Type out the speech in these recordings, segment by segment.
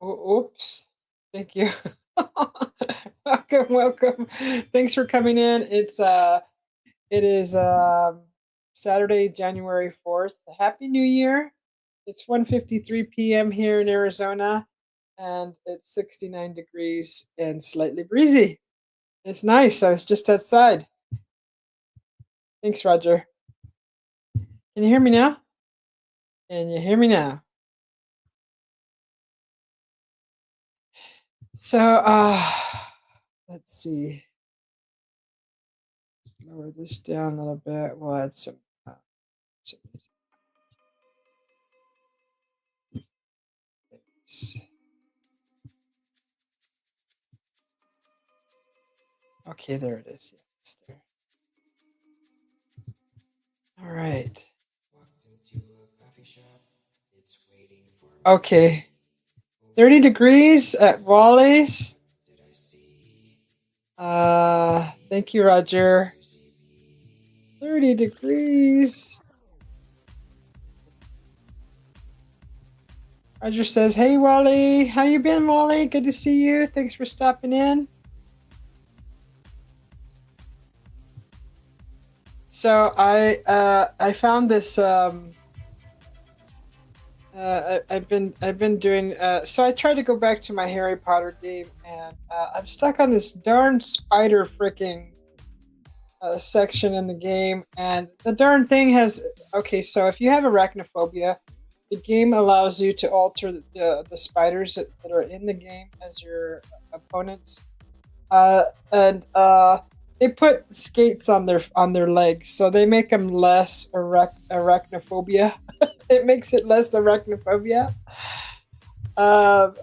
Oops. Thank you. Welcome, welcome. Thanks for coming in. It is Saturday, January 4th. Happy New Year. It's 1:53 p.m. here in Arizona and it's 69 degrees and slightly breezy. It's nice. I was just outside. Thanks, Roger. Can you hear me now? Can you hear me now? So, let's see. Let's lower this down a little bit. We'll add some music. Okay, there it is. Yeah, it's there. All right. Okay. 30 degrees at Wally's. Thank you, Roger. 30 degrees. Roger says, "Hey, Wally. How you been, Wally? Good to see you. Thanks for stopping in." So I found this I've been doing so I tried to go back to my Harry Potter game and I'm stuck on this darn spider freaking section in the game and the darn thing has okay, so if you have arachnophobia, the game allows you to alter the spiders that are in the game as your opponents, and they put skates on their legs, so they make them less arachnophobia. It makes it less arachnophobia. Um,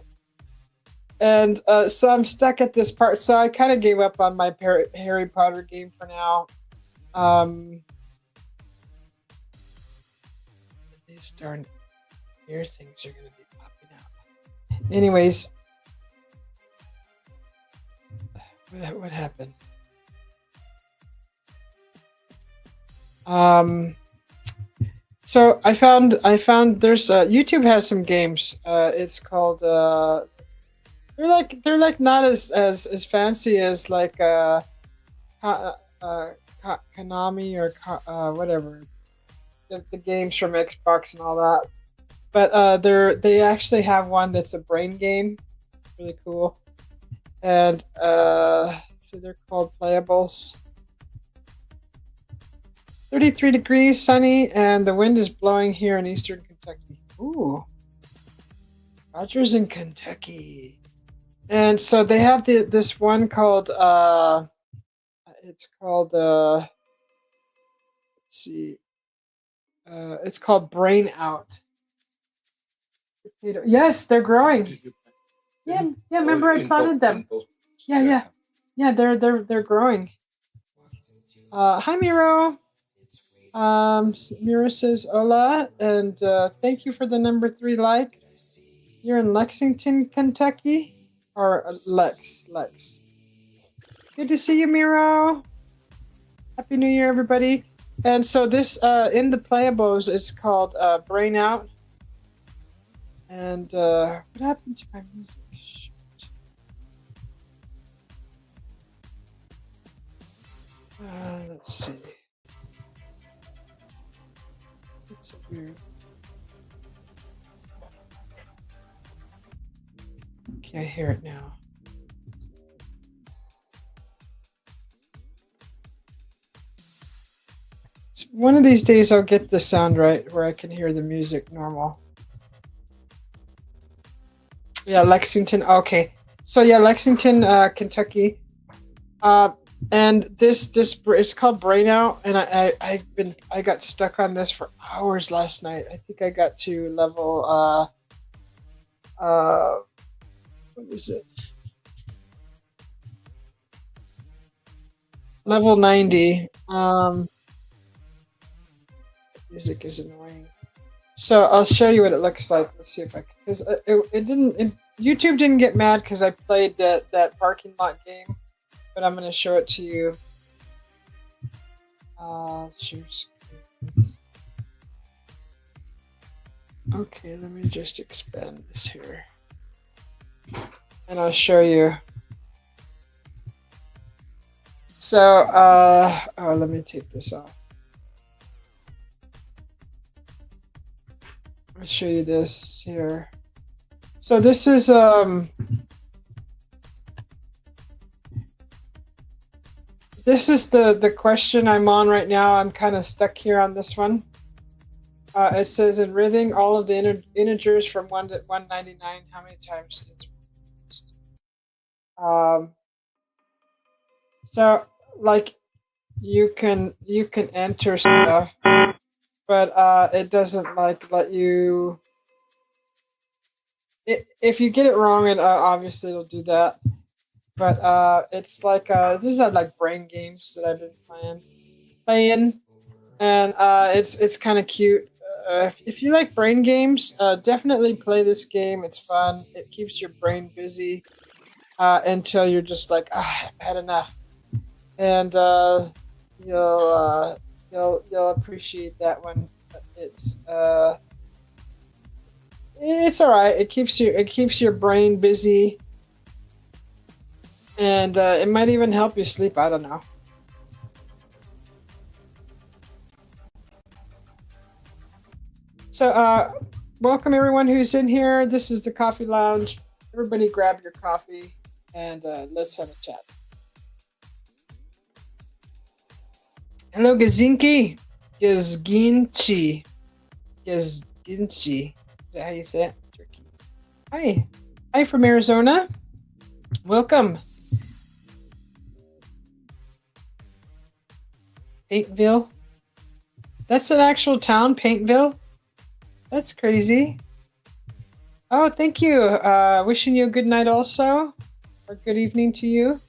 and so I'm stuck at this part. So I kind of gave up on my Harry Potter game for now. Um, these darn ear things are going to be popping out. Anyways, what happened? Um, so I found there's YouTube has some games. It's called they're like not as fancy as like Konami or whatever the games from Xbox and all that. But they actually have one that's a brain game, really cool. And so they're called playables. 33 degrees, sunny, and the wind is blowing here in eastern Kentucky. Ooh, Rogers in Kentucky. And so they have this one called it's called let's see, it's called Brain Out. Yes, they're growing. Yeah, yeah. Remember I planted them. Yeah, yeah, yeah. They're growing. Hi, Miro. Miro says hola, and thank you for the number 3 like. You're in Lexington, Kentucky, or Lex. Good to see you, Miro. Happy New Year, everybody. And so this in the playables, it's called Brain Out. And what happened to my music? Let's see. It's so weird. Okay, I hear it now. So one of these days I'll get the sound right where I can hear the music normal. Yeah, Lexington. Okay. So yeah, Lexington, Kentucky. Uh, and this it's called Brain Out, and I got stuck on this for hours last night. I think I got to level what is it? Level 90. Music is annoying. So I'll show you what it looks like. Let's see if I can, because it didn't. YouTube didn't get mad because I played that parking lot game, but I'm gonna show it to you. Choose. Okay, let me just expand this here. and I'll show you. So, oh, let me take this off. I'll show you this here. So this is the question I'm on right now. I'm kind of stuck here on this one. It says in Rithing, all of the integers from 1 to 199. How many times it's used? So like you can enter stuff, but it doesn't like let you. If you get it wrong, it obviously it'll do that. But it's like these are like brain games that I've been playing, and it's kind of cute. If you like brain games, definitely play this game. It's fun. It keeps your brain busy until you're just like, I've had enough, and you'll appreciate that one. It's it's all right. It keeps your brain busy, and it might even help you sleep. I don't know. So, welcome everyone who's in here. This is the Coffee Lounge. Everybody grab your coffee and let's have a chat. Hello, Gazinki. Gazginchi. Gazginchi. Is that how you say it? Turkey. Hi. Hi from Arizona. Welcome. Paintville. That's an actual town, Paintville? That's crazy. Oh, thank you. Wishing you a good night also, or good evening to you.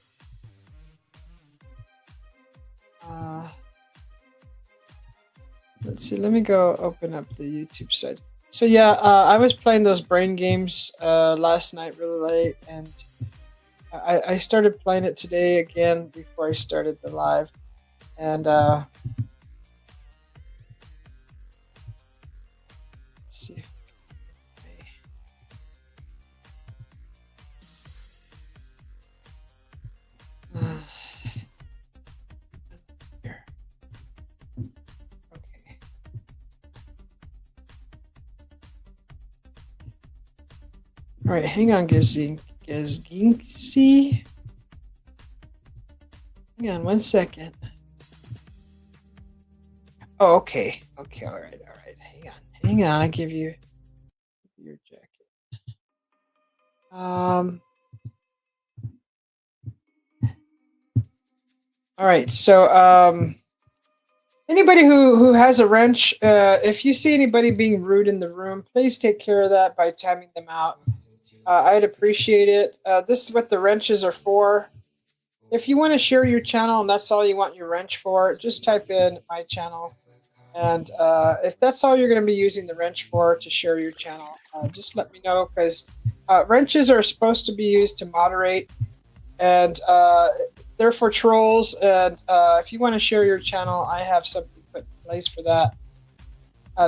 Let's see. Let me go open up the YouTube side. So yeah, I was playing those brain games last night really late, and I started playing it today again before I started the live, and let's see. Here. Okay. All right, hang on, Gazginksi. Hang on 1 second. Oh, okay. Okay, all right. Hang on. I give you your jacket. All right. So, anybody who has a wrench, if you see anybody being rude in the room, please take care of that by timing them out. I'd appreciate it. This is what the wrenches are for. If you want to share your channel and that's all you want your wrench for, just type in my channel. And if that's all you're going to be using the wrench for to share your channel, just let me know, because wrenches are supposed to be used to moderate, and they're for trolls. And if you want to share your channel, I have something put in place for that.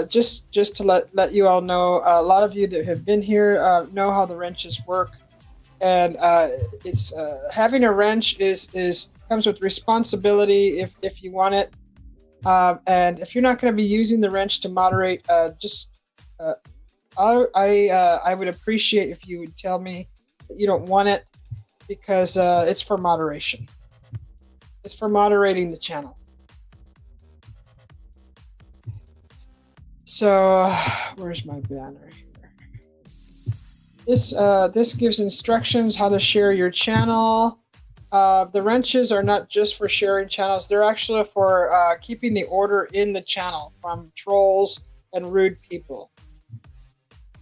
Just to let you all know, a lot of you that have been here know how the wrenches work, and it's having a wrench is comes with responsibility if you want it, and if you're not going to be using the wrench to moderate, I would appreciate if you would tell me that you don't want it, because it's for moderation. It's for moderating the channel. So, where's my banner here? This gives instructions how to share your channel. The wrenches are not just for sharing channels; they're actually for keeping the order in the channel from trolls and rude people.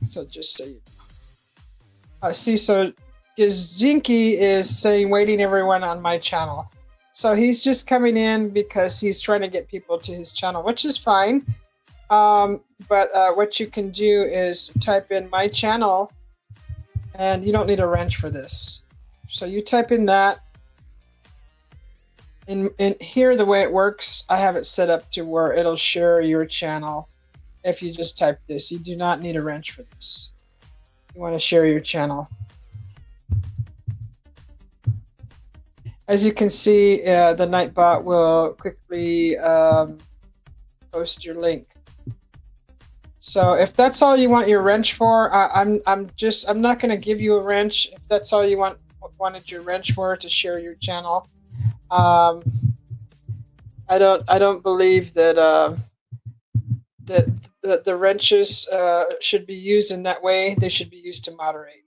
So just so you know. See, so Gazzinki is saying, "Waiting everyone on my channel." So he's just coming in because he's trying to get people to his channel, which is fine. But what you can do is type in my channel, and you don't need a wrench for this. So you type in that. In here, the way it works, I have it set up to where it'll share your channel. If you just type this, you do not need a wrench for this. You want to share your channel. As you can see, the Nightbot will quickly post your link. So if that's all you want your wrench for, I'm not going to give you a wrench. If that's all you wanted your wrench for, to share your channel, um, I don't believe that that the wrenches should be used in that way. They should be used to moderate.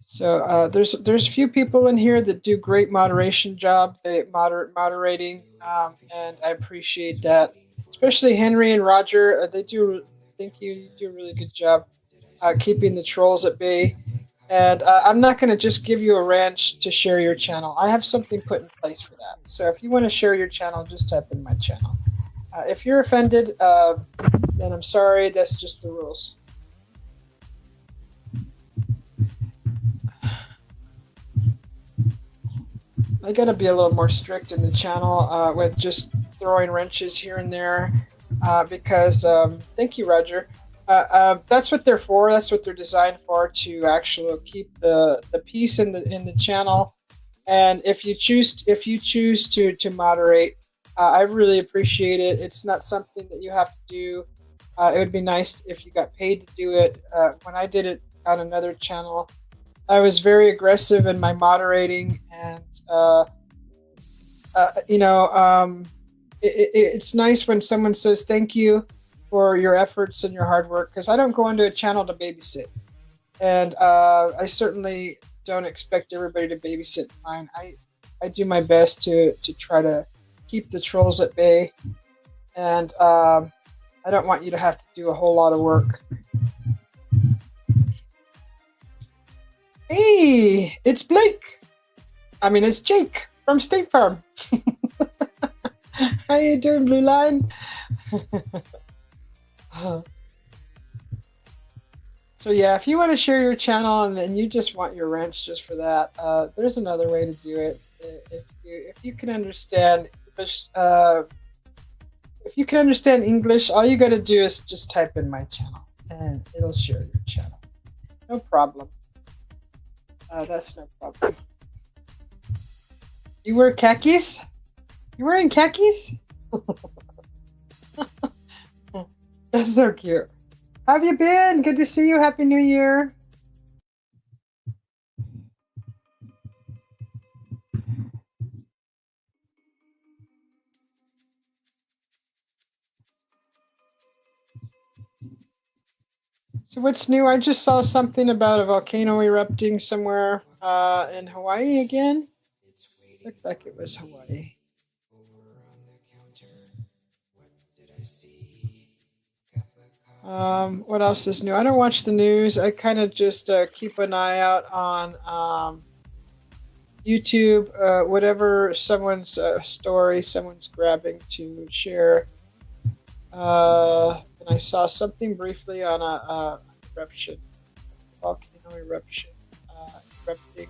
So there's a few people in here that do great moderation job. They moderating, and I appreciate that. Especially Henry and Roger. They do. Thank you. You do a really good job keeping the trolls at bay. And I'm not going to just give you a wrench to share your channel. I have something put in place for that. So if you want to share your channel, just type in my channel. If you're offended, then I'm sorry. That's just the rules. I got to be a little more strict in the channel with just throwing wrenches here and there because, thank you, Roger. That's what they're for. That's what they're designed for, to actually keep the peace in the channel. And if you choose to moderate, I really appreciate it. It's not something that you have to do. It would be nice if you got paid to do it. When I did it on another channel, I was very aggressive in my moderating, and it's nice when someone says thank you for your efforts and your hard work, because I don't go into a channel to babysit, and I certainly don't expect everybody to babysit mine. I do my best to try to keep the trolls at bay, and I don't want you to have to do a whole lot of work. Hey, it's Blake. I mean, it's Jake from State Farm. How you doing, Blue Line? So yeah, if you want to share your channel and then you just want your wrench just for that, there's another way to do it. If you can understand English, all you got to do is just type in my channel, and it'll share your channel. No problem. That's no problem. You wear khakis? You wearing khakis? That's so cute. How have you been? Good to see you. Happy New Year. So what's new? I just saw something about a volcano erupting somewhere in Hawaii again. Looked like it was Hawaii. What else is new? I don't watch the news. I kind of just keep an eye out on YouTube, whatever someone's story someone's grabbing to share. And I saw something briefly on a eruption, volcano eruption, erupting.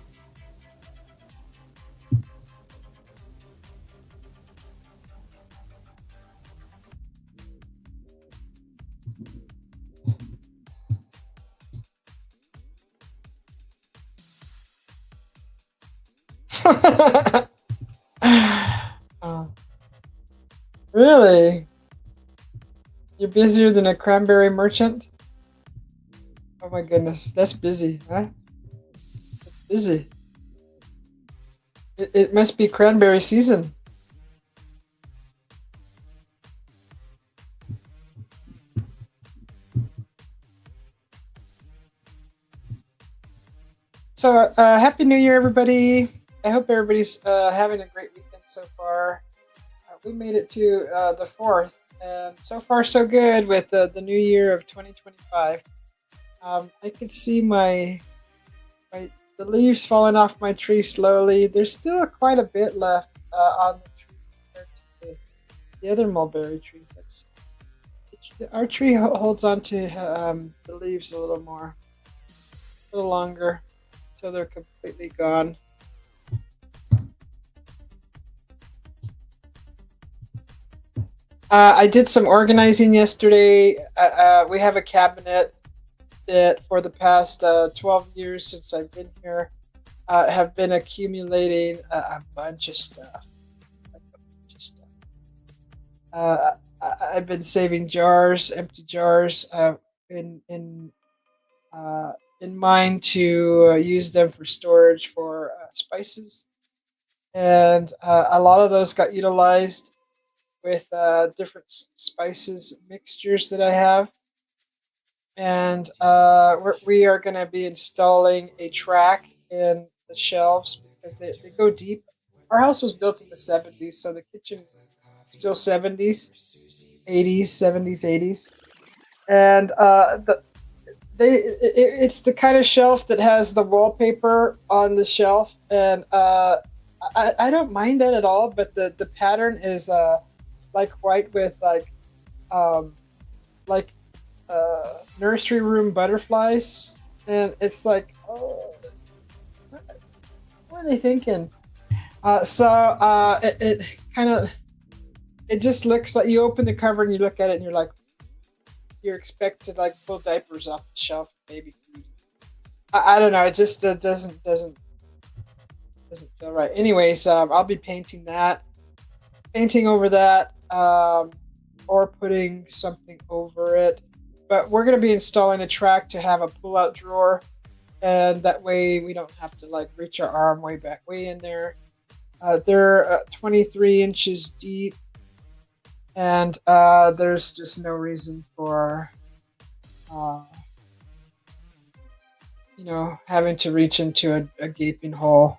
Really? You're busier than a cranberry merchant? Oh my goodness, that's busy, huh? That's busy. It must be cranberry season. So, Happy New Year, everybody. I hope everybody's having a great weekend so far. We made it to the 4th, and so far so good with the new year of 2025. I could see the leaves falling off my tree slowly. There's still quite a bit left on the tree compared to the other mulberry trees. Our tree holds on to the leaves a little longer, until they're completely gone. I did some organizing yesterday. We have a cabinet that for the past 12 years since I've been here, have been accumulating a bunch of stuff. Like a bunch of stuff. I've been saving jars, empty jars, in in uh, in mind to use them for storage for spices, and a lot of those got utilized with different spices mixtures that I have. And we are going to be installing a track in the shelves because they go deep. Our house was built in the 70s, so the kitchen is still 70s, 80s, 70s, 80s. And it's the kind of shelf that has the wallpaper on the shelf, and I don't mind that at all. But the pattern is like white with um, like nursery room butterflies, and it's like, oh, what are they thinking? It kind of, it just looks like you open the cover and you look at it and you're like, you're expected to like pull diapers off the shelf, baby food. I don't know. It just doesn't feel right. Anyways, I'll be painting over that, or putting something over it. But we're going to be installing a track to have a pull-out drawer, and that way we don't have to like reach our arm way in there. They're 23 inches deep, and there's just no reason for uh, having to reach into a gaping hole.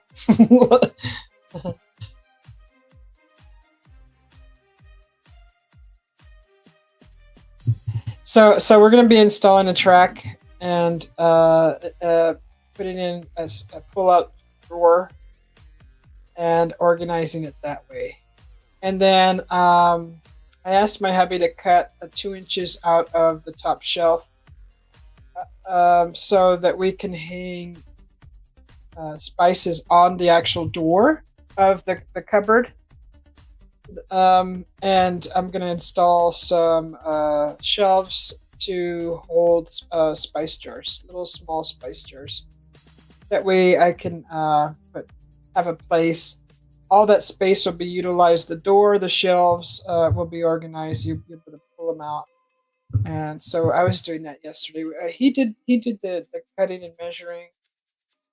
So we're going to be installing a track and putting in a pull-out drawer and organizing it that way. And then I asked my hubby to cut 2 inches out of the top shelf, so that we can hang spices on the actual door of the cupboard. And I'm going to install some shelves to hold spice jars, little small spice jars. That way I can have a place. All that space will be utilized. The door, the shelves will be organized. You'll be able to pull them out. And so I was doing that yesterday. He did the cutting and measuring,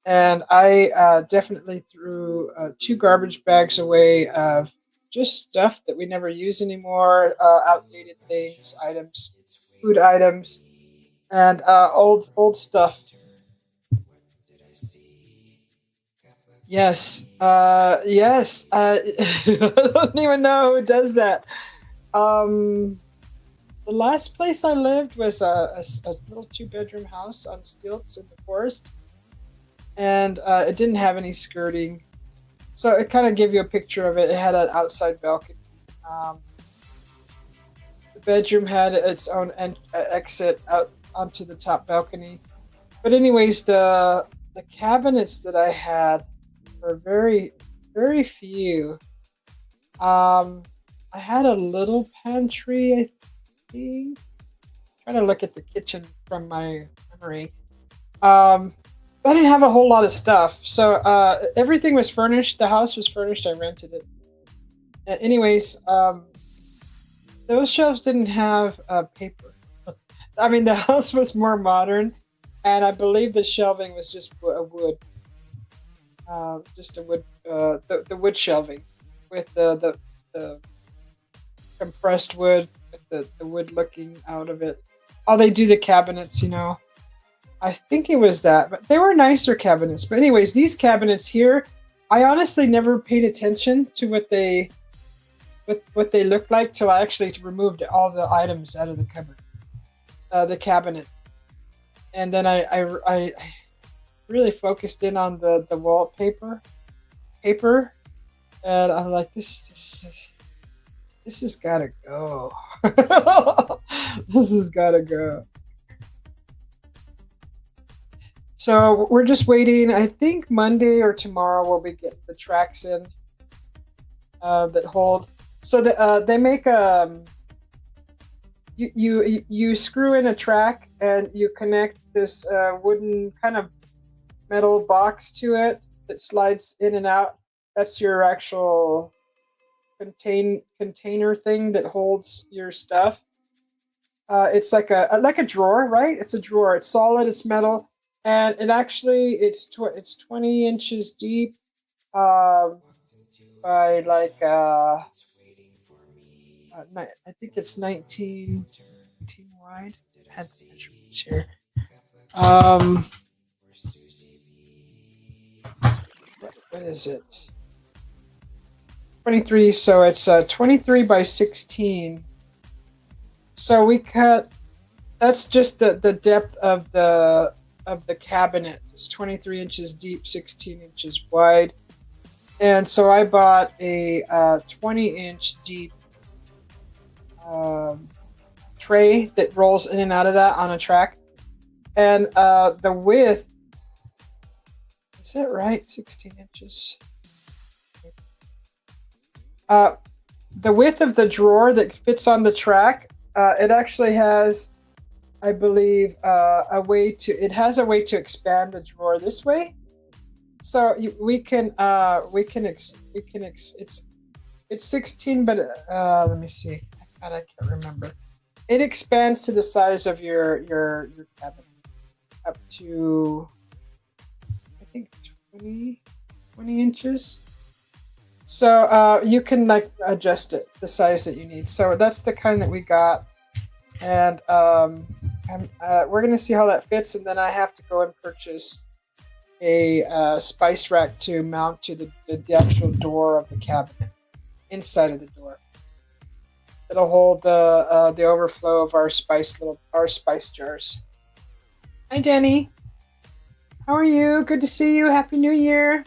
and I definitely threw 2 garbage bags away of just stuff that we never use anymore, outdated things, items, food items, and old stuff. Yes, yes. I don't even know who does that. Um, the last place I lived was a little 2-bedroom house on stilts in the forest, and it didn't have any skirting. So it kind of gave you a picture of it. It had an outside balcony. Um, the bedroom had its own exit out onto the top balcony. But anyways, the cabinets that I had were very few. I had a little pantry, I think. Trying to look at the kitchen from my memory. Um, I didn't have a whole lot of stuff, so everything was furnished. The house was furnished. I rented it. Anyways, those shelves didn't have paper. I mean, the house was more modern, and I believe the shelving was just a wood, just a wood, the wood shelving with the compressed wood with the wood looking out of it. How they do the cabinets. I think it was that, but they were nicer cabinets. But anyways, these cabinets here, I honestly never paid attention to what they looked like till I actually removed all the items out of the cupboard, the cabinet, and then I really focused in on the wallpaper, and I'm like, this has gotta go. This has gotta go. So we're just waiting. I think Monday or tomorrow we'll be getting the tracks in that hold. So they make you screw in a track and you connect this wooden kind of metal box to it that slides in and out. That's your actual container thing that holds your stuff. It's like a drawer, right? It's a drawer. It's solid. It's metal, and it's 20 inches deep, by like I think it's 19 wide. I had the measurements here. Um, what is it? 23. So it's 23 by 16. So we cut. That's just the depth of the cabinet. It's 23 inches deep, 16 inches wide, and so I bought a 20-inch deep tray that rolls in and out of that on a track, and the width. Is that right? 16 inches. The width of the drawer that fits on the track. It actually has, I believe, it has a way to expand the drawer this way. So it's 16, but let me see. God, I can't remember. It expands to the size of your cabinet up to, I think, 20 inches. So you can like adjust it the size that you need. So that's the kind that we got, and we're gonna see how that fits, and then I have to go and purchase a spice rack to mount to the actual door of the cabinet, inside of the door. It'll hold the overflow of our spice jars. Hi, Denny. How are you? Good to see you. Happy New Year.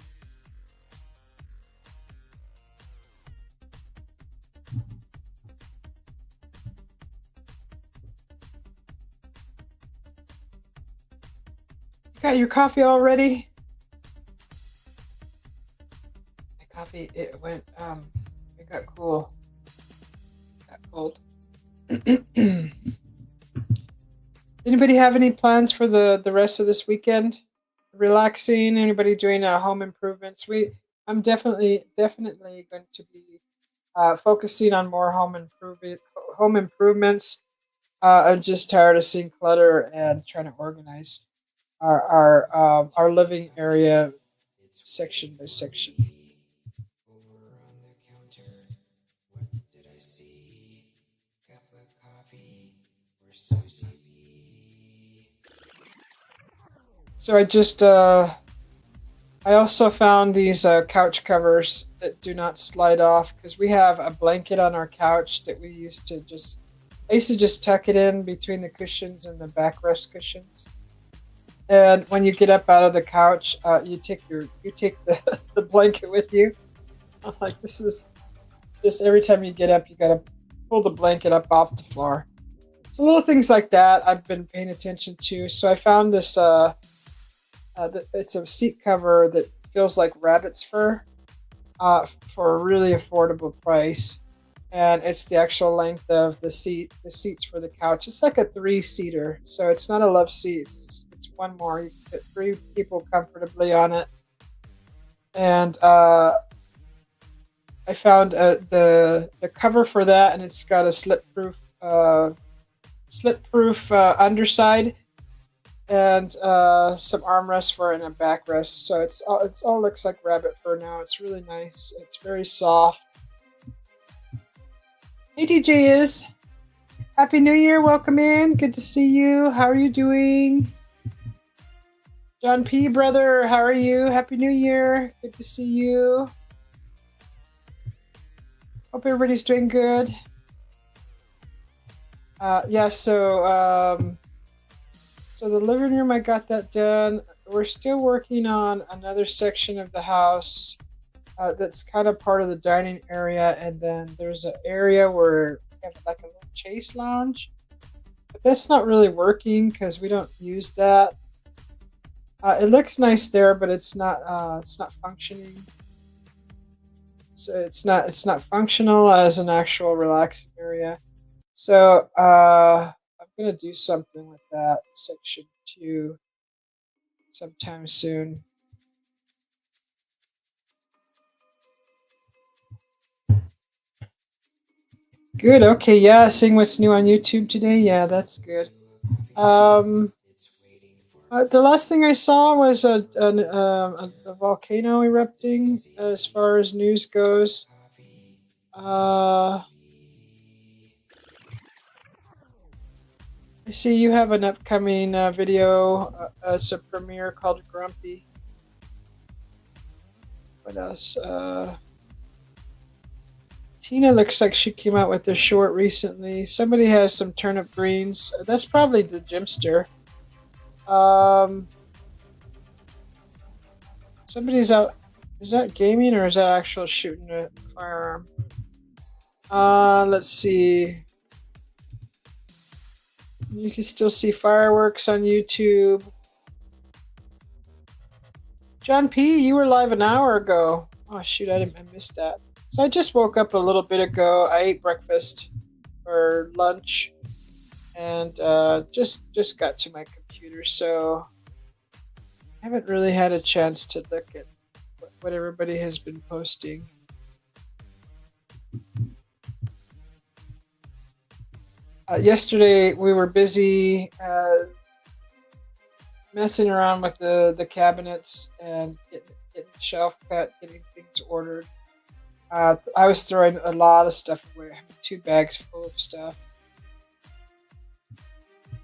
Got your coffee already? My coffee, it got cool. Got cold. Anybody have any plans for the rest of this weekend? Relaxing? Anybody doing home improvements? I'm definitely going to be focusing on more home improvements. I'm just tired of seeing clutter and trying to organize our living area section by section. So I also found these couch covers that do not slide off, because we have a blanket on our couch that I used to just tuck it in between the cushions and the backrest cushions. And when you get up out of the couch, you take the blanket with you. I'm like, this is just every time you get up, you gotta pull the blanket up off the floor. So little things like that I've been paying attention to. So I found this. It's a seat cover that feels like rabbit's fur, for a really affordable price, and it's the actual length of the seats for the couch. It's like a 3-seater, so it's not a love seat. It's one more. You can fit 3 people comfortably on it. And I found the cover for that, and it's got a slip-proof underside, and some armrests for it and a backrest. So it's all looks like rabbit fur now. It's really nice. It's very soft. Hey, DJ is. Happy New Year. Welcome in. Good to see you. How are you doing? John P. Brother, how are you? Happy New Year. Good to see you. Hope everybody's doing good. So the living room, I got that done. We're still working on another section of the house that's kind of part of the dining area, and then there's an area where we have like a little chase lounge. But that's not really working because we don't use that. It looks nice there, but it's not functioning. So it's not functional as an actual relaxing area. So I'm gonna do something with that section to you sometime soon. Good. Okay. Yeah. Seeing what's new on YouTube today. Yeah, that's good. Um, the last thing I saw was a volcano erupting. As far as news goes, I see you have an upcoming video. It's a premiere called Grumpy. What else? Tina looks like she came out with a short recently. Somebody has some turnip greens. That's probably the Jimster. Um, somebody's out. Is that gaming or is that actual shooting a firearm? Let's see. You can still see fireworks on YouTube. John P, you were live an hour ago. Oh shoot, I missed that. So I just woke up a little bit ago. I ate breakfast or lunch, and just got to my computer, so I haven't really had a chance to look at what everybody has been posting. Yesterday we were busy messing around with the cabinets and getting shelf cut, getting things ordered. I was throwing a lot of stuff away. I have 2 bags full of stuff.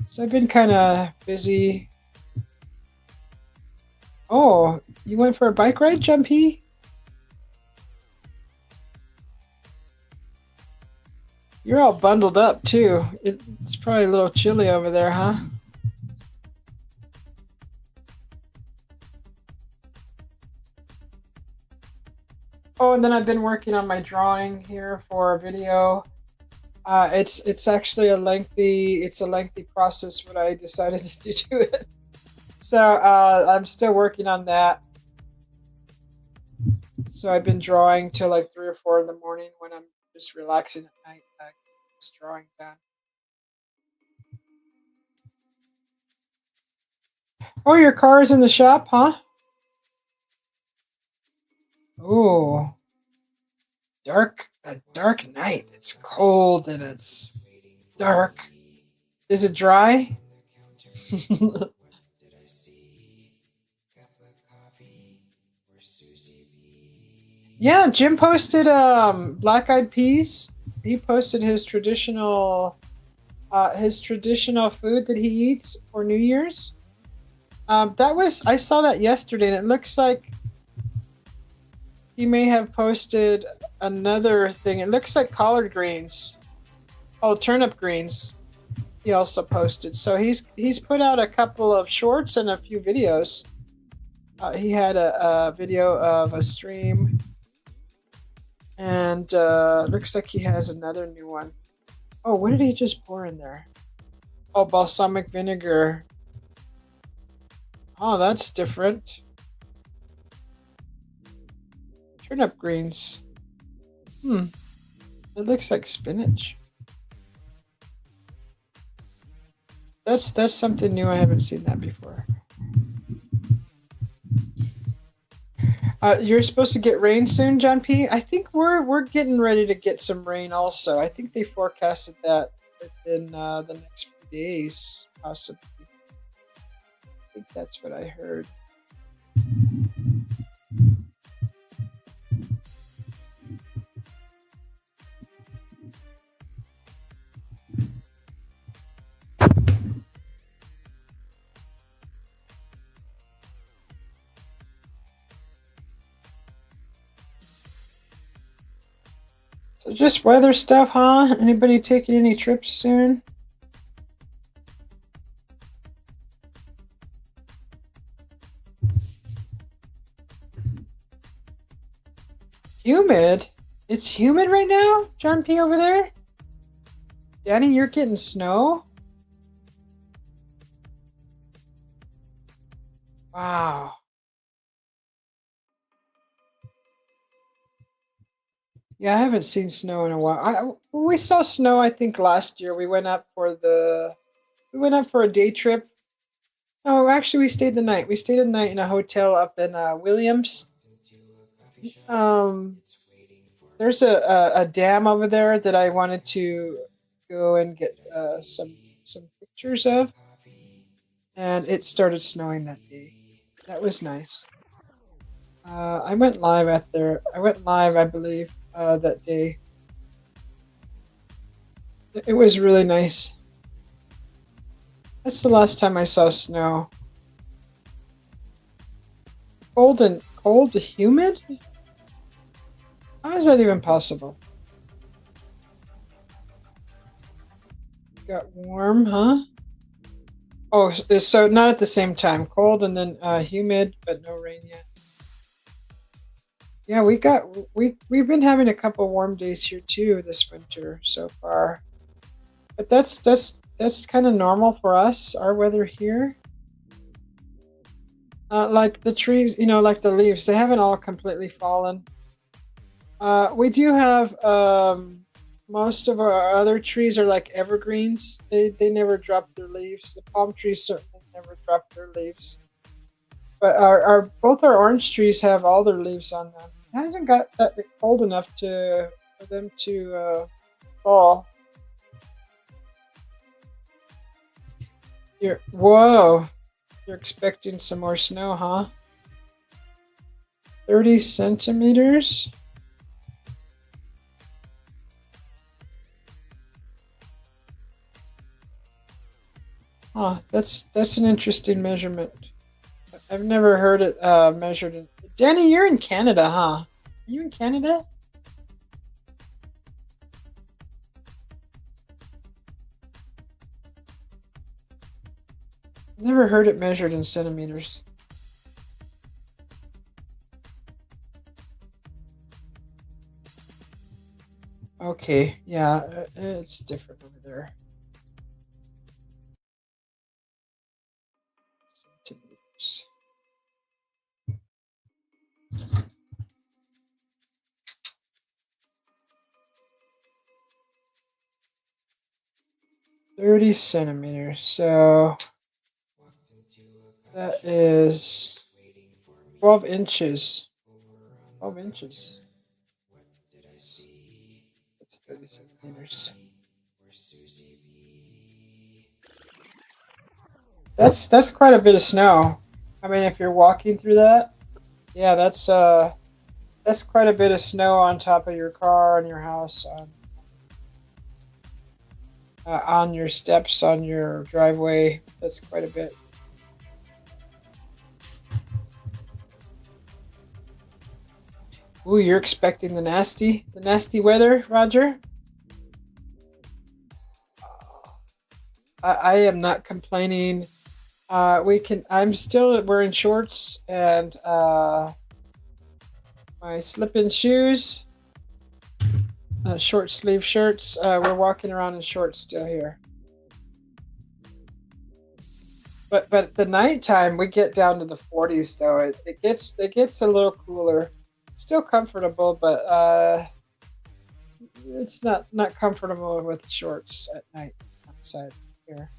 So I've been kind of busy. Oh, you went for a bike ride, Jumpy? You're all bundled up too. It's probably a little chilly over there, huh? Oh, and then I've been working on my drawing here for a video. It's actually a lengthy process, but I decided to do it. So I'm still working on that. So I've been drawing till like 3 or 4 in the morning when I'm just relaxing at night. Just drawing done. Oh, your car is in the shop, huh? Oh, a dark night. It's cold and it's dark. Is it dry? Yeah, Jim posted black eyed peas. He posted his traditional food that he eats for New Year's. I saw that yesterday, and it looks like he may have posted another thing. It looks like collard greens. Oh, turnip greens. He also posted. So he's put out a couple of shorts and a few videos. He had a video of a stream, and looks like he has another new one. Oh, what did he just pour in there? Oh, balsamic vinegar. Oh, that's different. Turnip greens. It looks like spinach. That's something new. I haven't seen that before. You're supposed to get rain soon, John P. I think we're getting ready to get some rain also. I think they forecasted that within the next few days, possibly. I think that's what I heard. So just weather stuff, huh? Anybody taking any trips soon? Humid? It's humid right now? John P over there? Danny, you're getting snow? Wow. Yeah, I haven't seen snow in a while. We saw snow, I think, last year. We went up for a day trip Oh, actually, we stayed the night. We stayed the night in a hotel up in Williams. Um, there's a dam over there that I wanted to go and get some pictures of, and it started snowing that day. That was nice. I went live at there. I went live, I believe, that day. It was really nice. That's the last time I saw snow. Cold, humid. How is that even possible? Got warm, huh? Oh, so not at the same time. Cold and then humid, but no rain yet. Yeah, we've been having a couple warm days here too this winter so far. But that's kind of normal for us. Our weather here, like the trees, like the leaves, they haven't all completely fallen. We do have most of our other trees are like evergreens. They never drop their leaves. The palm trees certainly never drop their leaves. But our both our orange trees have all their leaves on them. It hasn't got that cold enough to for them to fall. Whoa! You're expecting some more snow, huh? 30 centimeters. Huh, that's an interesting measurement. I've never heard it measured in. Danny, you're in Canada, huh? Are you in Canada? I've never heard it measured in centimeters. Okay, yeah, it's different over there. Centimeters. 30 centimeters. So that is 12 inches. 12 inches. That's 30 centimeters. That's quite a bit of snow. I mean, if you're walking through that, yeah, that's quite a bit of snow on top of your car and your house, on your steps, on your driveway. That's quite a bit. Ooh, you're expecting the nasty weather, Roger. I am not complaining. We can. I'm still wearing shorts and my slip-in shoes, short sleeve shirts. We're walking around in shorts still here. But the nighttime we get down to the 40s though. It gets a little cooler. Still comfortable, but it's not comfortable with shorts at night outside here.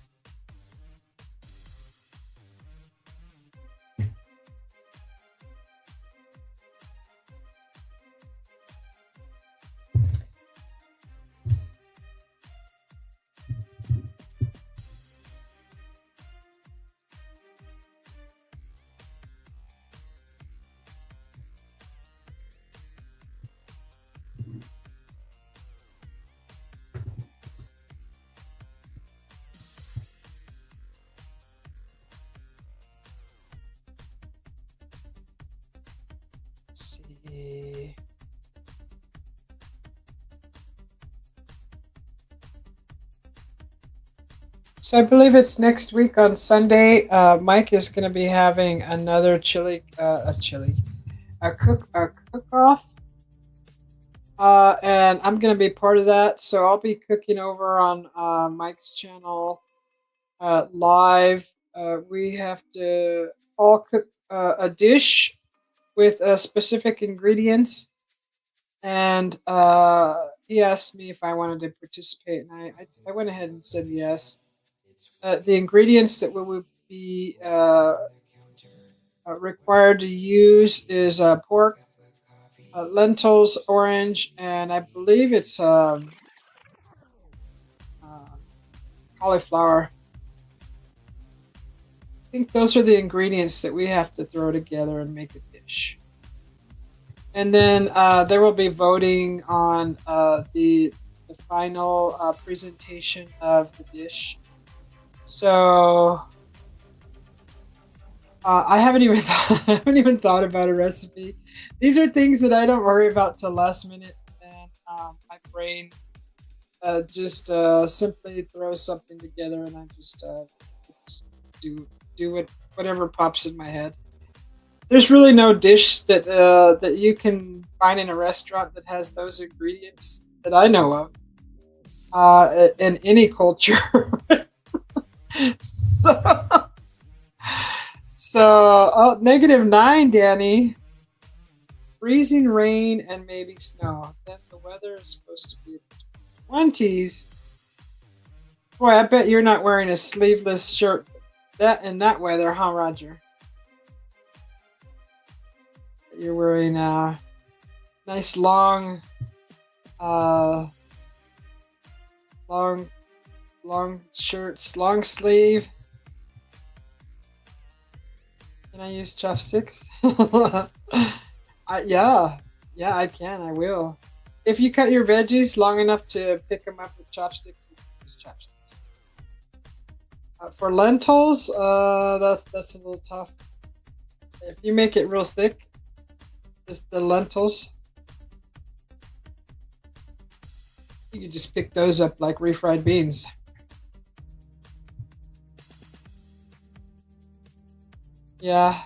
Let's see. So I believe it's next week on Sunday. Mike is going to be having another a cook off, and I'm going to be part of that. So I'll be cooking over on Mike's channel live. We have to all cook a dish with specific ingredients, and he asked me if I wanted to participate, and I went ahead and said yes. The ingredients that we would be be required to use is pork, lentils, orange, and I believe it's uh, cauliflower. I think those are the ingredients that we have to throw together and make a dish. And then there will be voting on the final presentation of the dish. So I haven't even I haven't even thought about a recipe. These are things that I don't worry about till last minute, and my brain just simply throws something together, and I just do whatever pops in my head. There's really no dish that you can find in a restaurant that has those ingredients that I know of in any culture. so oh, -9, Danny. Freezing rain and maybe snow. Then the weather is supposed to be 20s. Boy, I bet you're not wearing a sleeveless shirt that in that weather, huh, Roger? You're wearing nice uh, long, long shirts, long sleeve. Can I use chopsticks? Yeah, yeah, I can. I will. If you cut your veggies long enough to pick them up with chopsticks, you can use chopsticks. For lentils, that's a little tough. If you make it real thick, just the lentils, you can just pick those up like refried beans. Yeah.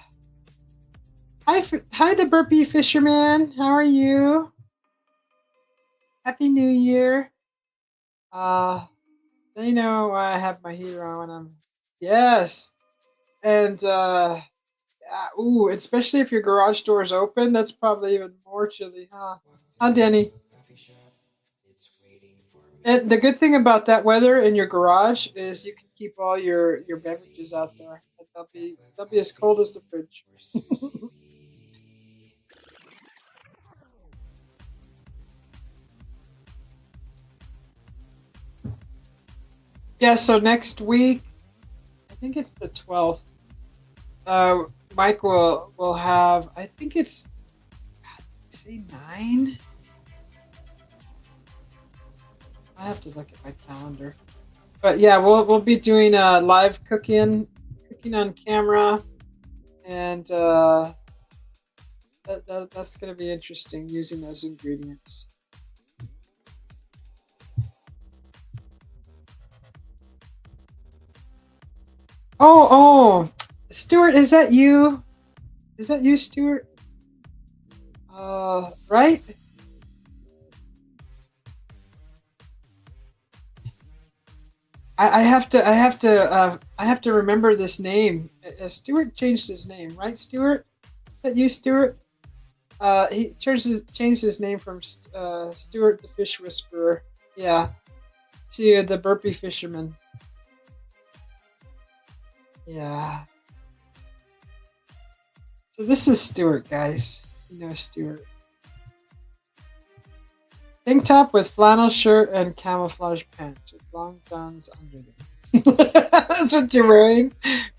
Hi, the burpee fisherman. How are you? Happy New Year. Uh, they know I have my heater on when I'm. Yes, and yeah, ooh, especially if your garage door is open, that's probably even more chilly, huh? Huh, Danny? And the good thing about that weather in your garage is you can keep all your beverages out there. They'll be as cold as the fridge. Yeah. So next week, I think it's the 12th. Uh, Mike will have. I think it's say 9. I have to look at my calendar. But yeah, we'll be doing live cooking on camera, and that's going to be interesting using those ingredients. Oh, Stuart, is that you? Is that you, Stuart? Right? I have to remember this name. Stuart changed his name, right, Stuart? Is that you, Stuart? He changed his name from Stuart the Fish Whisperer, yeah, to the Burpee Fisherman. Yeah. So this is Stuart, guys. You know Stuart. Pink top with flannel shirt and camouflage pants with long johns under them. That's what you're wearing,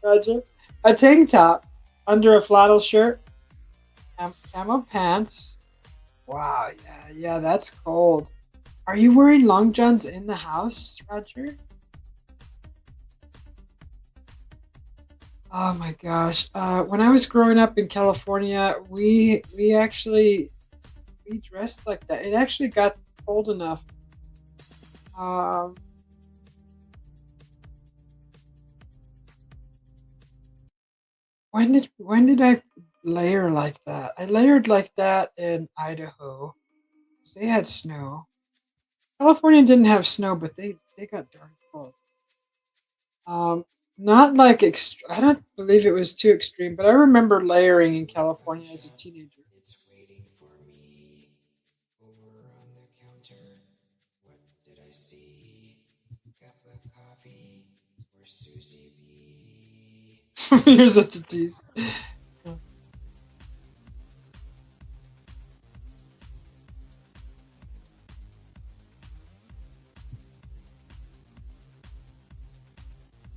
Roger. A tank top under a flannel shirt, camo pants. Wow, yeah, that's cold. Are you wearing long johns in the house, Roger? Oh my gosh. When I was growing up in California, we actually we dressed like that. It actually got cold enough. Um, when did I layer like that? I layered like that in Idaho. They had snow. California didn't have snow, but they got darn cold. Um, not like I don't believe it was too extreme, but I remember layering in California as a teenager. You're such a tease.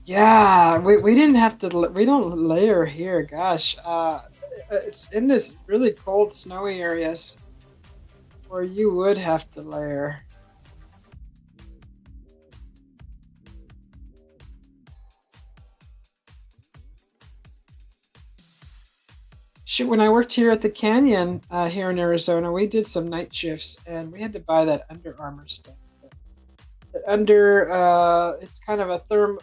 Yeah, we didn't have to. We don't layer here. Gosh, it's in this really cold, snowy areas where you would have to layer. Shoot, when I worked here at the canyon here in Arizona, we did some night shifts, and we had to buy that Under Armour stuff. That under, it's kind of a therm.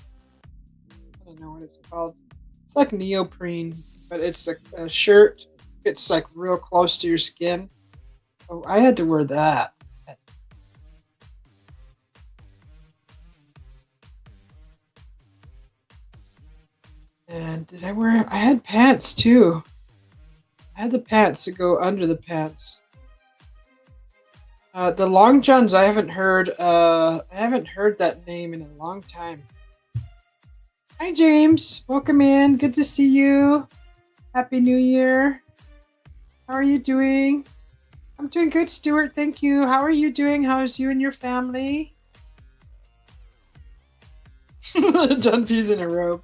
I don't know what it's called. It's like neoprene, but it's a shirt. It's like real close to your skin. Oh, I had to wear that. And did I wear? I had pants too. I had the pants to go under the pants. The long johns, I haven't heard. I haven't heard that name in a long time. Hi, James. Welcome in. Good to see you. Happy New Year. How are you doing? I'm doing good, Stuart. Thank you. How are you doing? How's you and your family? John P's in a robe.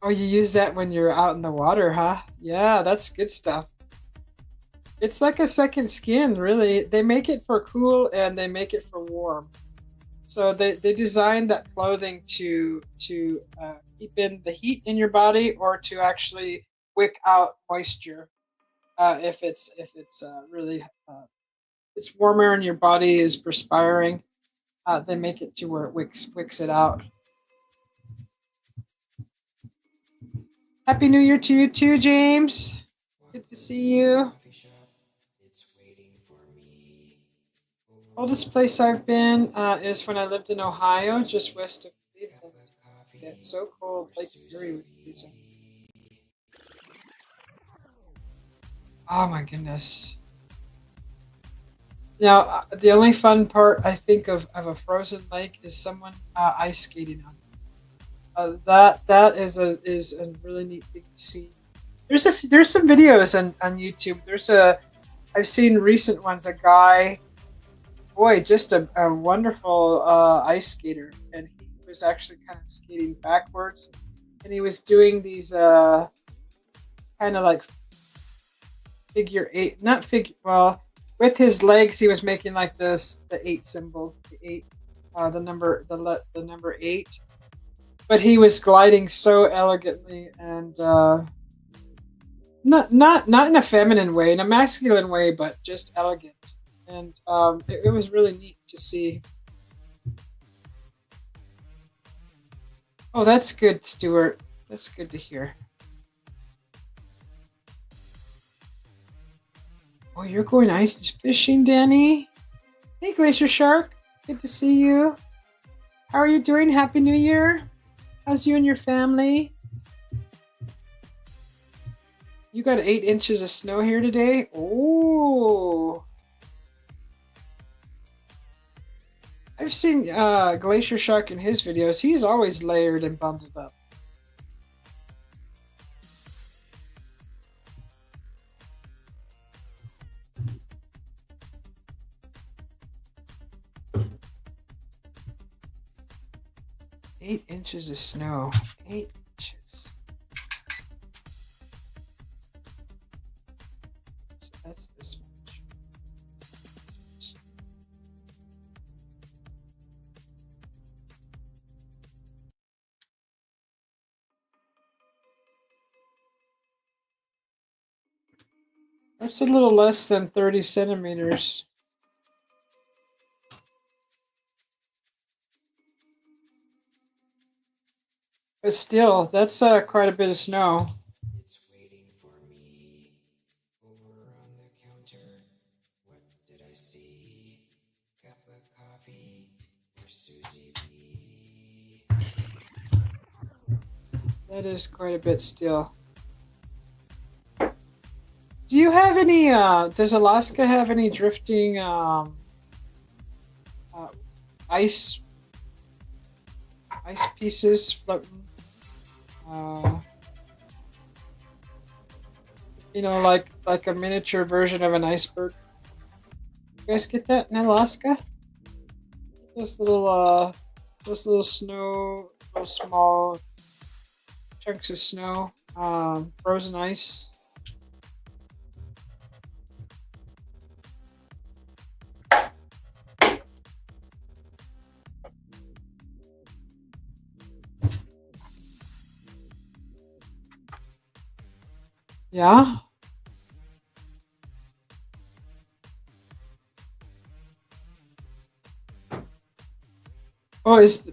Oh, you use that when you're out in the water, huh? Yeah, that's good stuff. It's like a second skin, really. They make it for cool and they make it for warm. So they designed that clothing to keep in the heat in your body or to actually wick out moisture. If it's really it's warmer and your body is perspiring, they make it to where it wicks it out. Happy New Year to you too, James. Good to see you. Oldest place I've been is when I lived in Ohio, just west of Cleveland. Yeah, it's so cold. Lake Erie was freezing. Oh my goodness. Now, the only fun part I think of a frozen lake is someone ice skating on it. That is a really neat thing to see. There's some videos on YouTube. I've seen recent ones. A guy, boy, just a wonderful ice skater, and he was actually kind of skating backwards, and he was doing these kind of like figure eight, not figure. Well, with his legs, he was making like the eight symbol, the eight, the number eight. But he was gliding so elegantly and not in a feminine way, in a masculine way, but just elegant. And it was really neat to see. Oh, that's good, Stuart. That's good to hear. Oh, you're going ice fishing, Danny? Hey, Glacier Shark. Good to see you. How are you doing? Happy New Year. How's you and your family? You got 8 inches of snow here today? Oh. I've seen Glacier Shark in his videos. He's always layered and bundled up. Eight inches of snow. 8 inches. So that's this much. This much. That's a little less than 30 centimeters. But still, that's quite a bit of snow. It's waiting for me over on the counter. What did I see? Cup of coffee for Susie B. That is quite a bit still. Do you have any? Does Alaska have any drifting uh, ice ice pieces floating? Uh, like a miniature version of an iceberg. You guys get that in Alaska? Those little snow, little small chunks of snow, frozen ice. Yeah. Oh, is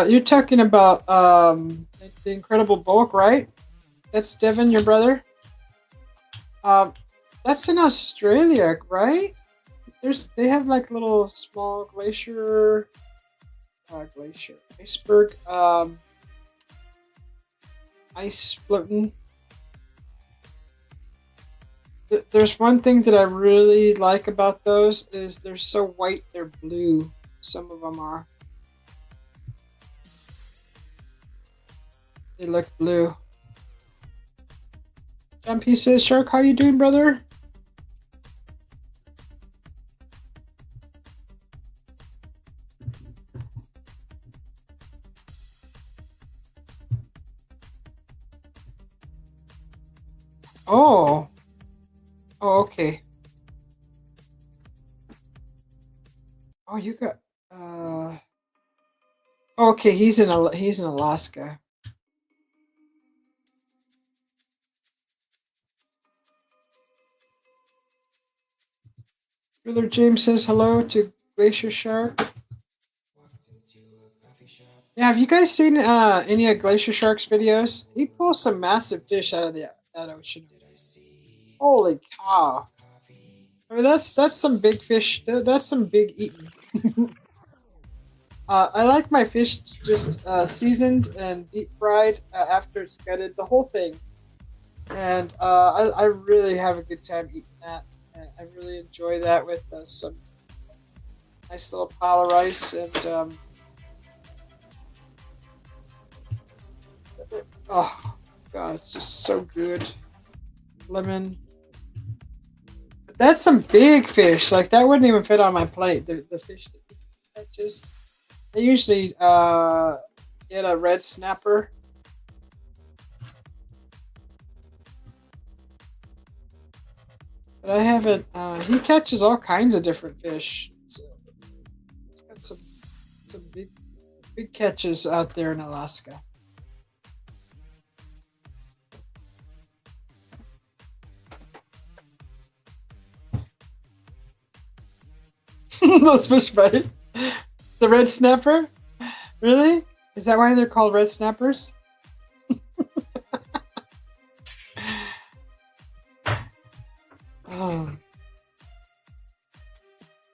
you're talking about the Incredible Bulk, right? That's Devin, your brother. Um, that's in Australia, right? They have like little small glacier iceberg ice floating. There's one thing that I really like about those is they're so white they're blue. Some of them are. They look blue. John P says, Shark, how you doing, brother? Oh. Oh, okay. Oh, you got okay, he's in Alaska. Brother James says hello to Glacier Shark. Yeah, have you guys seen any of Glacier Shark's videos? He pulls some massive fish out of that ocean. Holy cow! I mean, that's some big fish. That's some big eating. I like my fish just seasoned and deep fried after it's gutted, the whole thing. And I really have a good time eating that. I really enjoy that with some nice little pile of rice and oh god, it's just so good. Lemon. That's some big fish. Like that wouldn't even fit on my plate. The fish that he catches. I usually get a red snapper. But I haven't. He catches all kinds of different fish. So he's got some big catches out there in Alaska. Those fish bite. The red snapper? Really? Is that why they're called red snappers? Oh.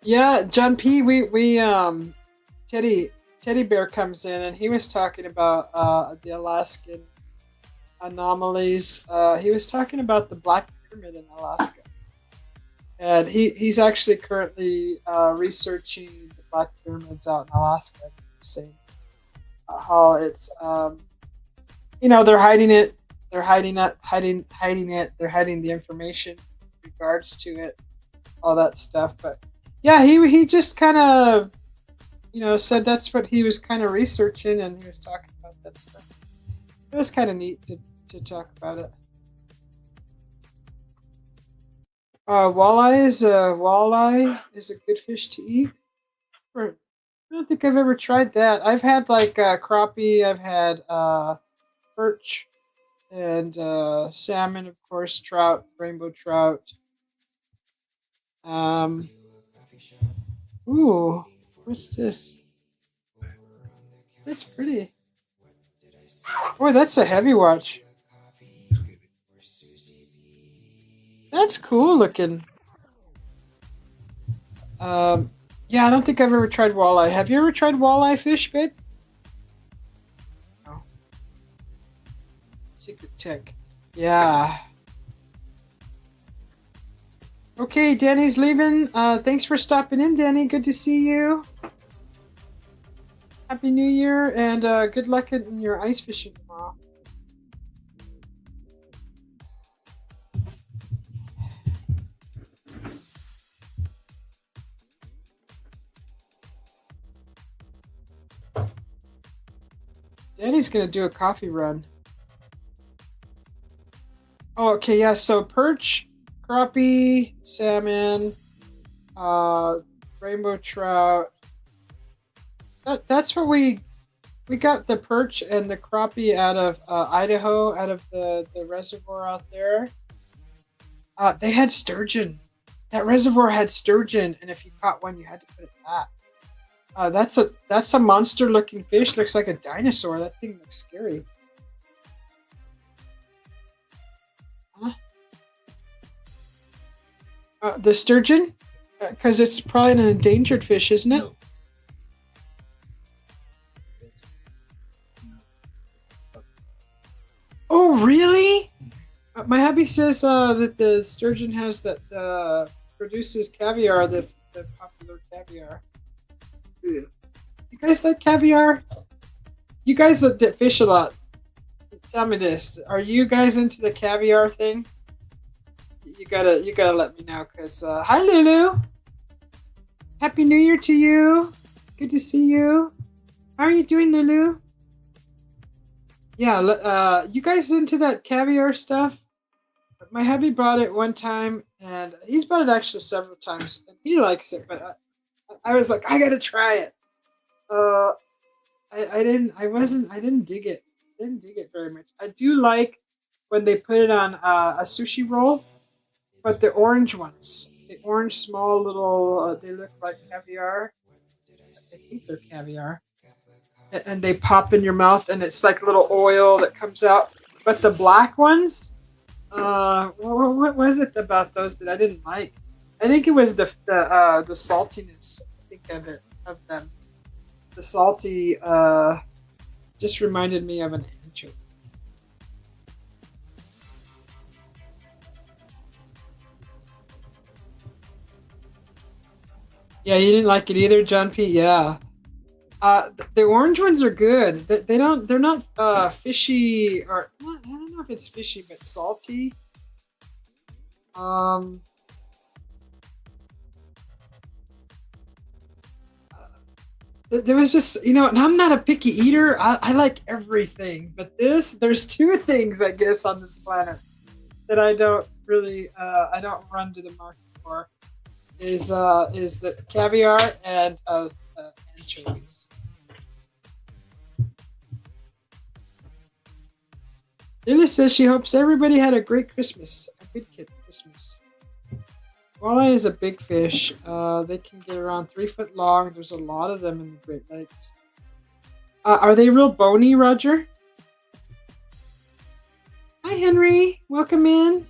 Yeah, John P. We Teddy Bear comes in and he was talking about the Alaskan anomalies. He was talking about the Black Pyramid in Alaska, and he's actually currently researching the Black Pyramids out in Alaska. Saying how it's they're hiding it, hiding it, they're hiding the information in regards to it, all that stuff. But yeah, he just kind of said that's what he was kind of researching, and he was talking about that stuff. It was kind of neat to talk about it. Walleye is a good fish to eat. Or, I don't think I've ever tried that. I've had like crappie. I've had perch and salmon, of course, trout, rainbow trout. Um, ooh, what's this? That's pretty. Boy, that's a heavy watch. That's cool looking. Yeah, I don't think I've ever tried walleye. Have you ever tried walleye fish, babe? No. Secret tech. Yeah. Okay, Danny's leaving. Thanks for stopping in, Danny. Good to see you. Happy New Year, and good luck in your ice fishing tomorrow. Danny's gonna do a coffee run. Oh, okay, yeah. So perch, crappie, salmon, uh, rainbow trout. That's what we got the perch and the crappie out of Idaho, out of the reservoir out there. They had sturgeon. That reservoir had sturgeon, and if you caught one, you had to put it back. That's a monster looking fish. Looks like a dinosaur. That thing looks scary. Huh? The sturgeon, because it's probably an endangered fish, isn't it? No. Oh, really? My hubby says that the sturgeon has that produces caviar, the popular caviar. Ugh. You guys like caviar? You guys that fish a lot. Tell me this: are you guys into the caviar thing? You gotta let me know, cause hi Lulu, Happy New Year to you. Good to see you. How are you doing, Lulu? Yeah, you guys into that caviar stuff? My hubby bought it one time, and he's bought it actually several times, and he likes it. But I was like, I gotta try it. Uh, I didn't dig it. Didn't dig it very much. I do like when they put it on a sushi roll, but the orange ones, the orange small little, they look like caviar. I think they're caviar, and they pop in your mouth, and it's like little oil that comes out. But the black ones, what was it about those that I didn't like? I think it was the saltiness. I think of it of them. The salty just reminded me of an anchovy. Yeah, you didn't like it either, John P. Yeah. The orange ones are good. They don't. They're not fishy, or I don't know if it's fishy, but salty. Um, there was just, and I'm not a picky eater. I like everything, but there's two things I guess on this planet that I don't run to the market for is the caviar and anchovies. Lily says she hopes everybody had a great Christmas, a good kid Christmas. Walleye is a big fish. They can get around 3 foot long. There's a lot of them in the Great Lakes. Are they real bony, Roger? Hi, Henry. Welcome in.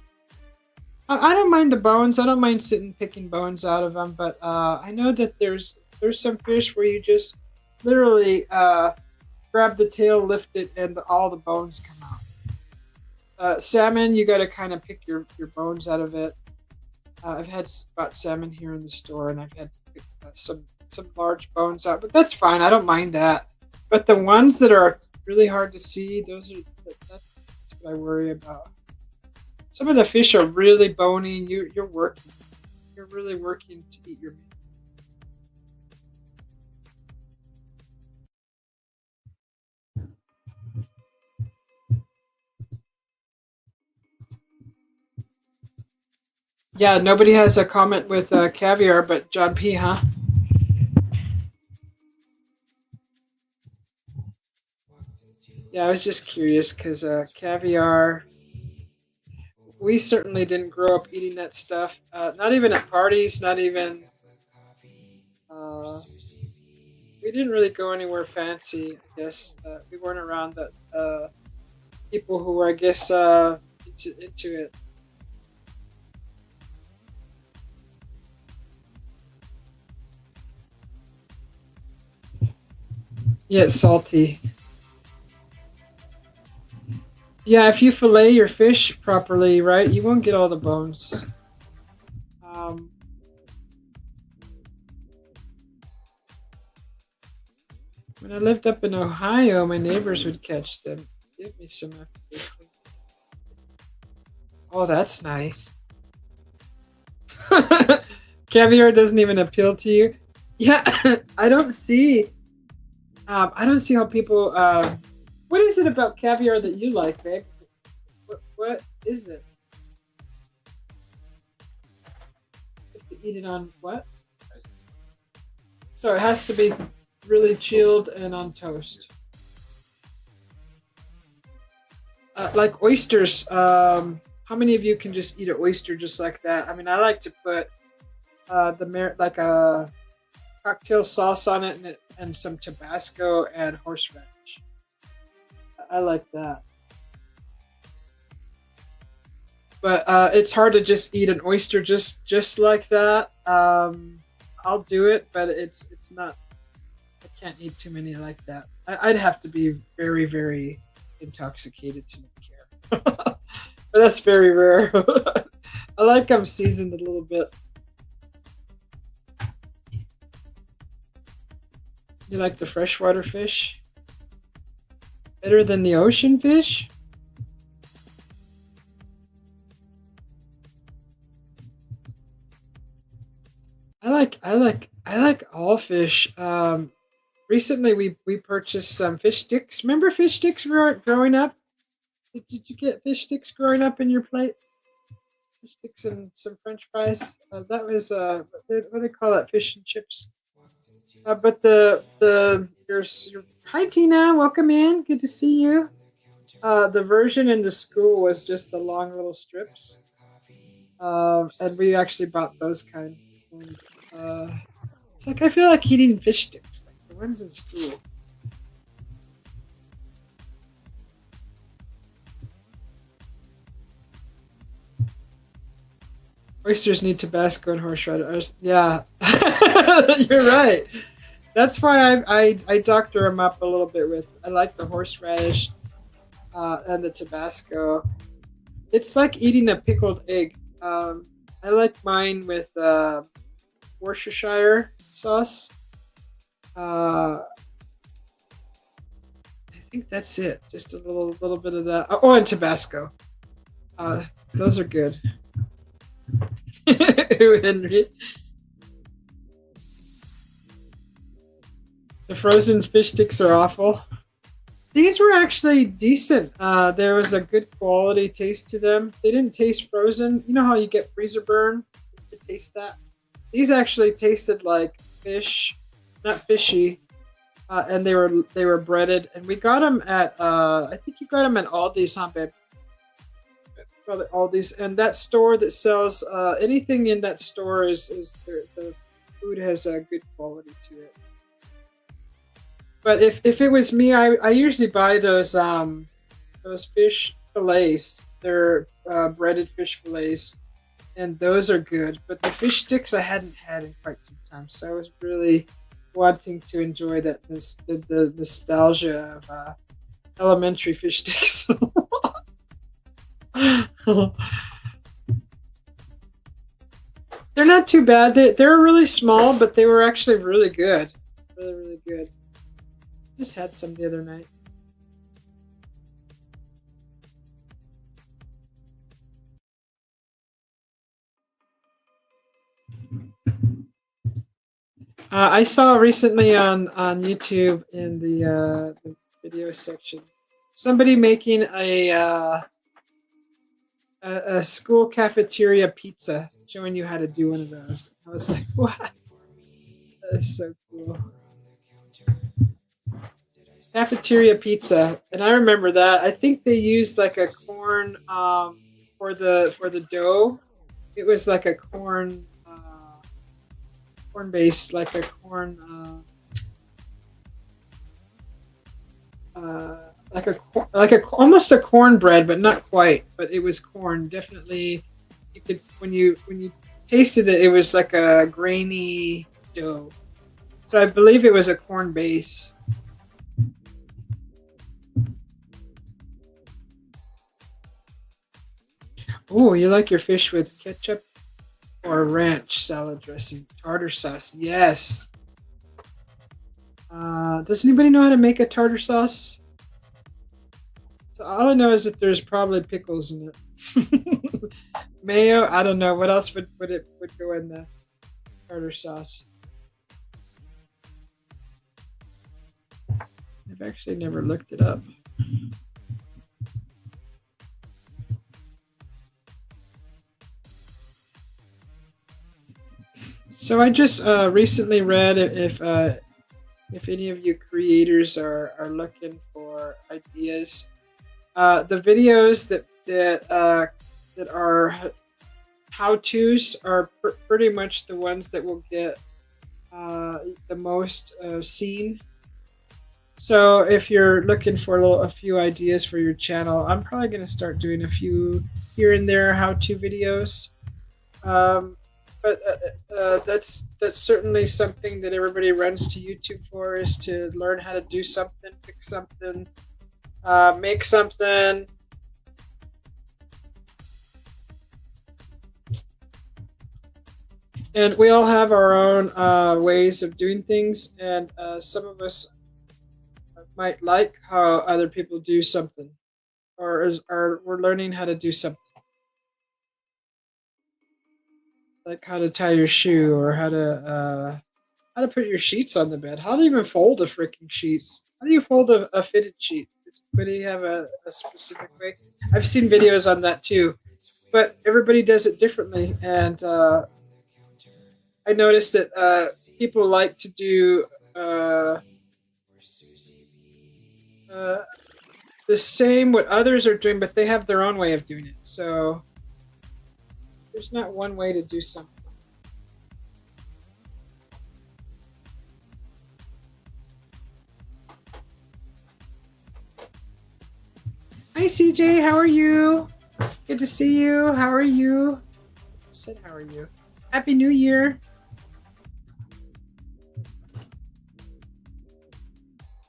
I don't mind the bones. I don't mind sitting picking bones out of them. But I know that there's some fish where you just literally grab the tail, lift it, and all the bones come out. Salmon, you got to kind of pick your bones out of it. I've had spot salmon here in the store, and I've had some large bones out, but that's fine. I don't mind that. But the ones that are really hard to see, that's what I worry about. Some of the fish are really bony. And you're working. You're really working to eat your meat. Yeah, nobody has a comment with caviar, but John P. Huh? Yeah, I was just curious because caviar. We certainly didn't grow up eating that stuff. Not even at parties. Not even. Uh, we didn't really go anywhere fancy. I guess we weren't around the people who were, I guess, into it. Yeah, it's salty. Yeah, if you fillet your fish properly, right, you won't get all the bones. When I lived up in Ohio, my neighbors would catch them. Give me some after they clean. Oh, that's nice. Caviar doesn't even appeal to you. Yeah, I don't see. I don't see how people. What is it about caviar that you like, babe? What is it? You have to eat it on what? So it has to be really chilled and on toast. Like oysters. How many of you can just eat an oyster just like that? I mean, I like to put like a cocktail sauce on it and some Tabasco and horseradish. I like that. But it's hard to just eat an oyster just like that. I'll do it, but it's not. I can't eat too many like that. I'd have to be very very intoxicated to not care. But that's very rare. I like them seasoned a little bit. You like the freshwater fish? Better than the ocean fish? I like all fish. Recently we purchased some fish sticks. Remember fish sticks growing up? Did you get fish sticks growing up in your plate? Fish sticks and some French fries. That was what do they call that? Fish and chips. But your hi Tina, welcome in. Good to see you. The version in the school was just the long little strips, and we actually bought those kind. And, it's like I feel like eating fish sticks, like the ones in school. Oysters need Tabasco and horseradish. Yeah, you're right. That's why I doctor them up a little bit with. I like the horseradish and the Tabasco. It's like eating a pickled egg. I like mine with Worcestershire sauce. I think that's it. Just a little bit of that. Oh, and Tabasco. Those are good. Henry. The frozen fish sticks are awful. These were actually decent. There was a good quality taste to them. They didn't taste frozen. You know how you get freezer burn? You taste that. These actually tasted like fish, not fishy, and they were breaded. And we got them at I think you got them at Aldi's, huh, babe? Probably Aldi's, and that store that sells anything in that store is the food has a good quality to it. But if it was me, I usually buy those fish fillets. They're breaded fish fillets, and those are good. But the fish sticks I hadn't had in quite some time, so I was really wanting to enjoy the nostalgia of elementary fish sticks. They're not too bad. They're really small, but they were actually really good. Really, really good. Just had some the other night. I saw recently on YouTube in the video section somebody making a school cafeteria pizza, showing you how to do one of those. I was like, what? That is so cool. Cafeteria pizza, and I remember that. I think they used like a corn for the dough. It was like a corn based, like a corn like a almost a cornbread, but not quite. But it was corn. Definitely, you could when you tasted it, it was like a grainy dough. So I believe it was a corn base. Oh, you like your fish with ketchup or ranch salad dressing? Tartar sauce. Yes. Does anybody know how to make a tartar sauce? So all I know is that there's probably pickles in it. Mayo. I don't know what else would go in the tartar sauce. I've actually never looked it up. So I just recently read if any of you creators are looking for ideas, the videos that are how tos are pretty much the ones that will get the most seen. So if you're looking for a few ideas for your channel, I'm probably going to start doing a few here and there how-to videos. Um, but that's certainly something that everybody runs to YouTube for, is to learn how to do something, fix something, make something. And we all have our own ways of doing things, and some of us might like how other people do something, or we're learning how to do something, like how to tie your shoe, or how to put your sheets on the bed. How do you even fold a freaking sheets? How do you fold a fitted sheet? Do you have a specific way? I've seen videos on that too, but everybody does it differently, and I noticed that people like to do the same what others are doing, but they have their own way of doing it. So there's not one way to do something. Hi CJ, how are you? Good to see you. How are you? I said how are you? Happy New Year.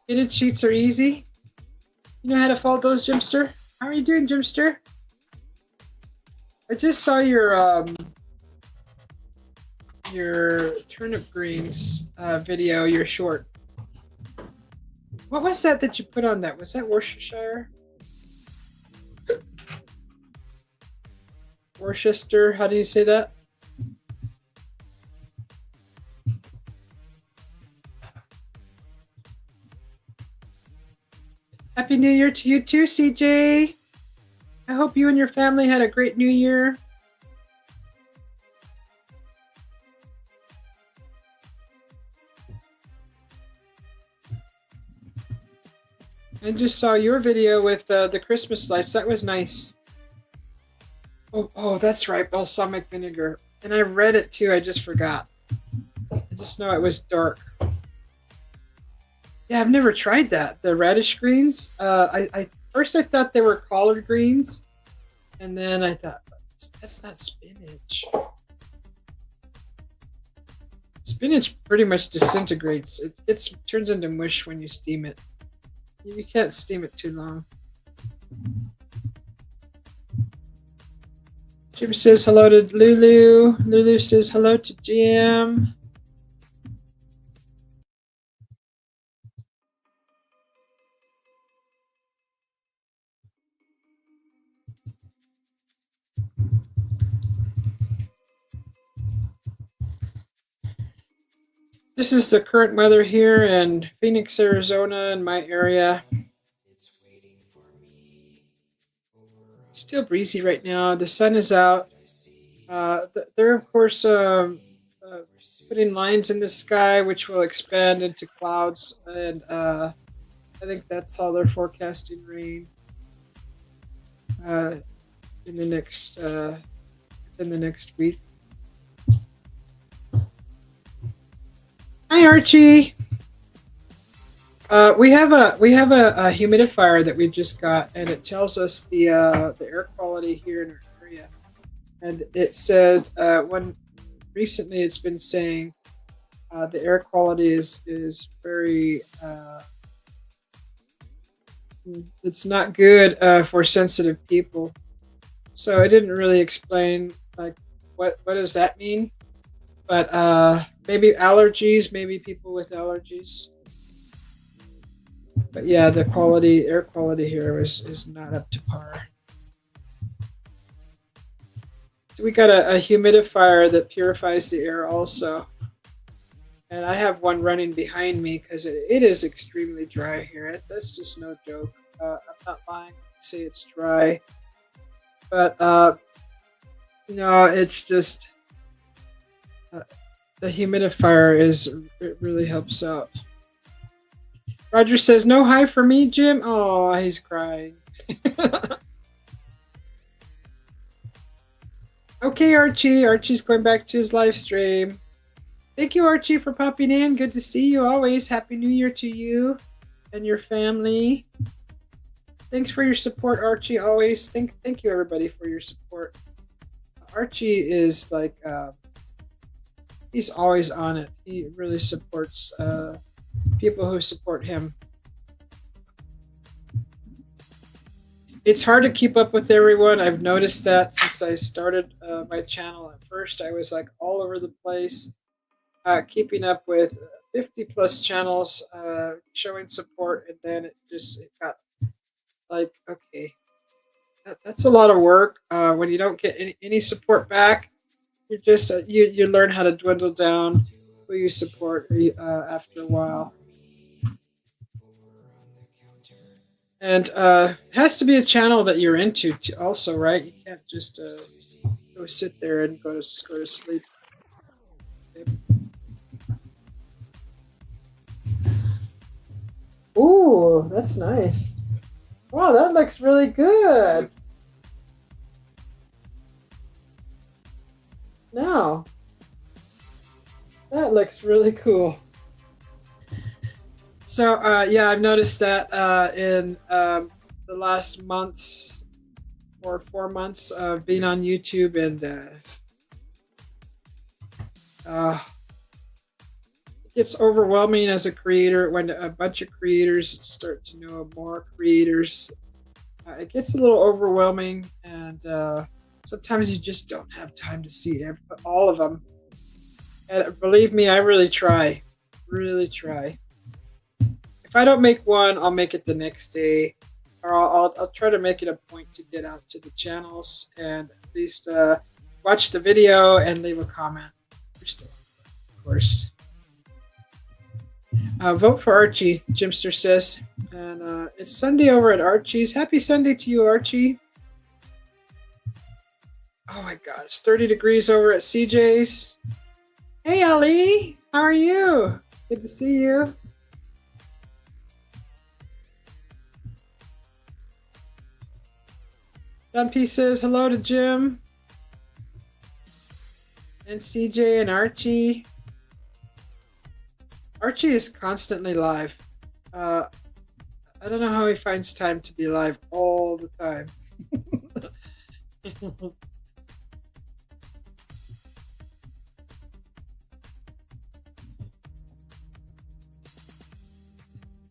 Fitted sheets are easy. You know how to fold those, Jimster? How are you doing, Jimster? I just saw your turnip greens video, your short. What was that you put on that? Was that Worcestershire? Worcester, how do you say that? Happy New Year to you too, CJ. I hope you and your family had a great New Year. I just saw your video with the Christmas lights. That was nice. Oh, that's right, balsamic vinegar. And I read it too. I just forgot. I just know it was dark. Yeah, I've never tried that. The radish greens. I first I thought they were collard greens, and then I thought that's not spinach. Spinach pretty much disintegrates. It turns into mush when you steam it. You can't steam it too long. Jim says hello to Lulu. Lulu says hello to Jim. This is the current weather here in Phoenix, Arizona, in my area. It's still breezy right now. The sun is out. They're, of course, putting lines in the sky, which will expand into clouds. And I think that's how they're forecasting rain in the next week. Hi, Archie. We have a humidifier that we just got, and it tells us the air quality here in our area. And it says recently it's been saying the air quality is very it's not good for sensitive people. So I didn't really explain like what does that mean, but maybe allergies, maybe people with allergies. But yeah, the quality, air quality here is not up to par. So we got a humidifier that purifies the air also. And I have one running behind me because it is extremely dry here. That's just no joke. I'm not lying. I say it's dry. But, it's just the humidifier it really helps out. Roger says, no hi for me, Jim. Oh, he's crying. Okay, Archie. Archie's going back to his live stream. Thank you, Archie, for popping in. Good to see you always. Happy New Year to you and your family. Thanks for your support, Archie. Always. Thank you, everybody, for your support. Archie is like, he's always on it. He really supports people who support him. It's hard to keep up with everyone. I've noticed that since I started my channel. At first, I was like all over the place, keeping up with 50 plus channels showing support, and then it got like, okay, that's a lot of work. When you don't get any support back, you just you learn how to dwindle down who you support after a while. And it has to be a channel that you're into also, right? You can't just go sit there and go to sleep. Ooh, that's nice. Wow, that looks really good. Now, that looks really cool. So, yeah, I've noticed that in the last months or 4 months of being on YouTube, and it gets overwhelming as a creator when a bunch of creators start to know more creators. It gets a little overwhelming, and sometimes you just don't have time to see all of them. And believe me, I really try. Really try. If I don't make one, I'll make it the next day, or I'll try to make it a point to get out to the channels and at least watch the video and leave a comment. Of course. Vote for Archie, Jimster says. And it's Sunday over at Archie's. Happy Sunday to you, Archie. Oh my God, it's 30 degrees over at CJ's. Hey, Ali, how are you? Good to see you. John P says hello to Jim and CJ and Archie. Archie is constantly live. I don't know how he finds time to be live all the time.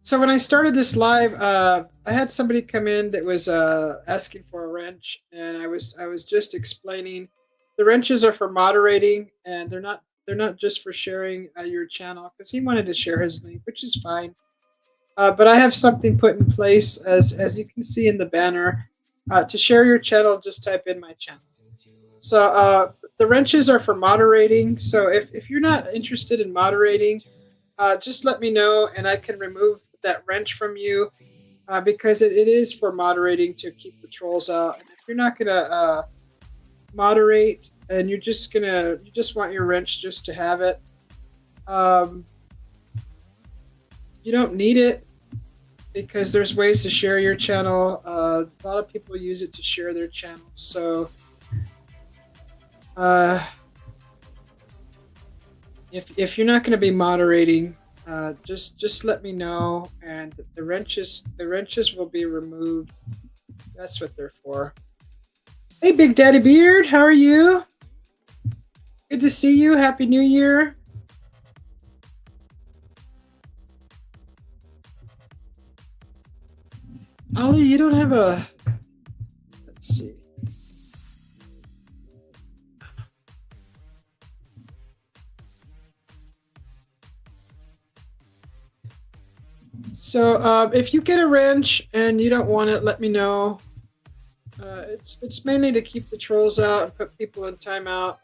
So when I started this live, I had somebody come in that was asking for a wrench, and I was just explaining the wrenches are for moderating, and they're not just for sharing your channel, because he wanted to share his link, which is fine. But I have something put in place, as you can see in the banner, to share your channel. Just type in my channel. So the wrenches are for moderating. So if you're not interested in moderating, just let me know, and I can remove that wrench from you, because it is for moderating to keep the trolls out. And if you're not gonna moderate and you just want your wrench just to have it, you don't need it, because there's ways to share your channel. A lot of people use it to share their channels. So if you're not going to be moderating, just let me know, and the wrenches will be removed. That's what they're for. Hey, Big Daddy Beard, how are you? Good to see you. Happy New Year. Ollie, you don't have a... Let's see. So if you get a wrench and you don't want it, let me know. It's mainly to keep the trolls out and put people in timeout.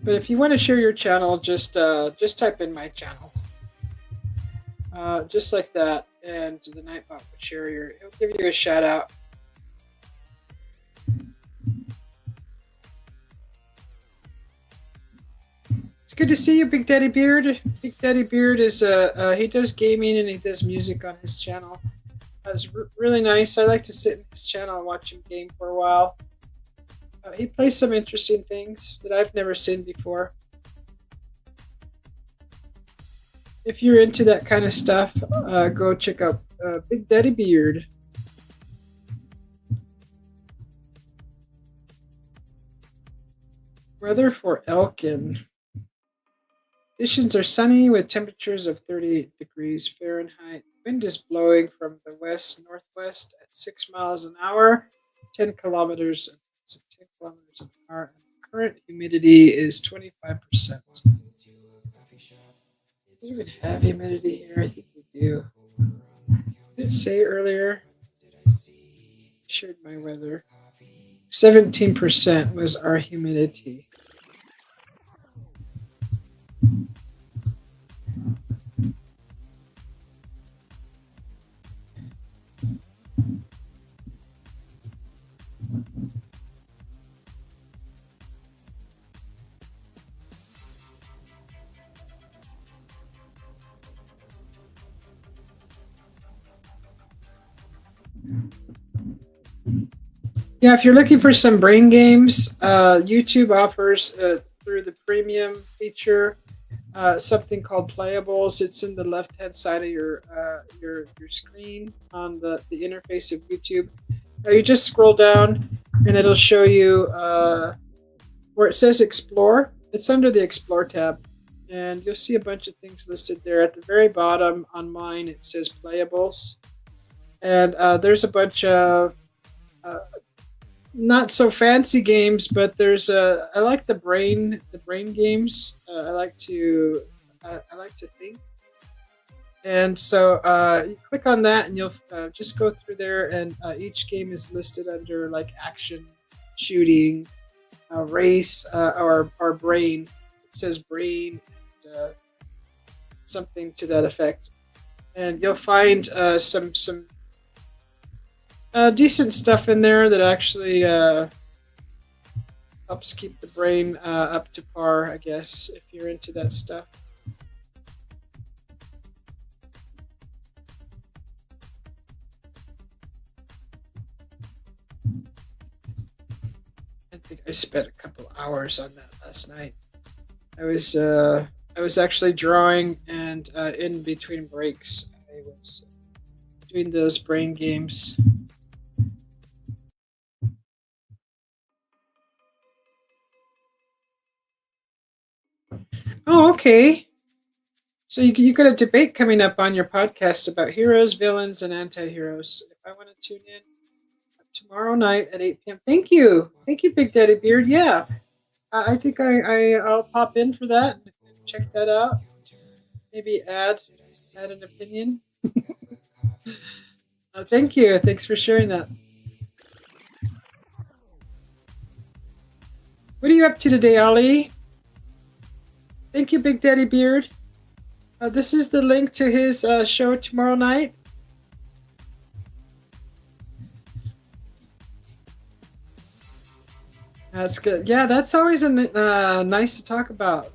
But if you want to share your channel, just type in my channel, just like that, and the Nightbot will share your. He'll give you a shout out. It's good to see you, Big Daddy Beard. Big Daddy Beard is he does gaming and he does music on his channel. It's really nice. I like to sit in his channel and watch him game for a while. He plays some interesting things that I've never seen before. If you're into that kind of stuff, go check out Big Daddy Beard. Weather for Elkin. Conditions are sunny with temperatures of 30 degrees Fahrenheit. Wind is blowing from the west-northwest at 6 miles an hour, 10 kilometers an hour. And the current humidity is 25%. Do we even have humidity here? I think we do. Did it say earlier? Shared my weather. 17% was our humidity. Yeah, if you're looking for some brain games, YouTube offers through the premium feature something called Playables. It's in the left-hand side of your screen on the interface of YouTube. You just scroll down, and it'll show you where it says Explore. It's under the Explore tab, and you'll see a bunch of things listed there. At the very bottom on mine, it says Playables, and there's a bunch of not so fancy games, but there's I like the brain games. I like to think, and so you click on that, and you'll just go through there, and each game is listed under like action, shooting, race, or brain. It says brain, and, something to that effect, and you'll find some decent stuff in there that actually helps keep the brain up to par, I guess, if you're into that stuff. I think I spent a couple hours on that last night. I was actually drawing, and in between breaks, I was doing those brain games. Oh, okay. So you got a debate coming up on your podcast about heroes, villains, and anti-heroes. If I want to tune in tomorrow night at 8 p.m. Thank you, Big Daddy Beard. Yeah, I think I'll pop in for that and check that out. Maybe add an opinion. Thank you. Thanks for sharing that. What are you up to today, Ali? Thank you, Big Daddy Beard. This is the link to his show tomorrow night. That's good. Yeah, that's always nice to talk about.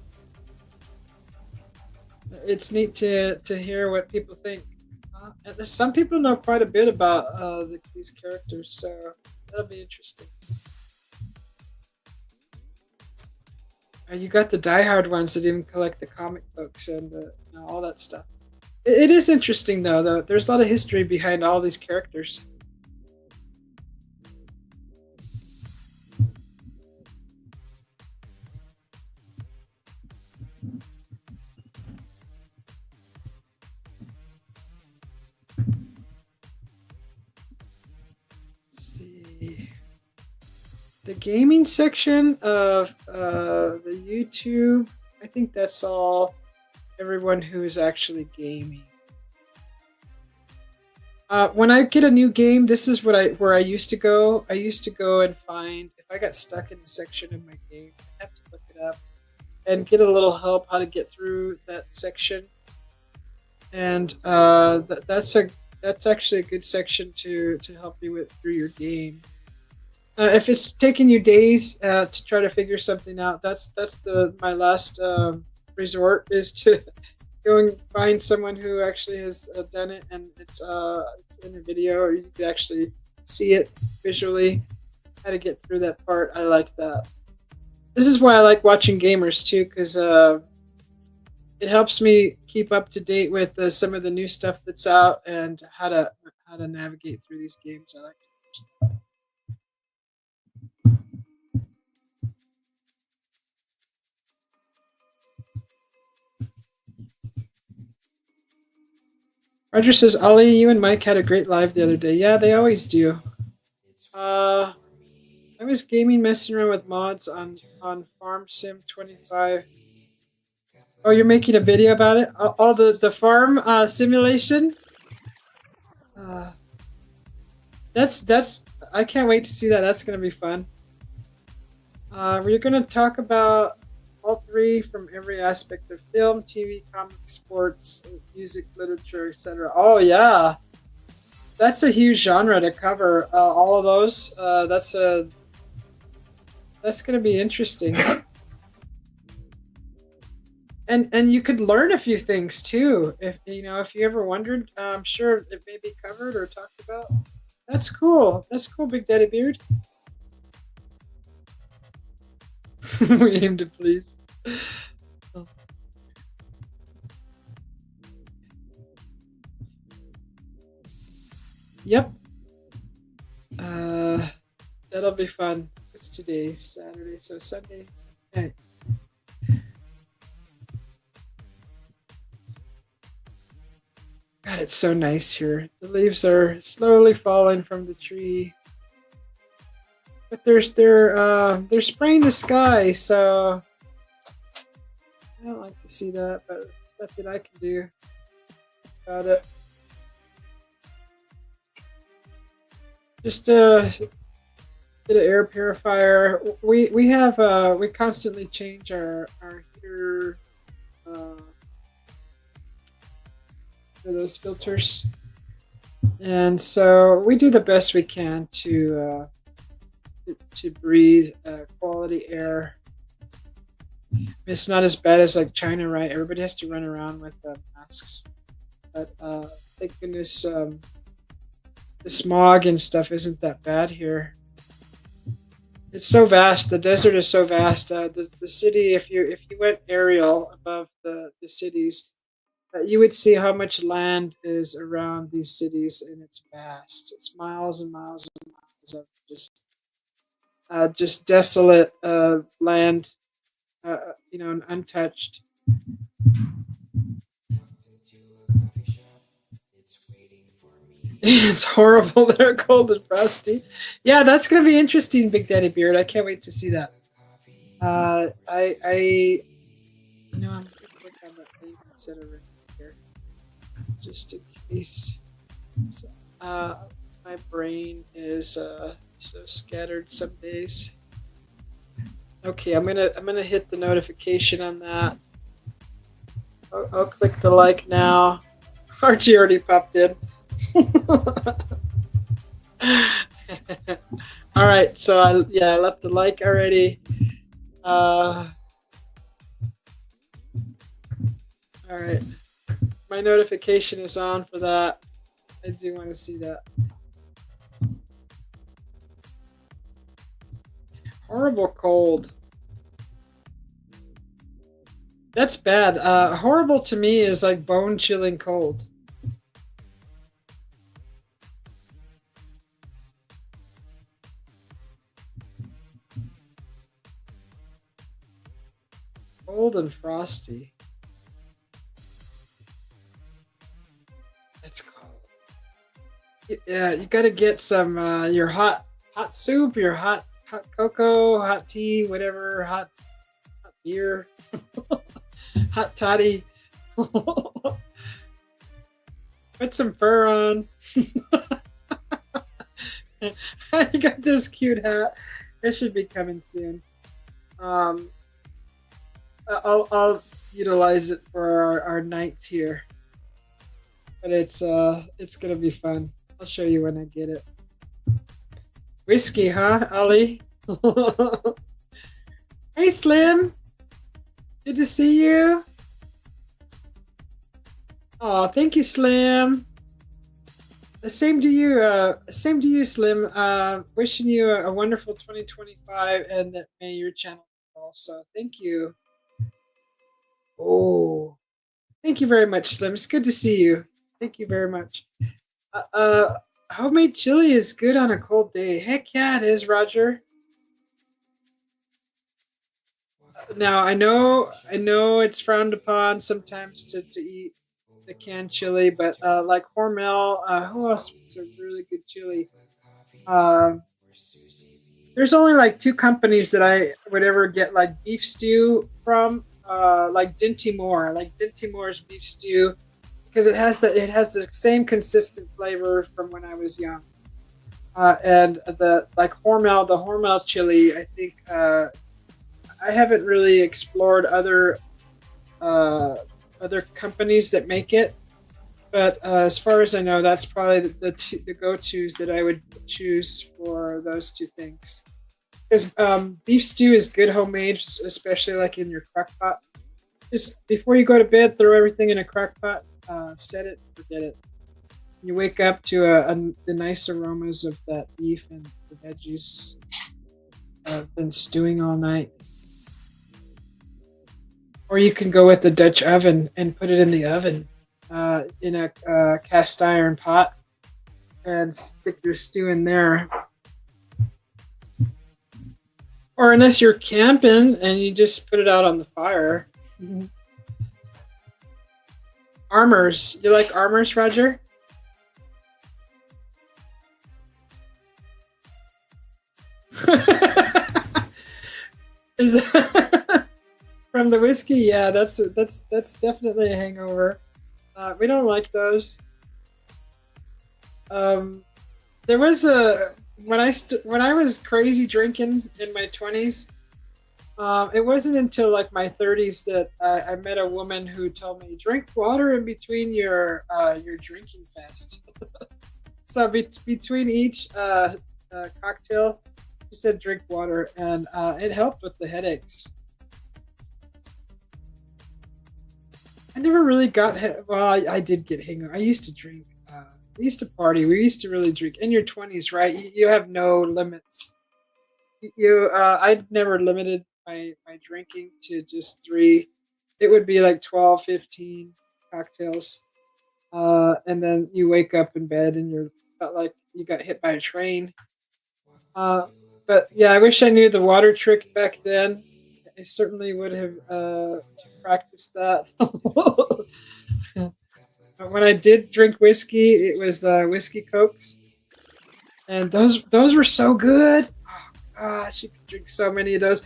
It's neat to hear what people think. Some people know quite a bit about these characters, so that'll be interesting. You got the diehard ones that even collect the comic books and all that stuff. It is interesting, though. There's a lot of history behind all these characters. Let's see. The gaming section of the YouTube. I think that's all. Everyone who is actually gaming. When I get a new game, this is where I used to go. I used to go and find if I got stuck in a section of my game, I have to look it up and get a little help how to get through that section. And that's actually a good section to help you with through your game. If it's taking you days to try to figure something out, that's my last resort is to go and find someone who actually has done it, and it's in a video, or you can actually see it visually how to get through that part. I like that. This is why I like watching gamers too, because it helps me keep up to date with some of the new stuff that's out and how to navigate through these games. I like to watch that. Roger says, Ollie, you and Mike had a great live the other day. Yeah, they always do. I was gaming, messing around with mods on Farm Sim 25. Oh, you're making a video about it? All the farm simulation? That's I can't wait to see that. That's gonna be fun. We're gonna talk about all three from every aspect of film, TV, comics, sports, music, literature, etc. Oh yeah, that's a huge genre to cover. All of those. That's gonna be interesting. And you could learn a few things too. If you ever wondered, I'm sure it may be covered or talked about. That's cool. That's cool, Big Daddy Beard. We aim to please. Yep. That'll be fun. It's today, Saturday, so Sunday. Okay. God, it's so nice here. The leaves are slowly falling from the tree. But they're spraying the sky, so I don't like to see that, but there's nothing I can do about it. Just get an air purifier. We constantly change our heater for those filters, and so we do the best we can to breathe quality air. It's not as bad as like China, right? Everybody has to run around with masks, but thank goodness the smog and stuff isn't that bad here. It's so vast. The desert is so vast. The city, if you went aerial above the cities, you would see how much land is around these cities, and it's vast. It's miles and miles and miles of just desolate land, and untouched. It's horrible. They're cold and frosty. Yeah, that's gonna be interesting, Big Daddy Beard. I can't wait to see that. I'm gonna click on that thing instead of right here, just in case. So, my brain is so scattered some days. Okay, I'm gonna hit the notification on that. I'll click the like now. Archie already popped in. All right, so I left the like already. All right, my notification is on for that. I do want to see that. Horrible cold. That's bad. Horrible to me is like bone chilling cold. Cold and frosty. That's cold. Yeah, you gotta get some your hot soup, your hot hot cocoa, hot tea, whatever, hot beer, hot toddy. Put some fur on. I got this cute hat. It should be coming soon. Um, I'll utilize it for our nights here, but it's gonna be fun. I'll show you when I get it. Whiskey, huh, Ollie? Hey, Slim. Good to see you. Oh, thank you, Slim. Same to you. Same to you, Slim. Wishing you a wonderful 2025, and that may your channel also. Thank you. Oh, thank you very much, Slim. It's good to see you. Thank you very much. Homemade chili is good on a cold day. Heck yeah, it is, Roger. Now I know it's frowned upon sometimes to eat the canned chili, but like Hormel, who else makes a really good chili? Um, there's only like two companies that I would ever get like beef stew from, like Dinty Moore, like Dinty Moore's beef stew, because it has the same consistent flavor from when I was young. And the like Hormel, the Hormel chili, I think I haven't really explored other companies that make it, but as far as I know, that's probably the go-tos that I would choose for those two things. Because beef stew is good homemade, especially like in your crock pot. Just before you go to bed, throw everything in a crock pot, set it, forget it. You wake up to the nice aromas of that beef and the veggies been stewing all night. Or you can go with the Dutch oven and put it in the oven in a cast iron pot and stick your stew in there. Or unless you're camping and you just put it out on the fire. Armors. You like Armors, Roger? Is from the whiskey? Yeah, that's definitely a hangover. We don't like those. There was when I was crazy drinking in my 20s. It wasn't until like my 30s that I met a woman who told me drink water in between your drinking fest. So between each cocktail, she said drink water, and it helped with the headaches. I never really got well. I did get hangover. I used to drink. We used to party. We used to really drink. In your 20s, right? You have no limits. I never limited my drinking to just 3. It would be like 12, 15 cocktails, and then you wake up in bed and you felt like you got hit by a train. But yeah, I wish I knew the water trick back then. I certainly would have practiced that. But when I did drink whiskey, it was whiskey cokes, and those were so good. Oh gosh, you could drink so many of those.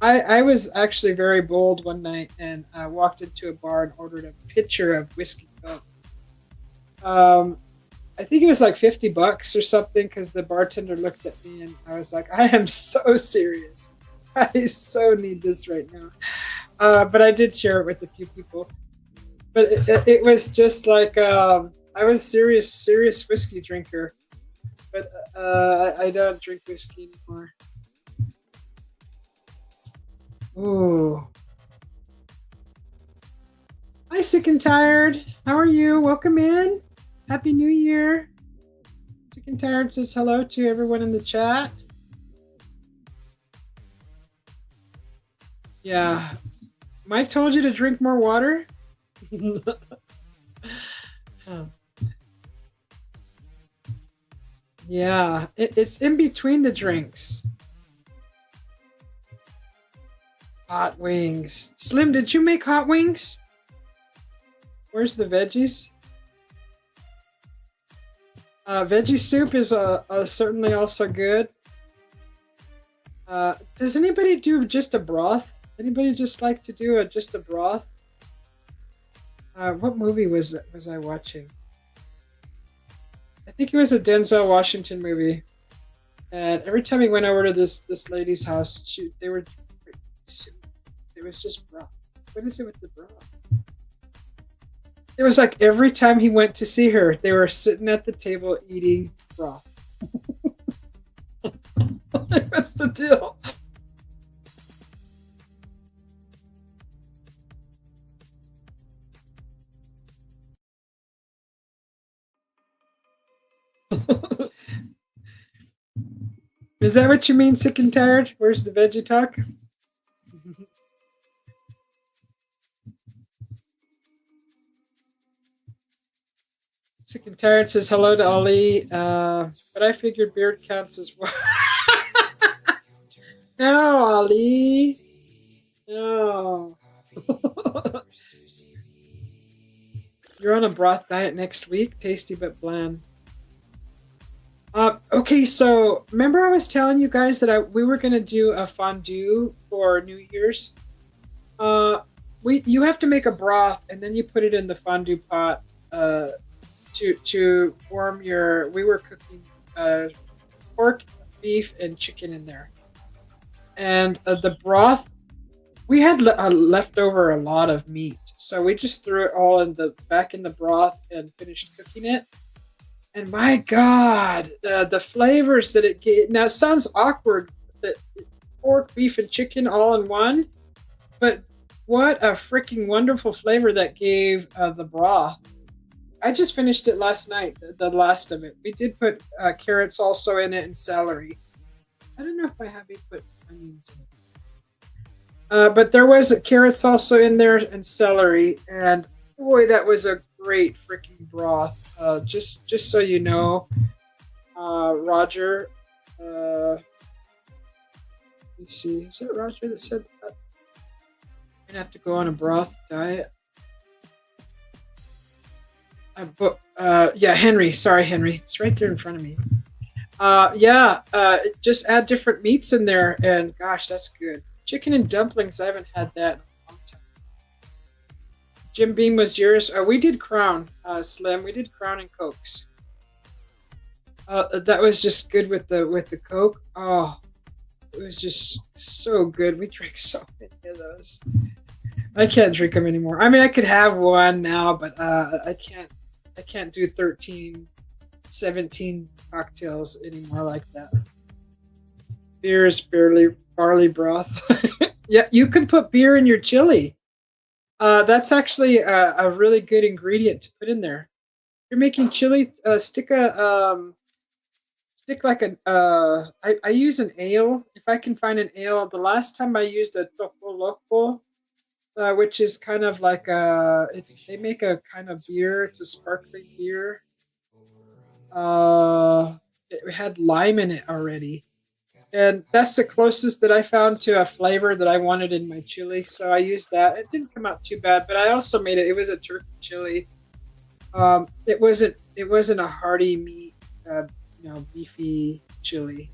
I was actually very bold one night and walked into a bar and ordered a pitcher of whiskey coke. I think it was like $50 or something because the bartender looked at me and I was like, I am so serious. I so need this right now. But I did share it with a few people. But it was just like I was serious whiskey drinker. But I don't drink whiskey anymore. Ooh. Hi, Sick and Tired. How are you? Welcome in. Happy New Year. Sick and Tired says hello to everyone in the chat. Yeah. Mike told you to drink more water? Yeah, it's in between the drinks. Hot wings. Slim, did you make hot wings? Where's the veggies? Veggie soup is certainly also good. Does anybody do just a broth? Anybody just like to do just a broth? What movie was I watching? I think it was a Denzel Washington movie. And every time we went over to this lady's house, they were it was just broth. What is it with the broth? It was like every time he went to see her, they were sitting at the table eating broth. What's the deal? Is that what you mean, sick and tired? Where's the veggie talk? Sick and tired says hello to Ali, but I figured beard counts as well. No, Ali. No. You're on a broth diet next week. Tasty but bland. Okay, so remember I was telling you guys that we were gonna do a fondue for New Year's. You have to make a broth and then you put it in the fondue pot. To warm your. We were cooking pork, beef, and chicken in there, and the broth. We had left over a lot of meat, so we just threw it all back in the broth and finished cooking it. And my God, the flavors that it gave. Now it sounds awkward that pork, beef, and chicken all in one, but what a freaking wonderful flavor that gave the broth. I just finished it last night, the last of it. We did put carrots also in it and celery. I don't know if I have put onions in it. But there was carrots also in there and celery. And boy, that was a great freaking broth. Just so you know, Roger. Let's see. Is that Roger that said that? I'm going to have to go on a broth diet. Yeah, Henry. Sorry, Henry. It's right there in front of me. Just add different meats in there, and gosh, that's good. Chicken and dumplings. I haven't had that in a long time. Jim Beam was yours. We did Crown, Slim. We did Crown and Cokes. That was just good with the Coke. Oh, it was just so good. We drank so many of those. I can't drink them anymore. I mean, I could have one now, but I can't. I can't do 13, 17 cocktails anymore like that. Beer is barley broth. Yeah, you can put beer in your chili. That's actually a really good ingredient to put in there. If you're making chili, stick like an. I use an ale if I can find an ale. The last time I used a Topo Loco, which is kind of like they make a kind of beer. It's a sparkling beer. It had lime in it already, and that's the closest that I found to a flavor that I wanted in my chili. So I used that. It didn't come out too bad, but I also made it. It was a turkey chili. It wasn't a hearty meat, beefy chili.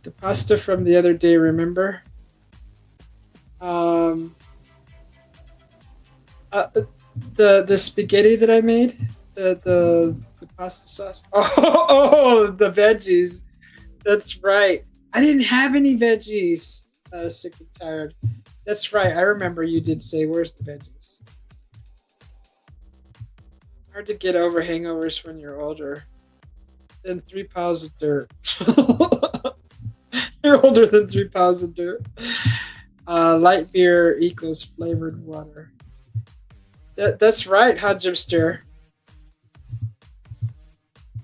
The pasta from the other day, remember? The spaghetti that I made, the pasta sauce. Oh, the veggies. That's right. I didn't have any veggies. Sick and tired. That's right. I remember you did say, "Where's the veggies?" Hard to get over hangovers when you're older. Than 3 pounds of dirt. You're older than 3 pounds of dirt. Light beer equals flavored water. That's right, Hajimster.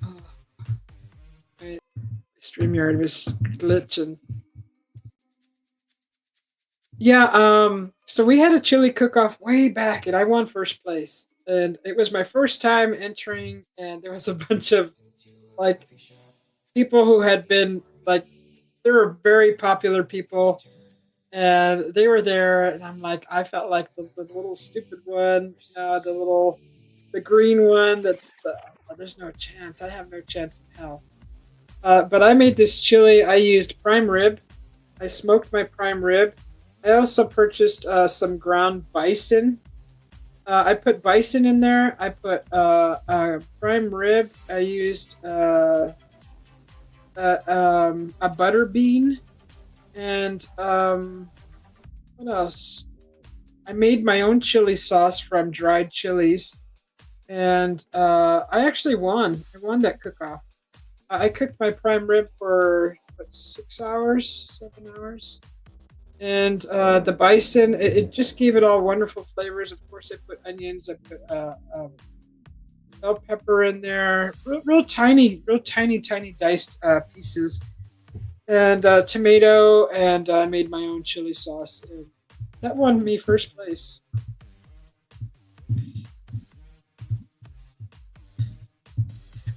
Oh, my StreamYard was glitching. Yeah, so we had a chili cook-off way back, and I won first place. And it was my first time entering, and there was a bunch of like people who had been like they were very popular people, and they were there, and I'm like, I felt like the little stupid one, the green one. There's no chance. I have no chance in hell. But I made this chili. I used prime rib. I smoked my prime rib. I also purchased some ground bison. I put bison in there. I put prime rib. I used a butter bean. And what else? I made my own chili sauce from dried chilies. And I actually won. I won that cook off. I cooked my prime rib for what, 6 hours, 7 hours, and the bison. It just gave it all wonderful flavors. Of course, I put onions. I put bell pepper in there, real tiny diced pieces, and tomato. And I made my own chili sauce. And that won me first place.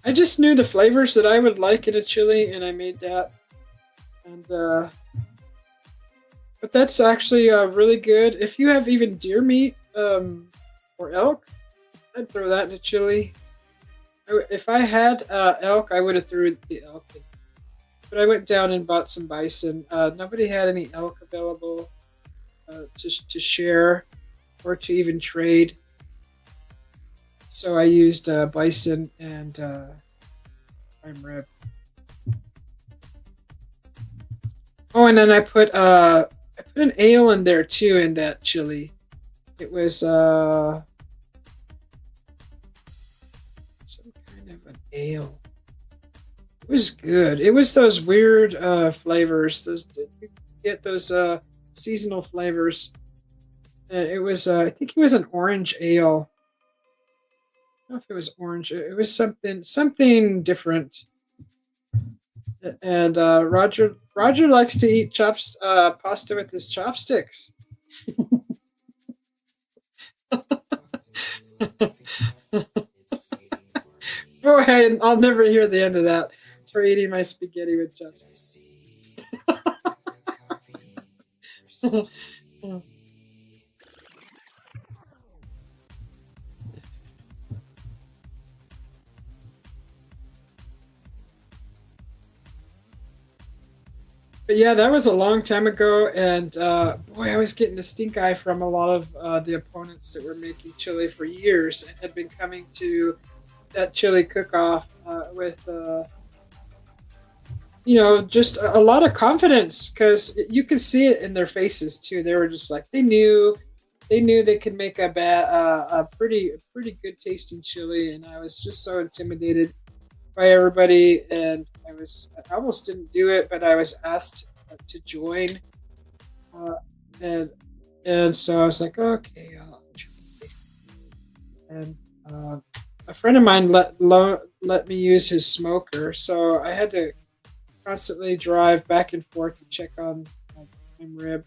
I just knew the flavors that I would like in a chili, and I made that. And but that's actually really good. If you have even deer meat or elk, I'd throw that in a chili. If I had elk, I would have threw the elk in. But I went down and bought some bison. Nobody had any elk available to share or to even trade. So I used bison and prime rib. Oh, and then I put an ale in there too in that chili. It was some kind of an ale. It was good. It was those weird flavors. Those you get those seasonal flavors. And it was I think it was an orange ale. I don't know if it was orange. It was something different. And Roger likes to eat pasta with his chopsticks. Boy, I'll never hear the end of that. For eating my spaghetti with chopsticks. But yeah, that was a long time ago, and boy, I was getting the stink eye from a lot of the opponents that were making chili for years and had been coming to that chili cook-off with, just a lot of confidence because you could see it in their faces too. They were just like they knew they could make a pretty good tasting chili, and I was just so intimidated by everybody, and I almost didn't do it, but I was asked to join, uh, and so I was like, okay, I'll try. And a friend of mine let me use his smoker, so I had to constantly drive back and forth to check on prime rib,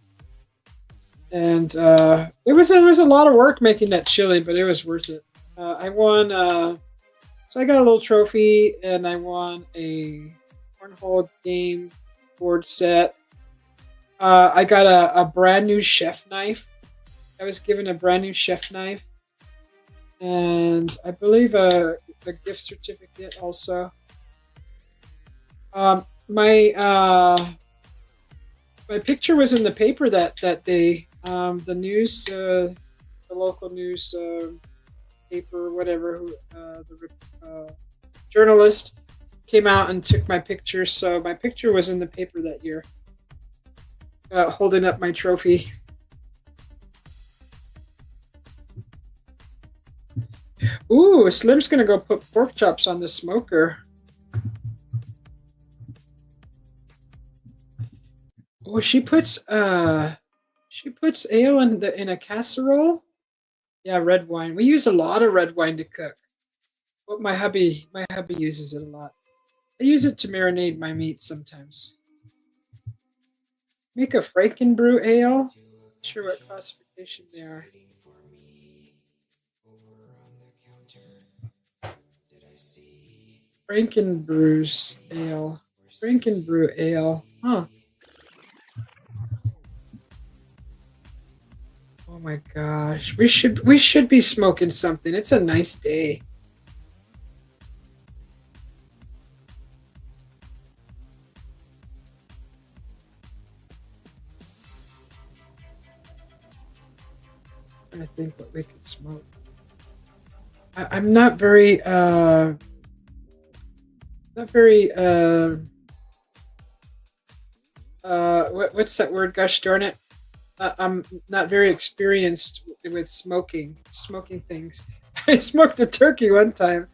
and it was a lot of work making that chili, but it was worth it. I won. So I got a little trophy, and I won a cornhole game board set. I got a brand new chef knife. I was given a brand new chef knife, and I believe a gift certificate also. My picture was in the paper that day. The news, the local news paper, whatever, the journalist came out and took my picture. So my picture was in the paper that year, holding up my trophy. Ooh, Slim's gonna go put pork chops on the smoker. Oh, she puts ale in a casserole. Yeah, red wine. We use a lot of red wine to cook. But my hubby uses it a lot. I use it to marinate my meat sometimes. Make a Frankenbrew ale. Not sure what classification they are. Frankenbrew's ale. Frankenbrew ale. Huh. Oh my gosh. We should be smoking something. It's a nice day. I think what we could smoke. I'm not very what's that word? Gosh darn it! I'm not very experienced with smoking things. I smoked a turkey one time.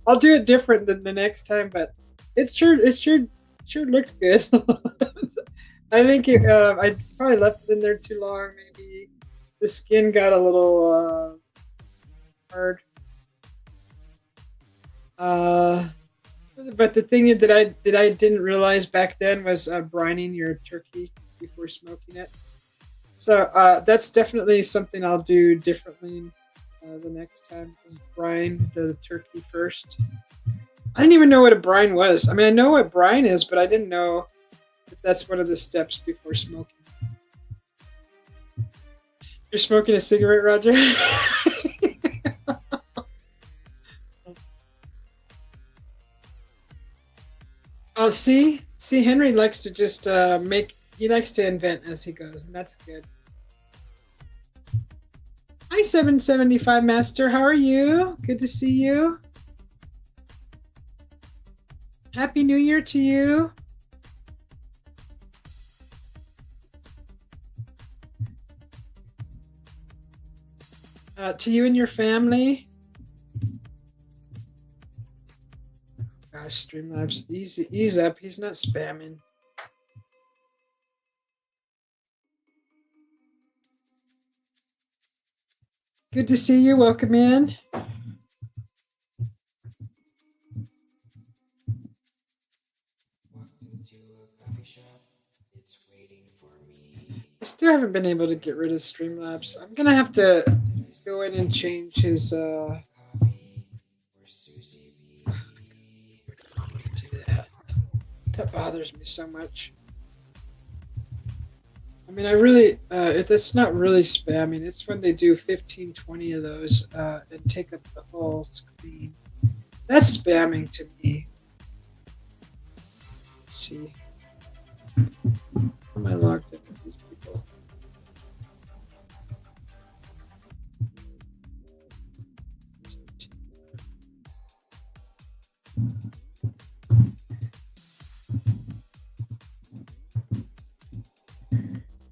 I'll do it different than the next time, but it sure looked good. I think I probably left it in there too long. Maybe the skin got a little hard. Uh, but the thing that I didn't realize back then was brining your turkey before smoking it. So that's definitely something I'll do differently the next time. Is brine the turkey first. I didn't even know what a brine was. I mean, I know what brine is, but I didn't know that that's one of the steps before smoking. You're smoking a cigarette, Roger? Oh, see, Henry likes to just make. He likes to invent as he goes, and that's good. Hi, 775 Master. How are you? Good to see you. Happy New Year to you. To you and your family. Gosh, Streamlabs, ease up. He's not spamming. Good to see you. Welcome in. I still haven't been able to get rid of Streamlabs. I'm gonna have to go in and change his do that. That bothers me so much. I mean, I really it's not really spamming. It's when they do 15, 20 of those and take up the whole screen. That's spamming to me. Let's see. Am I logged in with these people?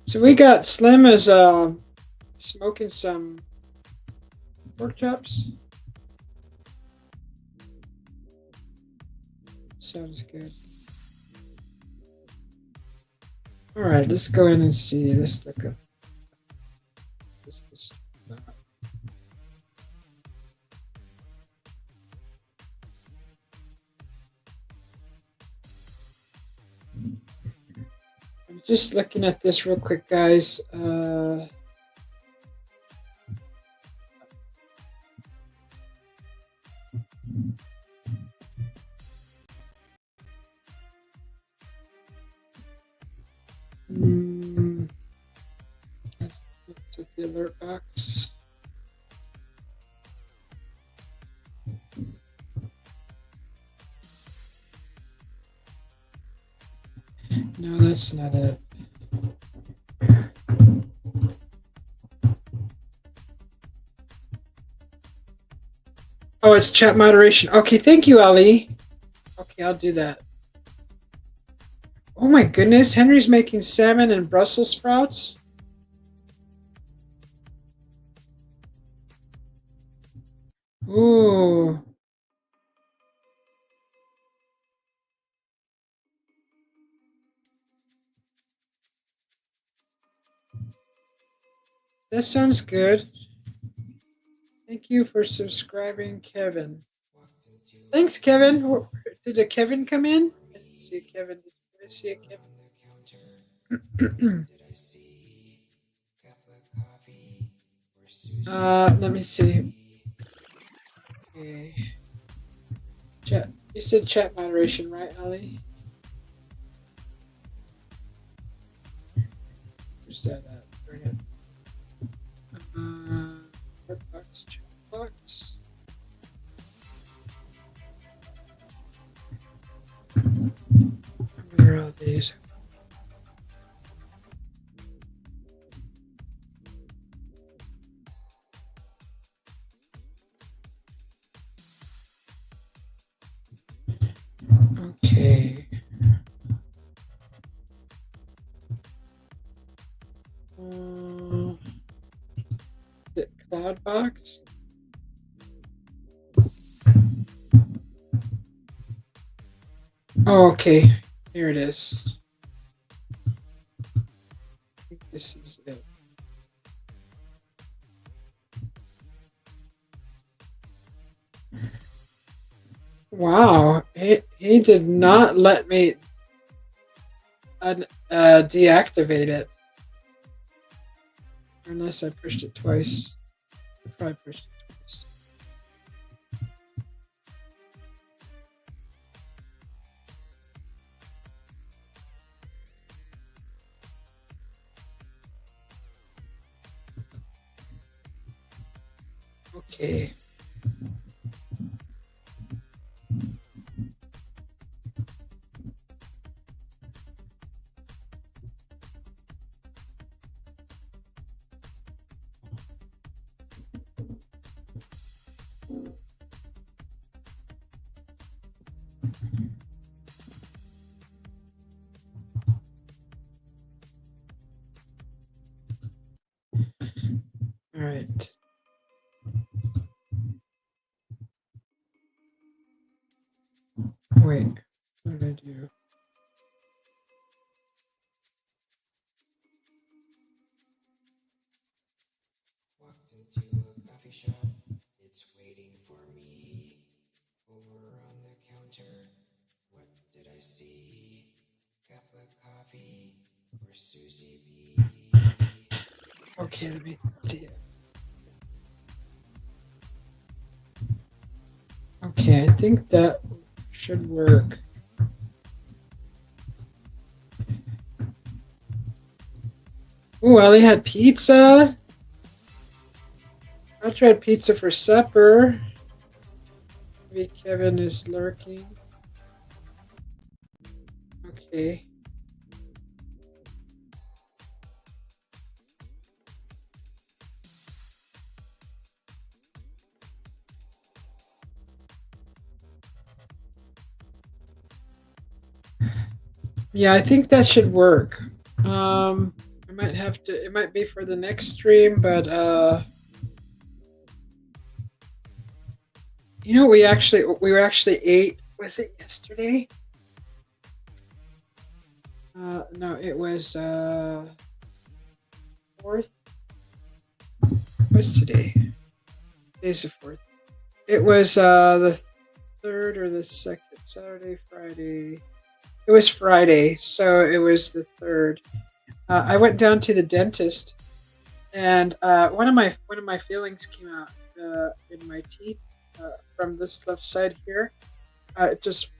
So we got Slim as smoking some pork chops. Sounds good. All right, let's go in and see. Let's look up. This. I'm just looking at this real quick, guys. Let's look at the alert box. No, that's not it. Oh, it's chat moderation. Okay, thank you, Ali. Okay, I'll do that. Oh my goodness, Henry's making salmon and Brussels sprouts. Ooh. That sounds good. Thank you for subscribing, Kevin. Thanks, Kevin. Did a Kevin come in? I didn't see a Kevin. Did you see a Kevin? Let me see. Okay. Chat. You said chat moderation, right, Ali? Where's that at? Bring it. Box, chat box. Where are all these? cloud box. Oh, okay. Here it is. I think this is it. Wow, he did not let me deactivate it. Unless I pushed it twice. I probably pushed it twice. Okay. All right. Wait, what did I do? Walked into a coffee shop, it's waiting for me. Over on the counter, what did I see? Cup of coffee for Susie B. Okay, let me do. Okay, I think that should work. Ooh, Ellie had pizza. I tried pizza for supper. Maybe Kevin is lurking. Okay. Yeah, I think that should work. I might have to. It might be for the next stream, but you know, we were actually ate. Was it yesterday? No, it was fourth. What's today? Today's the fourth. It was the third or the second. Saturday, Friday. It was Friday, so it was the third. I went down to the dentist, and one of my fillings came out in my teeth from this left side here. It just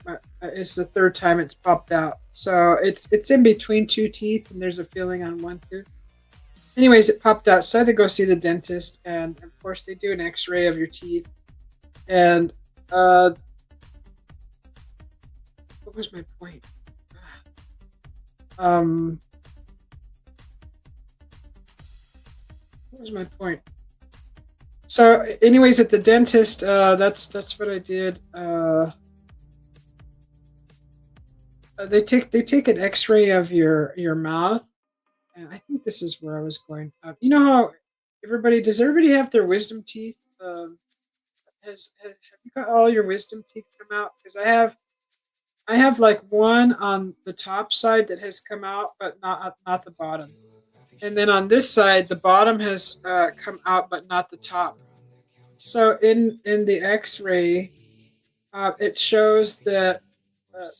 it's the third time it's popped out, so it's in between two teeth, and there's a filling on one tooth. Anyways, it popped out, so I had to go see the dentist, and of course they do an X-ray of your teeth, and what was my point? What was my point? So, anyways, at the dentist, that's what I did. They take an X-ray of your mouth, and I think this is where I was going. You know how does everybody have their wisdom teeth? Have you got all your wisdom teeth come out? Because I have like one on the top side that has come out, but not the bottom. And then on this side, the bottom has come out, but not the top. So in the X-ray, it shows that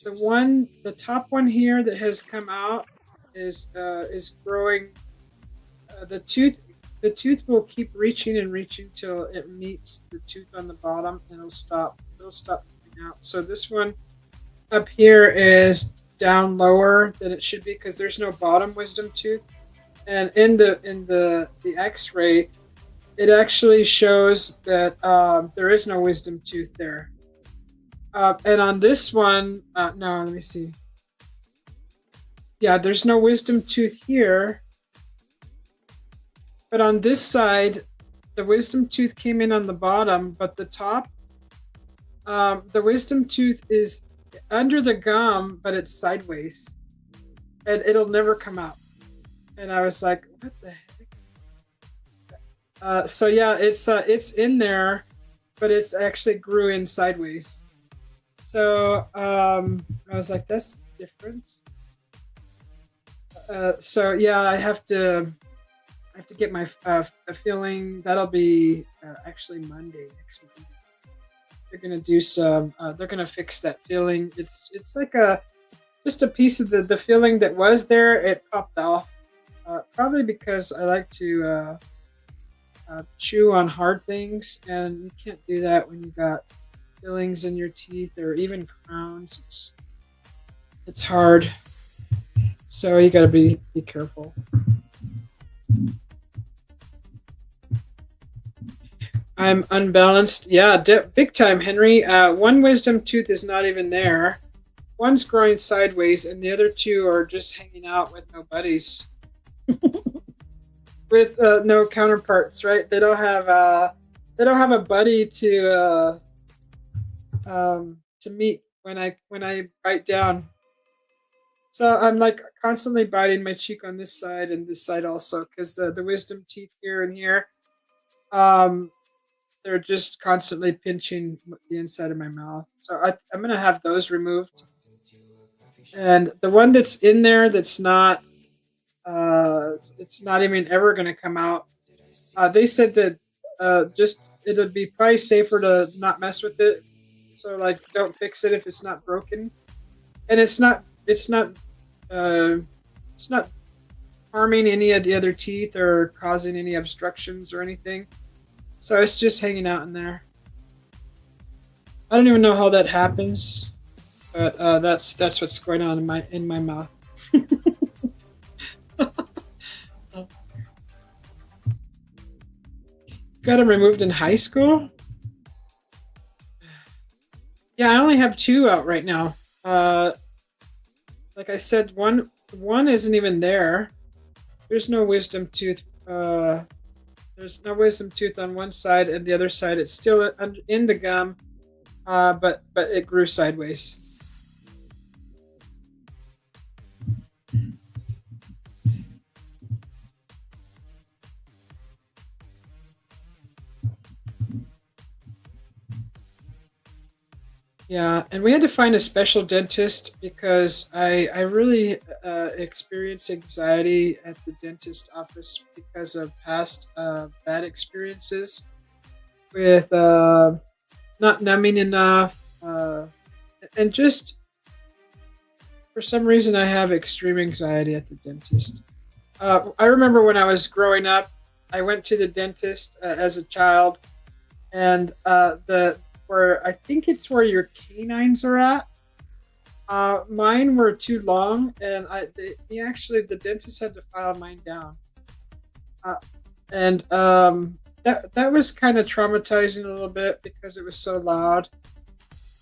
the top one here that has come out is growing. The tooth will keep reaching and reaching till it meets the tooth on the bottom, and it'll stop. It'll stop coming out. So this one up here is down lower than it should be because there's no bottom wisdom tooth. And in the X-ray, it actually shows that there is no wisdom tooth there. And on this one, no, let me see. Yeah, there's no wisdom tooth here. But on this side, the wisdom tooth came in on the bottom, but the top, the wisdom tooth is under the gum, but it's sideways. And it'll never come out. And I was like, what the heck? So yeah, it's in there, but it's actually grew in sideways. So I was like, that's different. So yeah, I have to get my a feeling. That'll be actually Monday next Monday. They're gonna do some. They're gonna fix that feeling. It's like a just a piece of the feeling that was there. It popped off. Probably because I like to chew on hard things, and you can't do that when you got fillings in your teeth or even crowns. It's hard, so you got to be careful. I'm unbalanced. Yeah, big time, Henry. One wisdom tooth is not even there. One's growing sideways, and the other two are just hanging out with no buddies, with no counterparts. Right? They don't have a buddy to meet when I bite down. So I'm like constantly biting my cheek on this side and this side also because the wisdom teeth here and here, um, they're just constantly pinching the inside of my mouth. So I'm gonna have those removed. And the one that's in there that's not, it's not even ever gonna come out. They said that just it would be probably safer to not mess with it. So like, don't fix it if it's not broken, and uh, it's not harming any of the other teeth or causing any obstructions or anything. So it's just hanging out in there. I don't even know how that happens, but that's what's going on in my mouth. Got them removed in high school. Yeah, I only have two out right now. Like I said, one isn't even there. There's no wisdom tooth. There's no wisdom tooth on one side, and the other side it's still in the gum, but it grew sideways. Yeah, and we had to find a special dentist because I really experience anxiety at the dentist office because of past bad experiences with not numbing enough, and just for some reason I have extreme anxiety at the dentist. I remember when I was growing up, I went to the dentist as a child, and the where I think it's where your canines are at. Mine were too long, and the dentist had to file mine down, uh, and that was kind of traumatizing a little bit because it was so loud.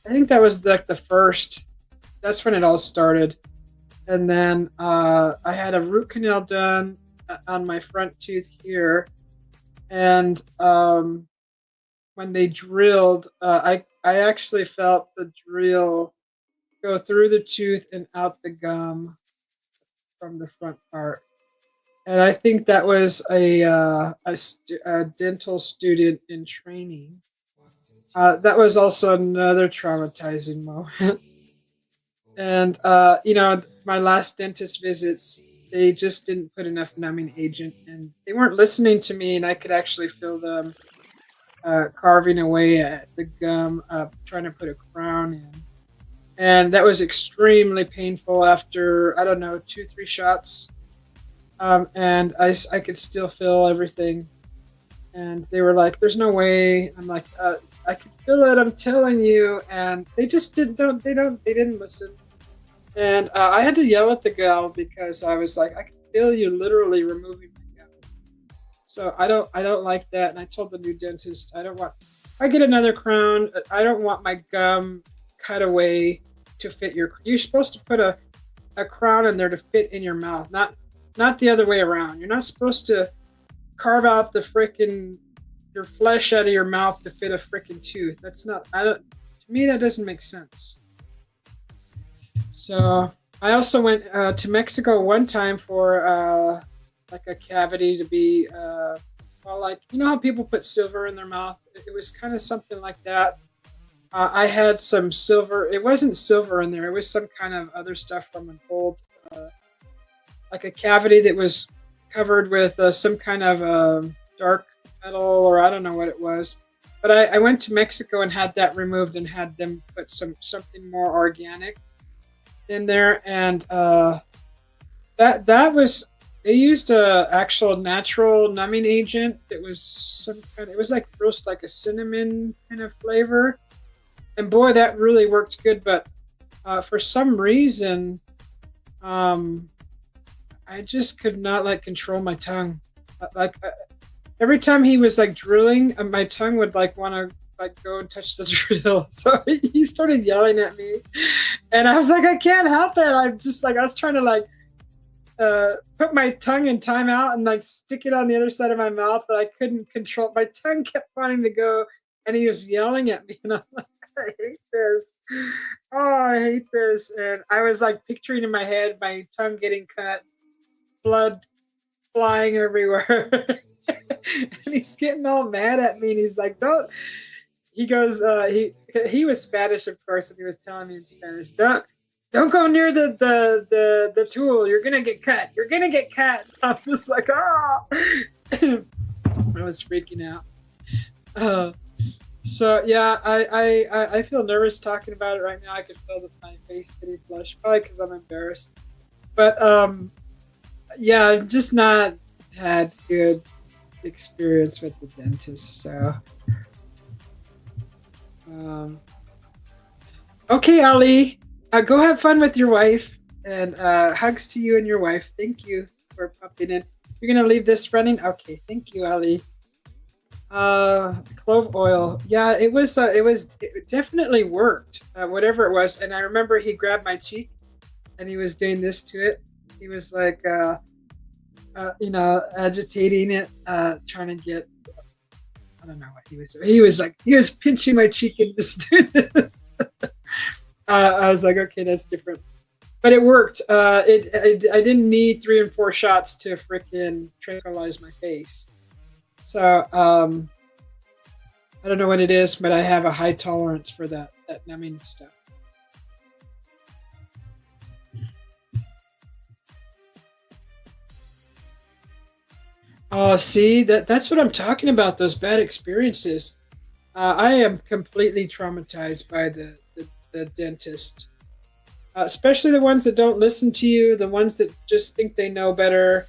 I think that was like the first. That's when it all started, and then I had a root canal done on my front tooth here, and when they drilled, I actually felt the drill go through the tooth and out the gum from the front part. And I think that was a dental student in training. That was also another traumatizing moment. And my last dentist visits, they just didn't put enough numbing agent, and they weren't listening to me, and I could actually feel them carving away at the gum, trying to put a crown in. And that was extremely painful after, I don't know, two, three shots. And I could still feel everything. And they were like, there's no way. I'm like, I can feel it. I'm telling you. And they just they didn't listen. And I had to yell at the gal because I was like, I can feel you literally removing my gum. So I don't like that. And I told the new dentist, I don't want, I get another crown. I don't want my gum cut away to fit you're supposed to put a crown in there to fit in your mouth, not the other way around. You're not supposed to carve out the freaking your flesh out of your mouth to fit a freaking tooth. That's not, I don't, to me that doesn't make sense. So I also went to Mexico one time for like a cavity to be Well, like you know how people put silver in their mouth? It was kind of something like that. I had some silver. It wasn't silver in there. It was some kind of other stuff from an old, uh, like a cavity that was covered with some kind of dark metal, or I don't know what it was. But I went to Mexico and had that removed and had them put something more organic in there, and that was they used a actual natural numbing agent that was some kind. It was like roast like a cinnamon kind of flavor, and boy, that really worked good. But for some reason, um, I just could not like control my tongue. Like every time he was like drilling, my tongue would like want to like go and touch the drill. So he started yelling at me, and I was like, I can't help it. I'm just like I was trying to like put my tongue in timeout and like stick it on the other side of my mouth, but I couldn't control. My tongue kept wanting to go, and he was yelling at me, and I'm like, I hate this. Oh, I hate this. And I was like picturing in my head my tongue getting cut, blood flying everywhere. And he's getting all mad at me, and he's like, "Don't." He goes, he was Spanish, of course, and he was telling me in Spanish, don't go near the tool. You're gonna get cut. You're gonna get cut. I'm just like, oh, I was freaking out. Uh, so yeah, I feel nervous talking about it right now. I could feel my face getting flushed, probably because I'm embarrassed. But yeah, I've just not had good experience with the dentist. So um, okay, Ali, go have fun with your wife, and hugs to you and your wife. Thank you for popping in. You're gonna leave this running? Okay, thank you, Ali. Clove oil. Yeah, it definitely worked. Whatever it was, and I remember he grabbed my cheek, and he was doing this to it. He was like, agitating it, trying to get. I don't know what he was. He was like, he was pinching my cheek and just doing this. I was like, okay, that's different, but it worked. I didn't need 3 and 4 shots to freaking tranquilize my face. So I don't know what it is, but I have a high tolerance for that numbing stuff. Oh, see that's what I'm talking about. Those bad experiences. I am completely traumatized by the dentist, especially the ones that don't listen to you, the ones that just think they know better,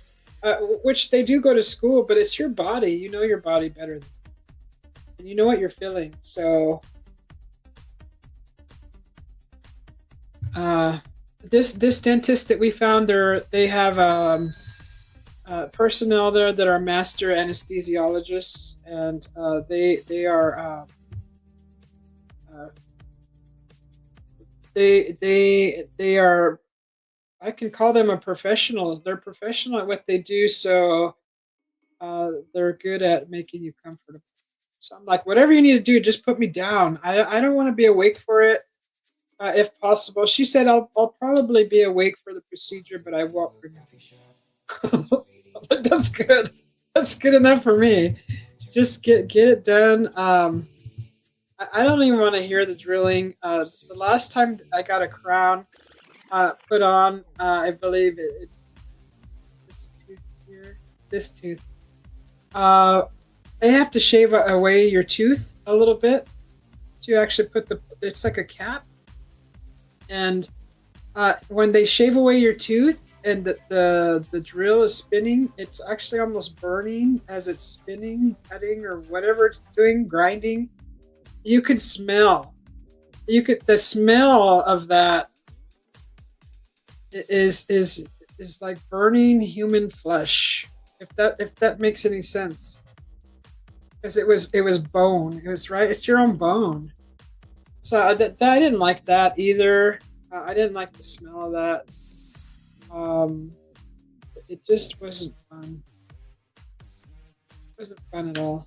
which they do go to school, but it's your body. You know your body better, and you know what you're feeling. So, uh, this dentist that we found, they have personnel there that are master anesthesiologists, and they are uh, they are, I can call them a professional. They're professional at what they do, so they're good at making you comfortable. So I'm like, whatever you need to do, just put me down. I don't want to be awake for it, if possible. She said I'll probably be awake for the procedure, but I won't remember. But that's good. That's good enough for me. Just get it done. I don't even want to hear the drilling. The last time I got a crown put on, I believe it's tooth here. This tooth. Uh, they have to shave away your tooth a little bit to actually put the. It's like a cap, and when they shave away your tooth and the drill is spinning, it's actually almost burning as it's spinning, cutting, or whatever it's doing, grinding. You could smell. The smell of that is like burning human flesh. If that makes any sense, because it was bone. It was right. It's your own bone. So I didn't like that either. I didn't like the smell of that. Um, it just wasn't fun. It wasn't fun at all.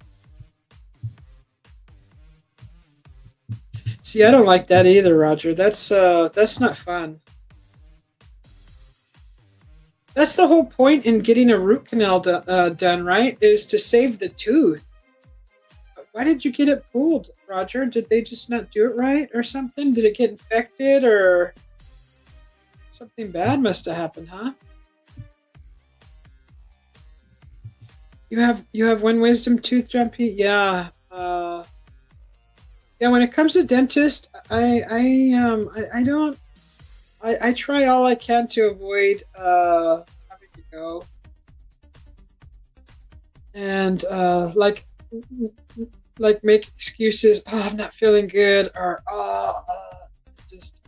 See, I don't like that either, Roger. That's not fun. That's the whole point in getting a root canal done, right? Is to save the tooth. Why did you get it pulled, Roger? Did they just not do it right or something? Did it get infected or something bad must have happened, huh? You have one wisdom tooth, Jumpy? Yeah. Yeah, when it comes to dentist, I don't I try all I can to avoid having to go. And like make excuses. Oh, I'm not feeling good, or just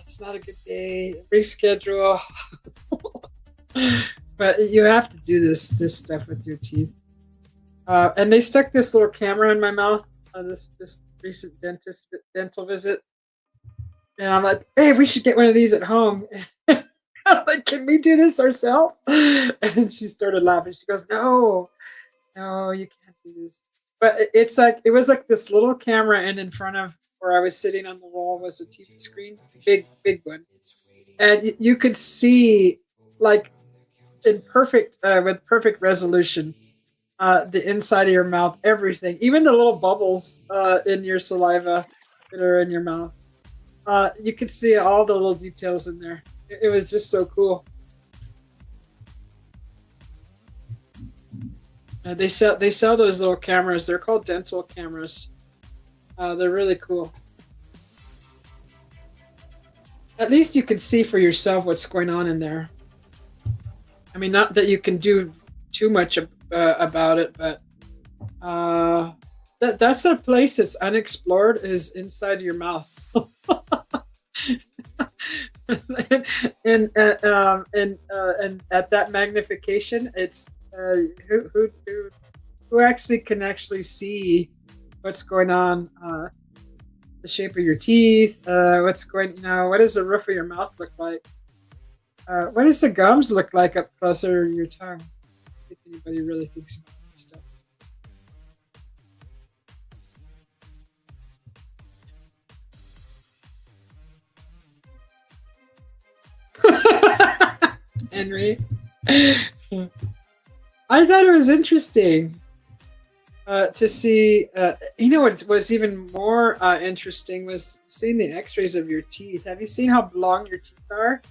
it's not a good day. Reschedule. But you have to do this stuff with your teeth. And they stuck this little camera in my mouth. This recent dental visit, and I'm like, hey, we should get one of these at home. I'm like, can we do this ourselves? And she started laughing. She goes, no, no, you can't do this. But it's like it was like this little camera, and in front of where I was sitting on the wall was a TV screen, big one, and you could see like in perfect with perfect resolution the inside of your mouth, everything, even the little bubbles in your saliva that are in your mouth. You could see all the little details in there. It was just so cool. They sell those little cameras. They're called dental cameras. They're really cool. At least you can see for yourself what's going on in there. I mean, not that you can do too much about it, but that's a place that's unexplored is inside your mouth. And at that magnification, it's who actually can actually see what's going on, the shape of your teeth, what's going, what does the roof of your mouth look like? What does the gums look like up closer to your tongue? I don't think anybody really thinks about that stuff. Henry. I thought it was interesting to see. What was even more interesting was seeing the X-rays of your teeth. Have you seen how long your teeth are?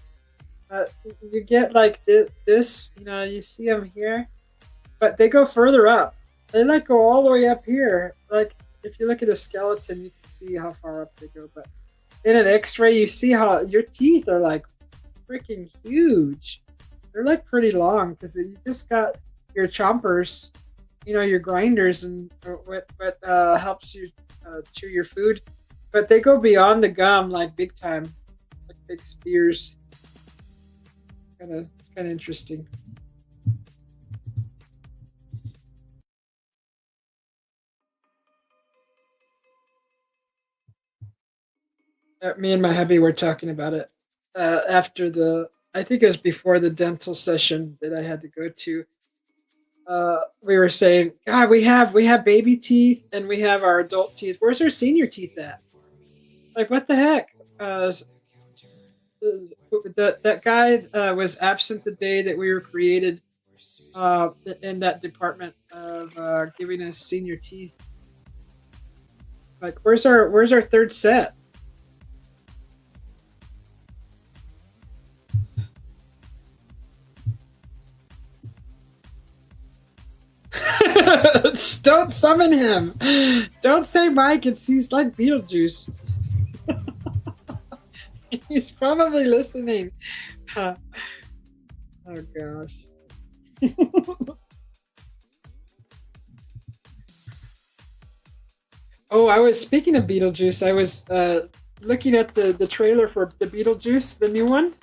You get like this. You see them here, but they go further up. They like go all the way up here. Like if you look at a skeleton, you can see how far up they go. But in an X-ray, you see how your teeth are like freaking huge. They're like pretty long because you just got your chompers, your grinders, and what helps you chew your food. But they go beyond the gum like big time, like big spears. It's kind of interesting. Me and my hubby were talking about it after I think it was before the dental session that I had to go to. We were saying, God, we have baby teeth and we have our adult teeth. Where's our senior teeth at? Like, what the heck? That guy was absent the day that we were created in that department of giving us senior teeth. Like, where's our third set? Don't summon him. Don't say Mike. He's like Beetlejuice. He's probably listening. Oh gosh. Oh, I was speaking of Beetlejuice. I was looking at the trailer for the Beetlejuice, the new one.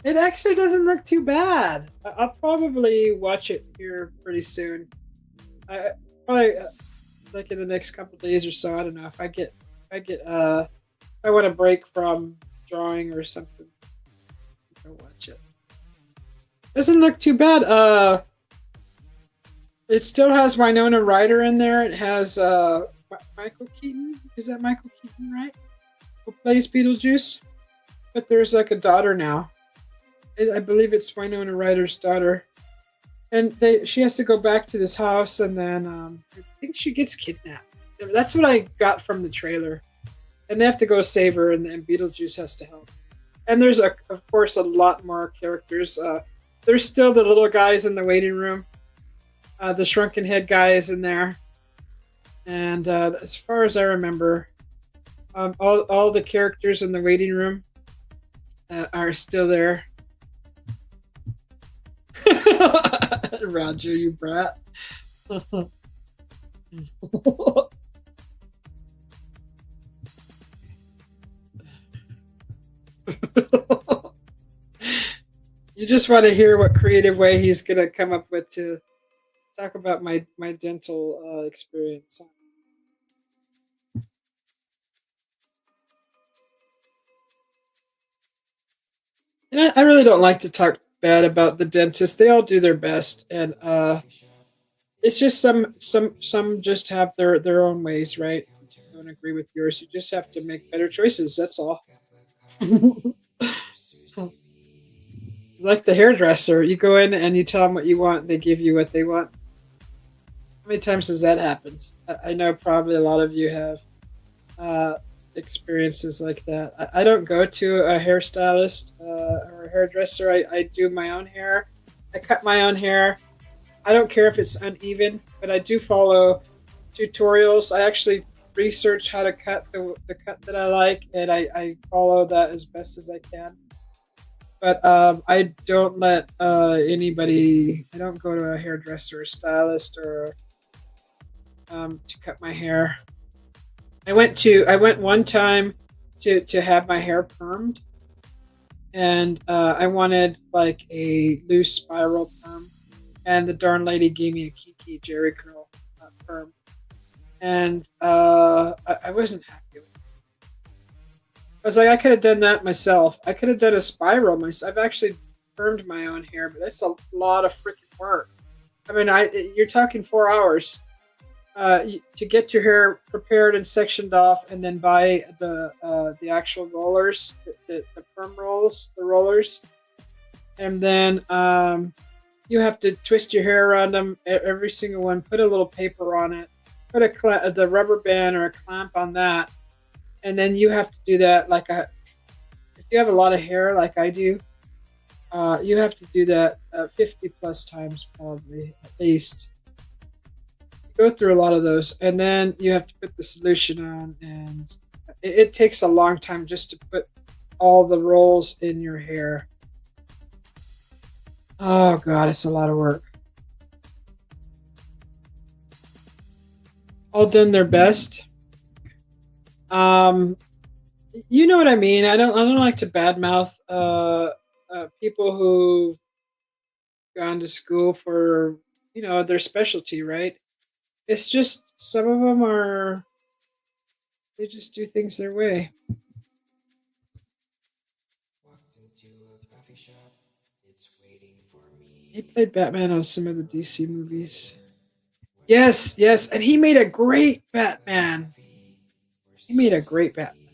It actually doesn't look too bad. I'll probably watch it here pretty soon. I probably like in the next couple days or so. I don't know if I want a break from drawing or something. I'll watch it. Doesn't look too bad. It still has Winona Ryder in there. It has Michael Keaton. Is that Michael Keaton, right? Who plays Beetlejuice? But there's like a daughter now. I believe it's Winona Ryder's daughter, and she has to go back to this house, and then I think she gets kidnapped. That's what I got from the trailer, and they have to go save her, and then Beetlejuice has to help. And there's of course a lot more characters. There's still the little guys in the waiting room. The shrunken head guy is in there, and as far as I remember, all the characters in the waiting room are still there. Roger, you brat. You just want to hear what creative way he's gonna come up with to talk about my dental experience. And I really don't like to talk bad about the dentist. They all do their best, and it's just some just have their own ways, right? I don't agree with yours. You just have to make better choices. That's all. Like the hairdresser, you go in and you tell them what you want. They give you what they want. How many times has that happened? I know probably a lot of you have experiences like that. I don't go to a hairstylist or a hairdresser. I do my own hair. I cut my own hair. I don't care if it's uneven, but I do follow tutorials. I actually research how to cut the cut that I like, and I follow that as best as I can. But I don't let anybody. I don't go to a hairdresser or stylist or to cut my hair. I went one time to have my hair permed, and I wanted like a loose spiral perm, and the darn lady gave me a Kiki Jerry curl perm, and I wasn't happy with it. I was like, I could have done that myself. I could have done a spiral myself. I've actually permed my own hair, but that's a lot of freaking work. I mean, you're talking 4 hours to get your hair prepared and sectioned off, and then buy the actual rollers, the perm rolls, the rollers, and then you have to twist your hair around them, every single one. Put a little paper on it. Put the rubber band or a clamp on that, and then you have to do that if you have a lot of hair like I do, you have to do that 50 plus times probably at least. Go through a lot of those, and then you have to put the solution on, and it takes a long time just to put all the rolls in your hair. Oh god, it's a lot of work. All done their best. You know what I mean. I don't like to badmouth people who've gone to school for their specialty, right? It's just some of them they just do things their way. Walked into a coffee shop. It's waiting for He me. played Batman on some of the DC movies. Yes, yes, and he made a great Batman. He made a great Batman.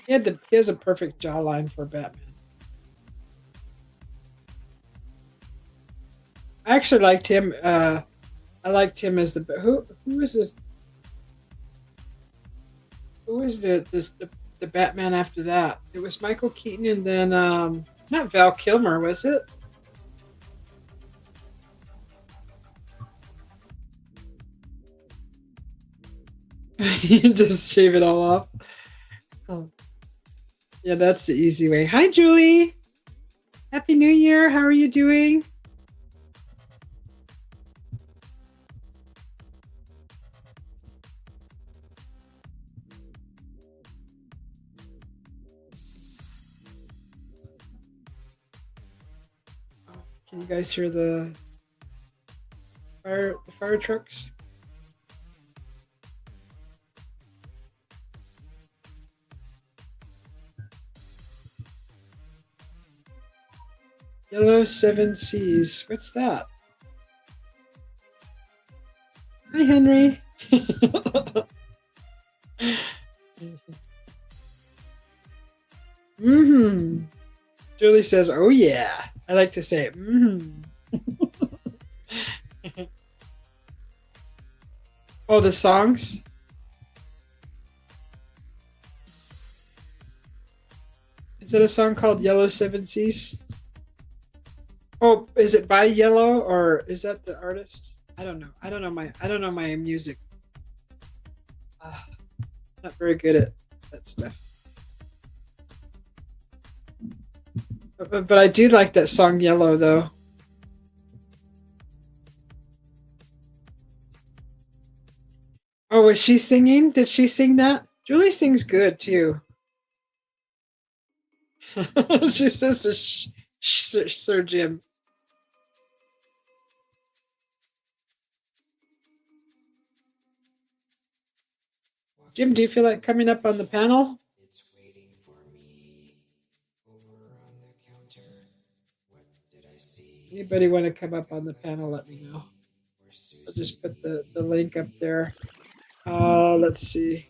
He has a perfect jawline for Batman. I actually liked him. I liked him as who was this? Who was the Batman after that? It was Michael Keaton, and then not Val Kilmer, was it? You just shave it all off. Oh. Yeah, that's the easy way. Hi, Julie. Happy New Year. How are you doing? Can you guys hear the fire trucks? Yellow 7Cs. What's that? Hi, Henry. Mm-hmm. Julie says, "Oh yeah." I like to say, Oh, the songs. Is it a song called "Yellow Seven Seas"? Oh, is it by Yellow or is that the artist? I don't know. I don't know my music. Uh, not very good at that stuff. But I do like that song "Yellow" though. Oh, was she singing? Did she sing that? Julie sings good too. She says to Sir Jim. Jim, do you feel like coming up on the panel? It's waiting for me over on the counter. What did I see? Anybody want to come up on the panel? Let me know. I'll just put the link up there. Let's see.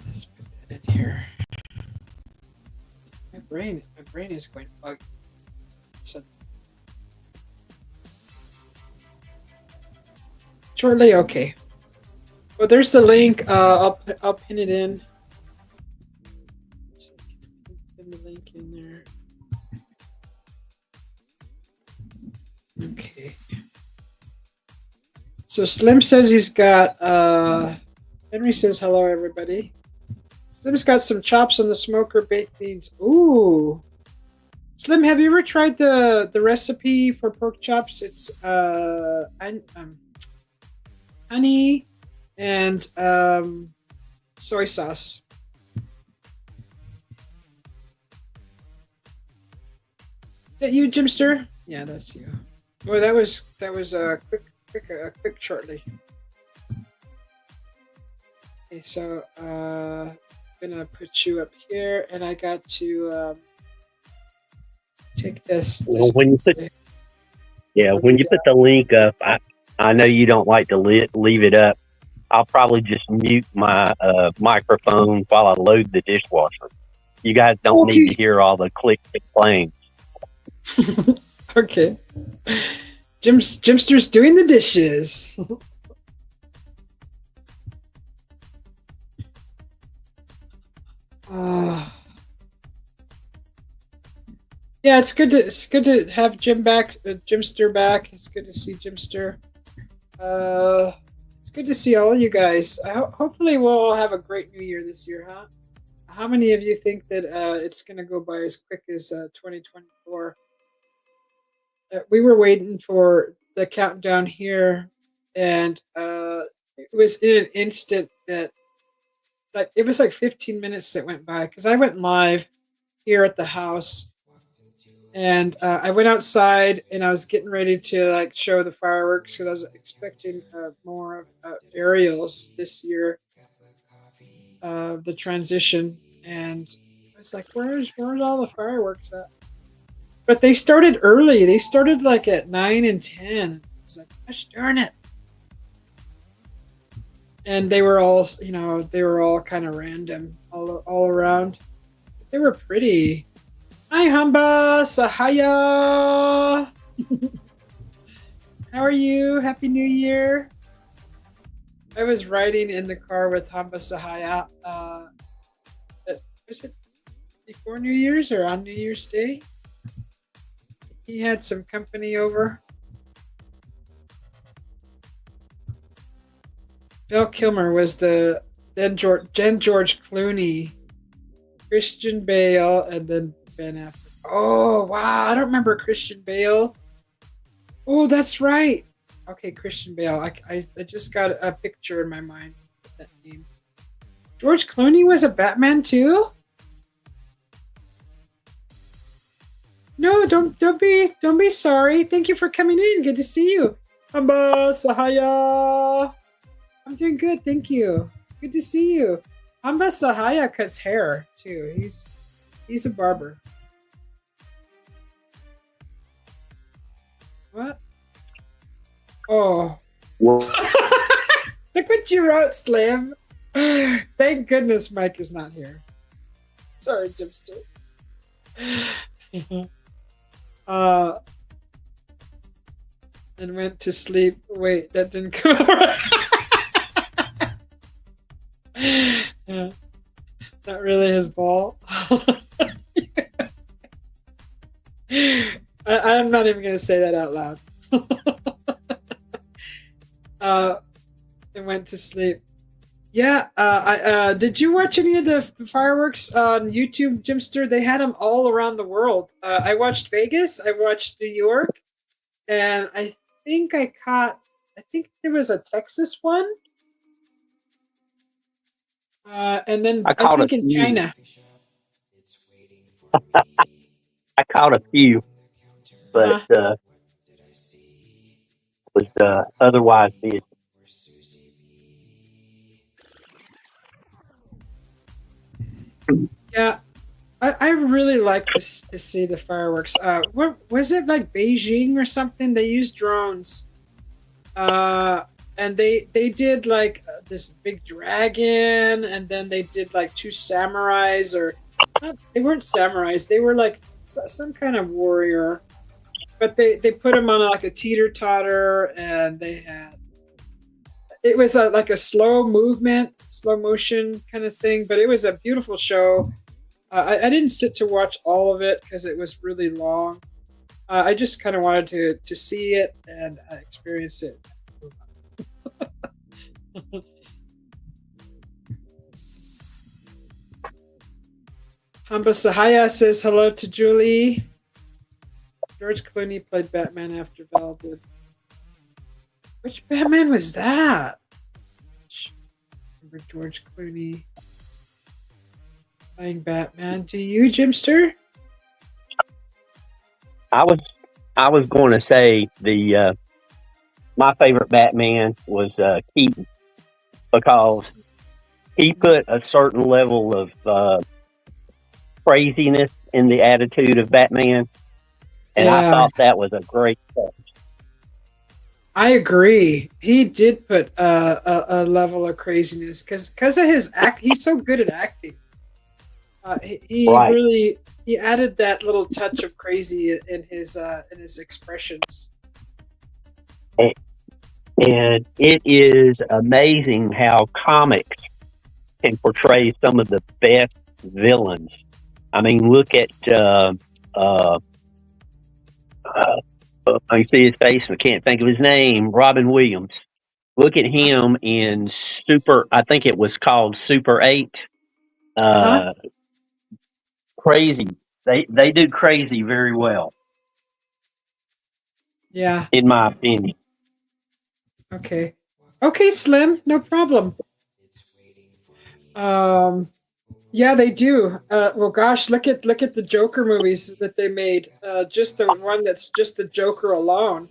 Let's put that in here. My brain is going to bug. So shortly, okay. Well, there's the link. I'll pin it in. Let's pin the link in there. Okay. So Slim says he's got. Henry says hello, everybody. Slim's got some chops on the smoker, baked beans. Ooh. Slim, have you ever tried the recipe for pork chops? It's honey and soy sauce. Is that you, Jimster? Yeah, that's you. Boy, that was a quick shortly. Okay, so I'm gonna put you up here, and I got to take this. Well, when you put the link up, I know you don't like to leave it up. I'll probably just mute my microphone while I load the dishwasher. You guys don't need to hear all the click clangs. Okay. Jimster's doing the dishes. Yeah, it's good to have Jim back, Jimster back. It's good to see Jimster. It's good to see all of you guys. Hopefully, we'll all have a great New Year this year, huh? How many of you think that it's going to go by as quick as 2024? We were waiting for the countdown here, and it was in an instant that, like, it was like 15 minutes that went by because I went live here at the house, and I went outside and I was getting ready to like show the fireworks because I was expecting more of aerials this year, the transition, and I was like, where's all the fireworks at? But they started early. They started like at 9 and 10. I was like, gosh darn it. And they were all, kind of random all around. They were pretty. Hi, Hamba Sahaya. How are you? Happy New Year. I was riding in the car with Hamba Sahaya. Was it before New Year's or on New Year's Day? He had some company over. Val Kilmer was then George Clooney, Christian Bale, and then Ben Affleck. Oh wow, I don't remember Christian Bale. Oh, that's right. Okay, Christian Bale. I just got a picture in my mind of that name. George Clooney was a Batman too? No, don't be sorry. Thank you for coming in. Good to see you. Hamba Sahaya. I'm doing good, thank you. Good to see you. Hamba Sahaya cuts hair too. He's a barber. What? Oh. Well, Look what you wrote, Slim. Thank goodness Mike is not here. Sorry, Jimster. uh, and went to sleep. Wait, that didn't come out. Yeah, not really his ball. I'm not even going to say that out loud. And went to sleep. Yeah, did you watch any of the fireworks on YouTube, Jimster? They had them all around the world. I watched Vegas, I watched New York, and I think I think there was a Texas one, and then I I caught a think in few. China. It's waiting for me I caught a over few, on the counter. but Uh, What did I see? was Cappy otherwise busy. or Susie B? yeah, I really like to see the fireworks. What was it like Beijing or something? They used drones. Uh, and they did like this big dragon, and then they did like two samurais, or not, they weren't samurais. They were like some kind of warrior, but they put them on like a teeter totter, and they had it was like a slow movement, slow motion kind of thing. But it was a beautiful show. I didn't sit to watch all of it because it was really long. I just kind of wanted to see it and experience it. Hamba Sahaya says hello to Julie. George Clooney played Batman after Val did. Which Batman was that? Remember George Clooney playing Batman? Do you, Jimster? I was I was going to say the my favorite Batman was Keaton because he put a certain level of craziness in the attitude of Batman, and I Yeah, thought that was a great touch. I agree. He did put a level of craziness because of his act. He's so good at acting. He Right, really he added that little touch of crazy in his expressions. and, and it is amazing how comics can portray some of the best villains. I mean, look at uh, I see his face. I can't think of his name. Robin Williams. Look at Uh him in Super. I think it was called Super Eight. huh. Uh, Crazy. They do crazy very well, Yeah. in my opinion. Okay. Okay, Slim. No problem. It's waiting for me Um. over Yeah, on they the do. counter. Well, gosh, look at the Joker movies that they made. Just the one that's just the Joker alone.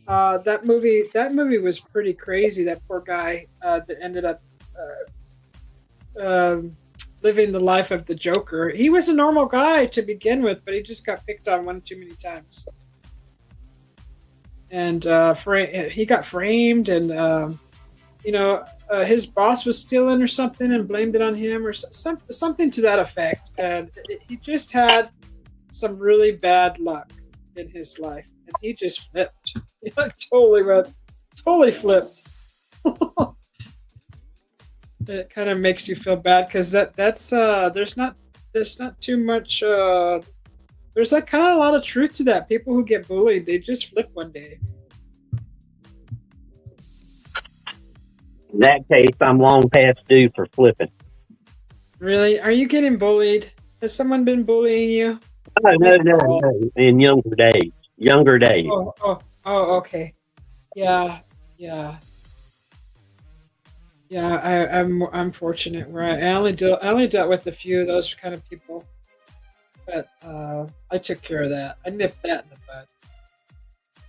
That movie was pretty crazy. That poor guy that ended up um living the life of the Joker. He was a normal guy to begin with, but he just got picked on one too many times, and he got framed, and his boss was stealing or something, and blamed it on him, or something to that effect. And he just had some really bad luck in his life, and he just flipped. He like totally flipped. It kind of makes you feel bad because that's there's not too much there's like kind of a lot of truth to that. People who get bullied, they just flip one day. In that case, I'm long past due for flipping. Really, are you getting bullied? Has someone been bullying you? No, no, Maybe no, all. no. In younger days, younger days. Oh, okay. Yeah, yeah, yeah. I'm fortunate where I only dealt with a few of those kind of people, but I took care of that. I nipped that in the bud,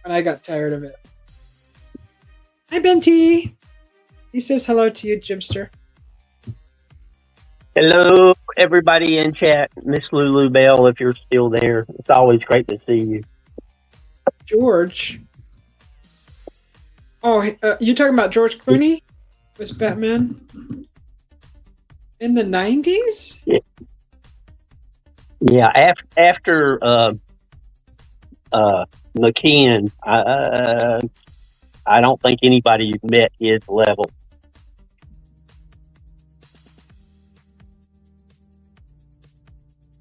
and I got tired of it. Hi, Benty. He says hello to you, Jimster. Hello, everybody in chat. Miss Lulu Bell, if you're still there, it's always great to see you. George. Oh, you talking about George Clooney? Was Batman? In the 90s? Yeah, after McKeon, I don't think anybody met his level.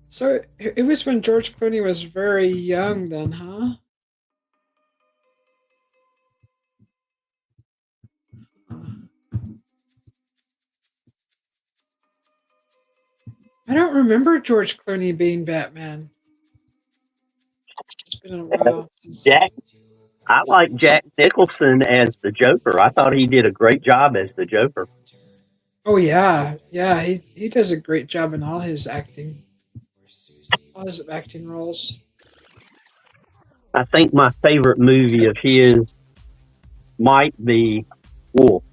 So it was when George Clooney was very young then, huh? I don't remember George Clooney being Batman. It's been a while. Jack, I like Jack Nicholson as the Joker. I thought he did a great job as the Joker. Oh yeah, yeah. He does a great job in all his acting roles. I think my favorite movie of his might be Wolf,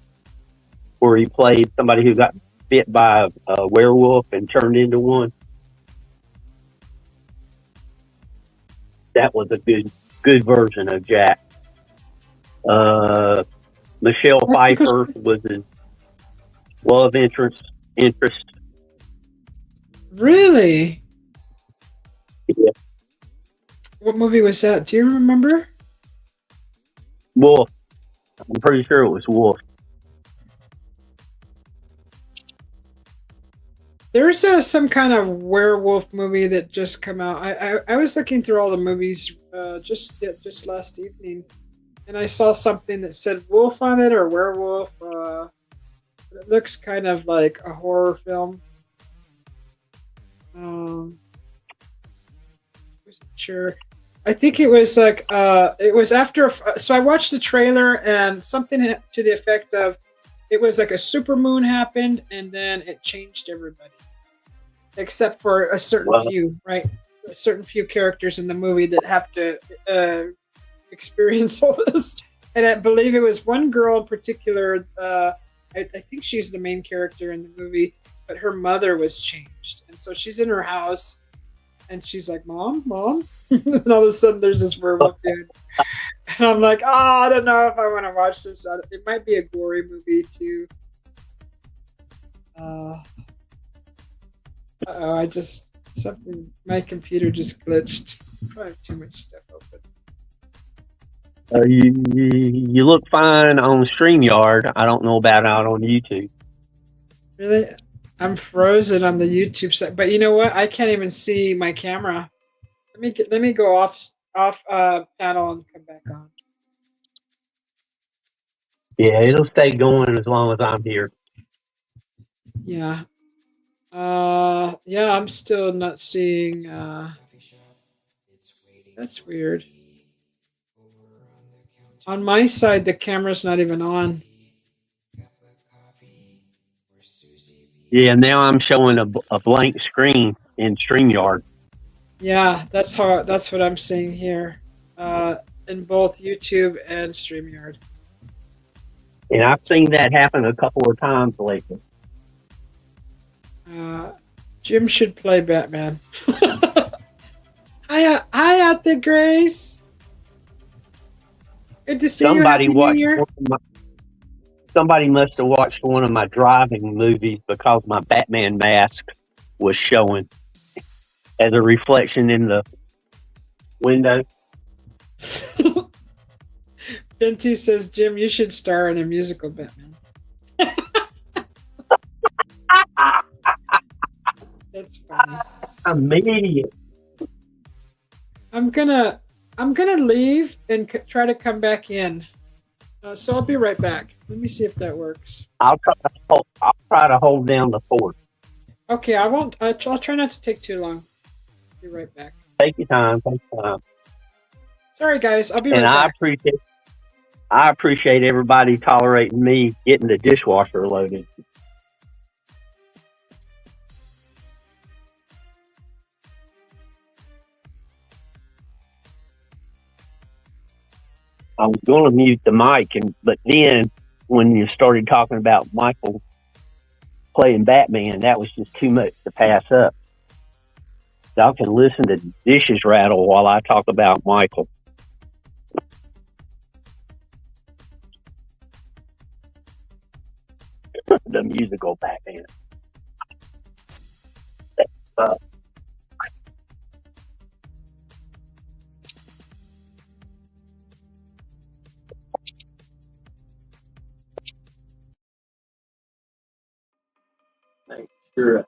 where he played somebody who got bit by a werewolf and turned into one. That was a good version of Jack. Michelle Pfeiffer was his love interest. Really? Yeah. What movie was that? Do you remember? Wolf. I'm pretty sure it was Wolf. There's some kind of werewolf movie that just come out. I was looking through all the movies just last evening, and I saw something that said wolf on it or werewolf. It looks kind of like a horror film. Wasn't sure. I think it was like it was after. So I watched the trailer and something to the effect of, it was like a supermoon happened and then it changed everybody, except for a certain few, right? A certain few characters in the movie that have to experience all this. And I believe it was one girl in particular. I think she's the main character in the movie, but her mother was changed, and so she's in her house, and she's like, "Mom, mom," and all of a sudden there's this werewolf dude, and I'm like, "Oh, I don't know if I want to watch this. It might be a gory movie too." My computer just glitched. I have too much stuff open. You look fine on StreamYard. I don't know about out on YouTube. Really? I'm frozen on the YouTube side, but you know what? I can't even see my camera. Let me go off panel and come back on. Yeah, it'll stay going as long as I'm here. Yeah. Yeah, I'm still not seeing. That's weird. On my side, the camera's not even on. Yeah, now I'm showing a blank screen in StreamYard. Yeah, that's what I'm seeing here, in both YouTube and StreamYard. And I've seen that happen a couple of times lately. Jim should play Batman. Hi out there, Grace. Good to see you. Happy New Year. Somebody must have watched one of my driving movies because my Batman mask was showing as a reflection in the window. Benty says, Jim, you should star in a musical Batman. That's funny. Immediate. I'm gonna leave and try to come back in. So I'll be right back. Let me see if that works. I'll try to hold down the fort. Okay, I won't. I'll try not to take too long. Be right back. Take your time. Sorry, guys. I'll be right back. I appreciate everybody tolerating me getting the dishwasher loaded. I was going to mute the mic, but then when you started talking about Michael playing Batman, that was just too much to pass up. Y'all can listen to dishes rattle while I talk about Michael. The musical Batman. Uh, make sure.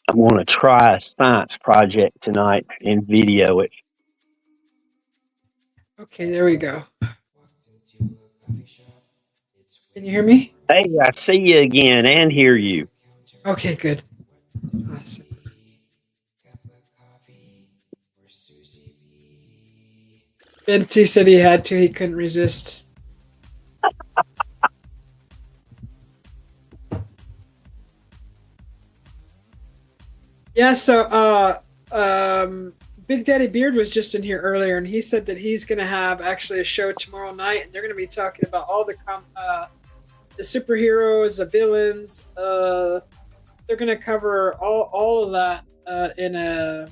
I'm going to try a science project tonight and video it. Okay, there we go. Can you hear me? Hey, I see you again and hear you. Okay, good. Awesome. Benty said he had to. He couldn't resist. Yeah, so Big Daddy Beard was just in here earlier, and he said that he's going to have actually a show tomorrow night, and they're going to be talking about all the superheroes, the villains. They're going to cover all of that in a.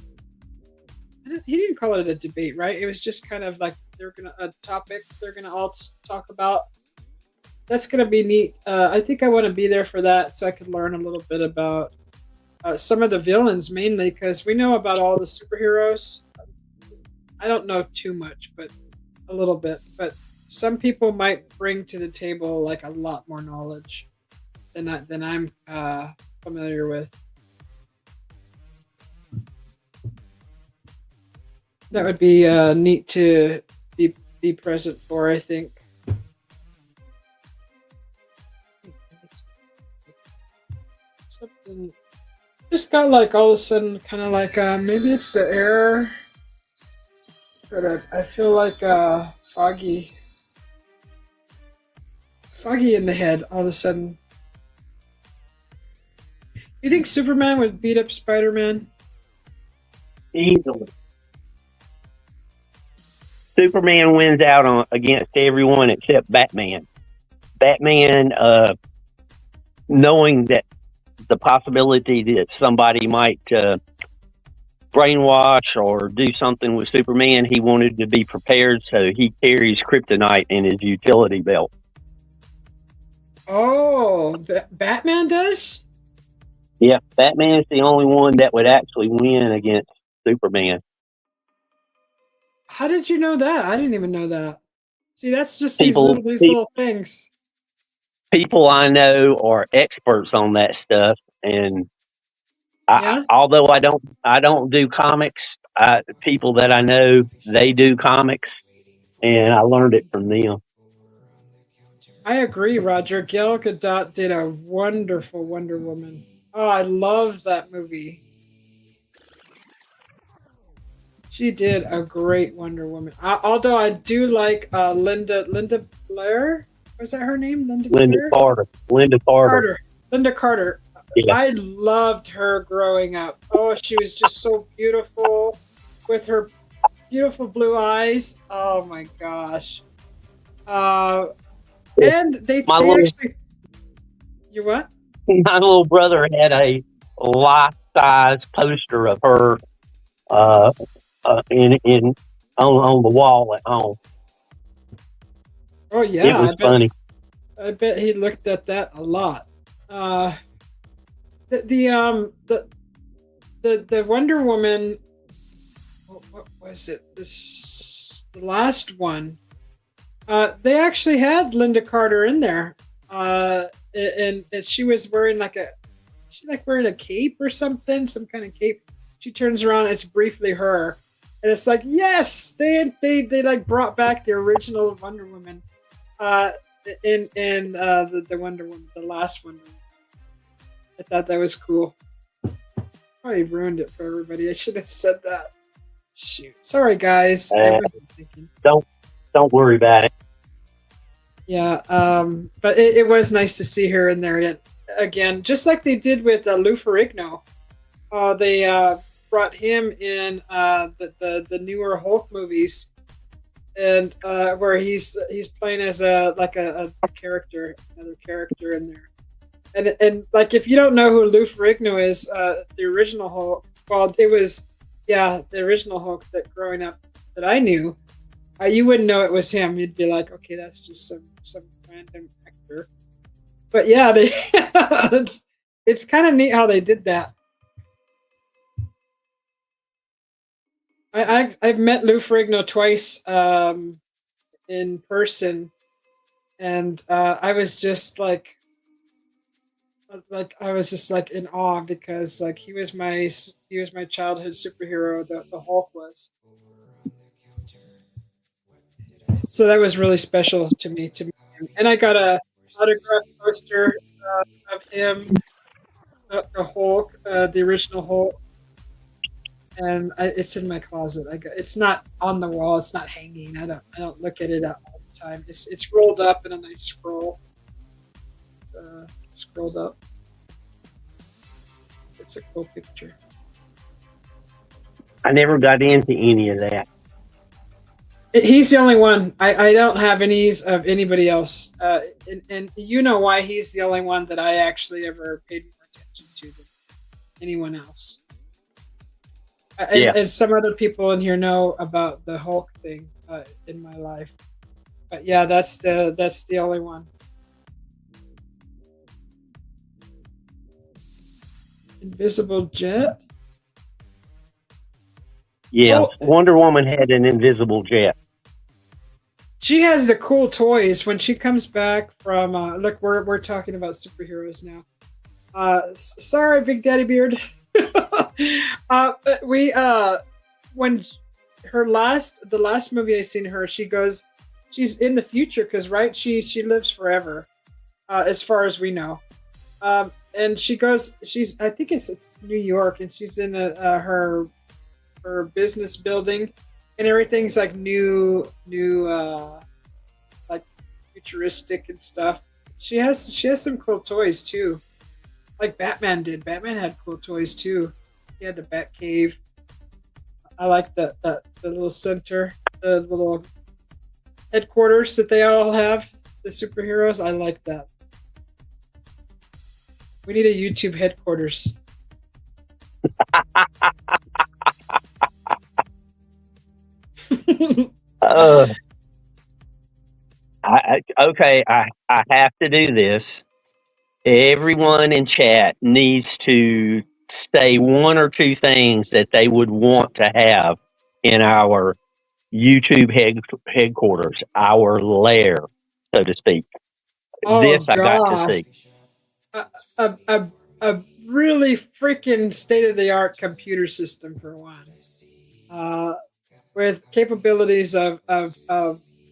He didn't call it a debate, right? It was just kind of like a topic they're going to all talk about. That's going to be neat. I think I want to be there for that so I could learn a little bit about some of the villains, mainly because we know about all the superheroes. I don't know too much, but a little bit. But some people might bring to the table like a lot more knowledge than I'm familiar with. That would be neat to be present for, I think. Something just got like all of a sudden kind of like maybe it's the air, but I feel like foggy in the head all of a sudden. You think Superman would beat up Spider-Man? Easily. Superman wins out against everyone except Batman. Batman, knowing that the possibility that somebody might brainwash or do something with Superman, he wanted to be prepared, so he carries kryptonite in his utility belt. Oh, Batman does? Yeah, Batman is the only one that would actually win against Superman. How did you know that? I didn't even know that. See, that's just these little things. People I know are experts on that stuff, and although I don't do comics, people that I know, they do comics, and I learned it from them. I agree, Roger. Gal Gadot did a wonderful Wonder Woman. Oh, I love that movie. She did a great Wonder Woman. Although I do like Linda Blair. Was that her name? Linda Carter. Linda Carter. Yeah. I loved her growing up. Oh, she was just so beautiful with her beautiful blue eyes. Oh my gosh. And they actually. You what? My little brother had a life-size poster of her on the wall at home. Oh yeah, it was funny. I bet he looked at that a lot. The Wonder Woman. What was it? The last one. They actually had Linda Carter in there, and she was wearing wearing a cape or something, some kind of cape. She turns around, it's briefly her, and it's like, yes, they like brought back the original Wonder Woman, in the Wonder Woman, the last Wonder Woman. I thought that was cool. Probably ruined it for everybody. I should have said that. Shoot, sorry guys. I wasn't thinking. Don't worry about it. Yeah, but it was nice to see her in there again, just like they did with Lou Ferrigno. They brought him in the newer Hulk movies, and where he's playing as another character in there. And like, if you don't know who Lou Ferrigno is, the original Hulk. Well, it was the original Hulk that growing up that I knew. You wouldn't know it was him. You'd be like, okay, that's just some random actor. But yeah, they it's kind of neat how they did that. I've met Lou Ferrigno twice in person, and I was just like I was just like in awe because like he was my childhood superhero. The Hulk was. So that was really special to me. And I got a autographed poster of him, the Hulk, the original Hulk, and it's in my closet. It's not on the wall. It's not hanging. I don't look at it all the time. It's rolled up in a nice scroll. It's scrolled up. It's a cool picture. I never got into any of that. He's the only one. I don't have any of anybody else. And you know why he's the only one that I actually ever paid more attention to than anyone else. And some other people in here know about the Hulk thing in my life. But yeah, that's the only one. Invisible jet? Yeah, Oh, Wonder Woman had an invisible jet. she has the cool toys when she comes back from. Look, we're talking about superheroes now. Sorry, Big Daddy Beard. We when the last movie I seen her, she's in the future because right she lives forever, as far as we know. And she's I think it's New York, and she's in her business building, and everything's like new like futuristic and stuff. She has some cool toys too, like Batman did. Batman had cool toys too. He had the Bat Cave. I like the little center, the little headquarters that they all have. The superheroes, I like that. We need a YouTube headquarters. Uh, I have to do this. Everyone in chat needs to say one or two things that they would want to have in our YouTube headquarters, our lair, so to speak. Oh This I got to gosh, see. a really freaking state of the art computer system for one, with capabilities of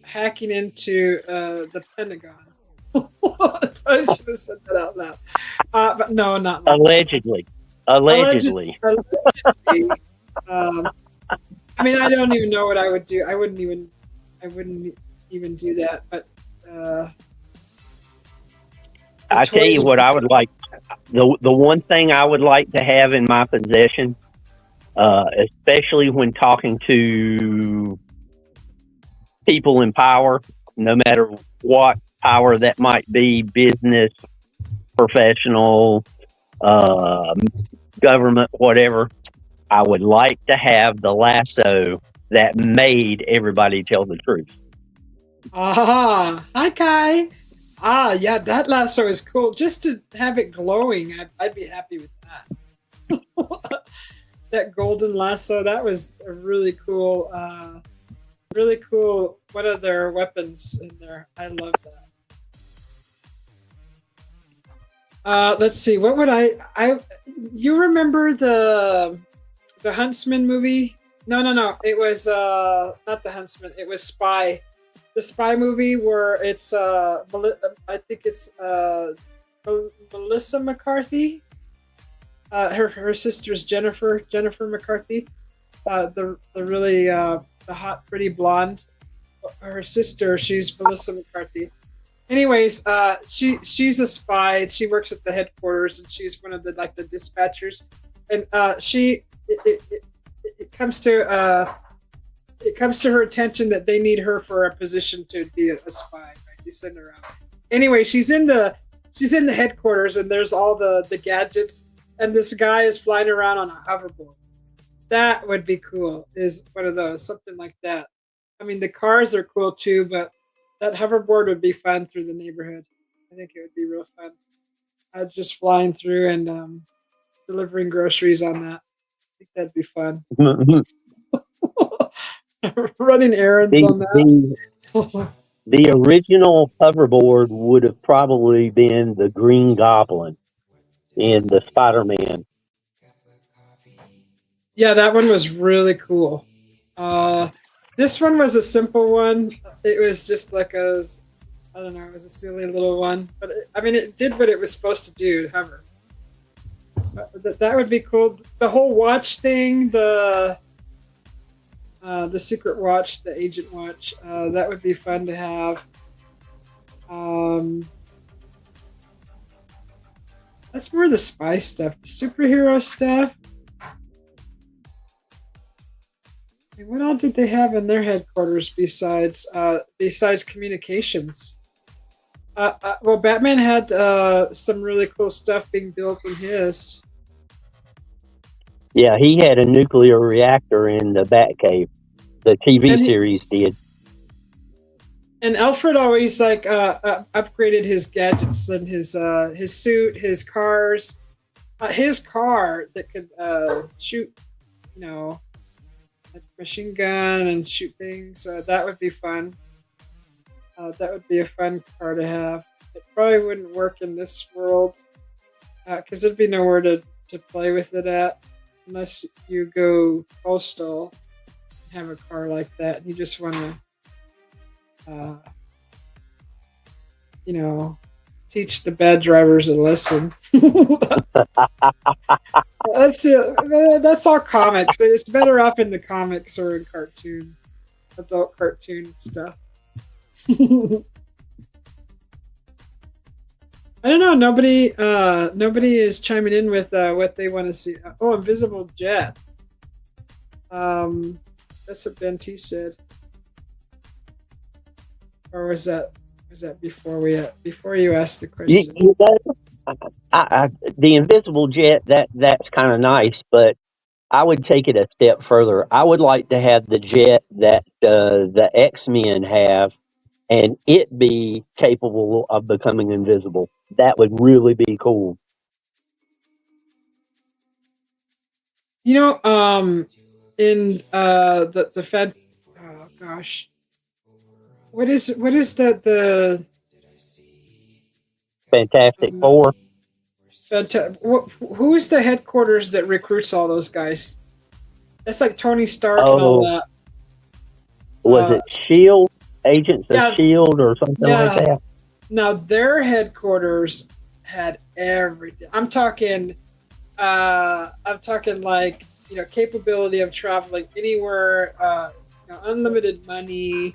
hacking into the Pentagon. I should have said that out loud. But no, not like Allegedly. allegedly. I mean, I don't even know what I would do. I wouldn't even do that. But I tell you what I would like. The one thing I would like to have in my possession, especially when talking to people in power, no matter what power that might be, business, professional, government, whatever, I would like to have the lasso that made everybody tell the truth. Hi Kai. Yeah, that lasso is cool. Just to have it glowing, I'd be happy with that. That golden lasso, that was a really cool, one of their weapons in there. I love that. Let's see, what would you remember the Huntsman movie? No. It was not the Huntsman. It was Spy. The Spy movie where it's I think it's Melissa McCarthy. Her sister's Jennifer McCarthy. The really the hot pretty blonde. Her sister, she's Melissa McCarthy. Anyways, she's a spy. She works at the headquarters, and she's one of the dispatchers. And it comes to her attention that they need her for a position to be a spy. Right? They send her out. Anyway, she's in the headquarters, and there's all the gadgets, and this guy is flying around on a hoverboard. That would be cool. Is one of those, something like that. I mean, the cars are cool too, but that hoverboard would be fun through the neighborhood. I think it would be real fun. Just flying through and delivering groceries on that. I think that'd be fun. the Running errands on the that. the original hoverboard would have probably been the Green Goblin in the Spider-Man. Yeah, that one was really cool. This one was a simple one. It was just like I don't know, it was a silly little one. But I mean, it did what it was supposed to do, hover. That would be cool. The whole watch thing, the secret watch, the agent watch, that would be fun to have. That's more the spy stuff. The superhero stuff. And what all did they have in their headquarters besides communications? Well, Batman had some really cool stuff being built in his. Yeah, he had a nuclear reactor in the Batcave. The TV series did. And Alfred always upgraded his gadgets and his suit, his cars, his car that could shoot, a machine gun and shoot things. That would be fun. That would be a fun car to have. It probably wouldn't work in this world because there'd be nowhere to play with it at unless you go postal and have a car like that. And you just want to, teach the bad drivers a lesson. That's all comics. It's better off in the comics or in adult cartoon stuff. I don't know. Nobody is chiming in with what they want to see. Oh, invisible jet. That's what Ben T said. Or was that before you asked the question? The invisible jet, that's kind of nice, but I would take it a step further. I would like to have the jet that the X-Men have, and it be capable of becoming invisible. That would really be cool. In the Fed. Oh gosh. What is the Fantastic Four? Who is the headquarters that recruits all those guys? That's like Tony Stark and all that. Was it Shield? Agents of Shield or something like that? Now their headquarters had everything. I'm talking like capability of traveling anywhere, unlimited money,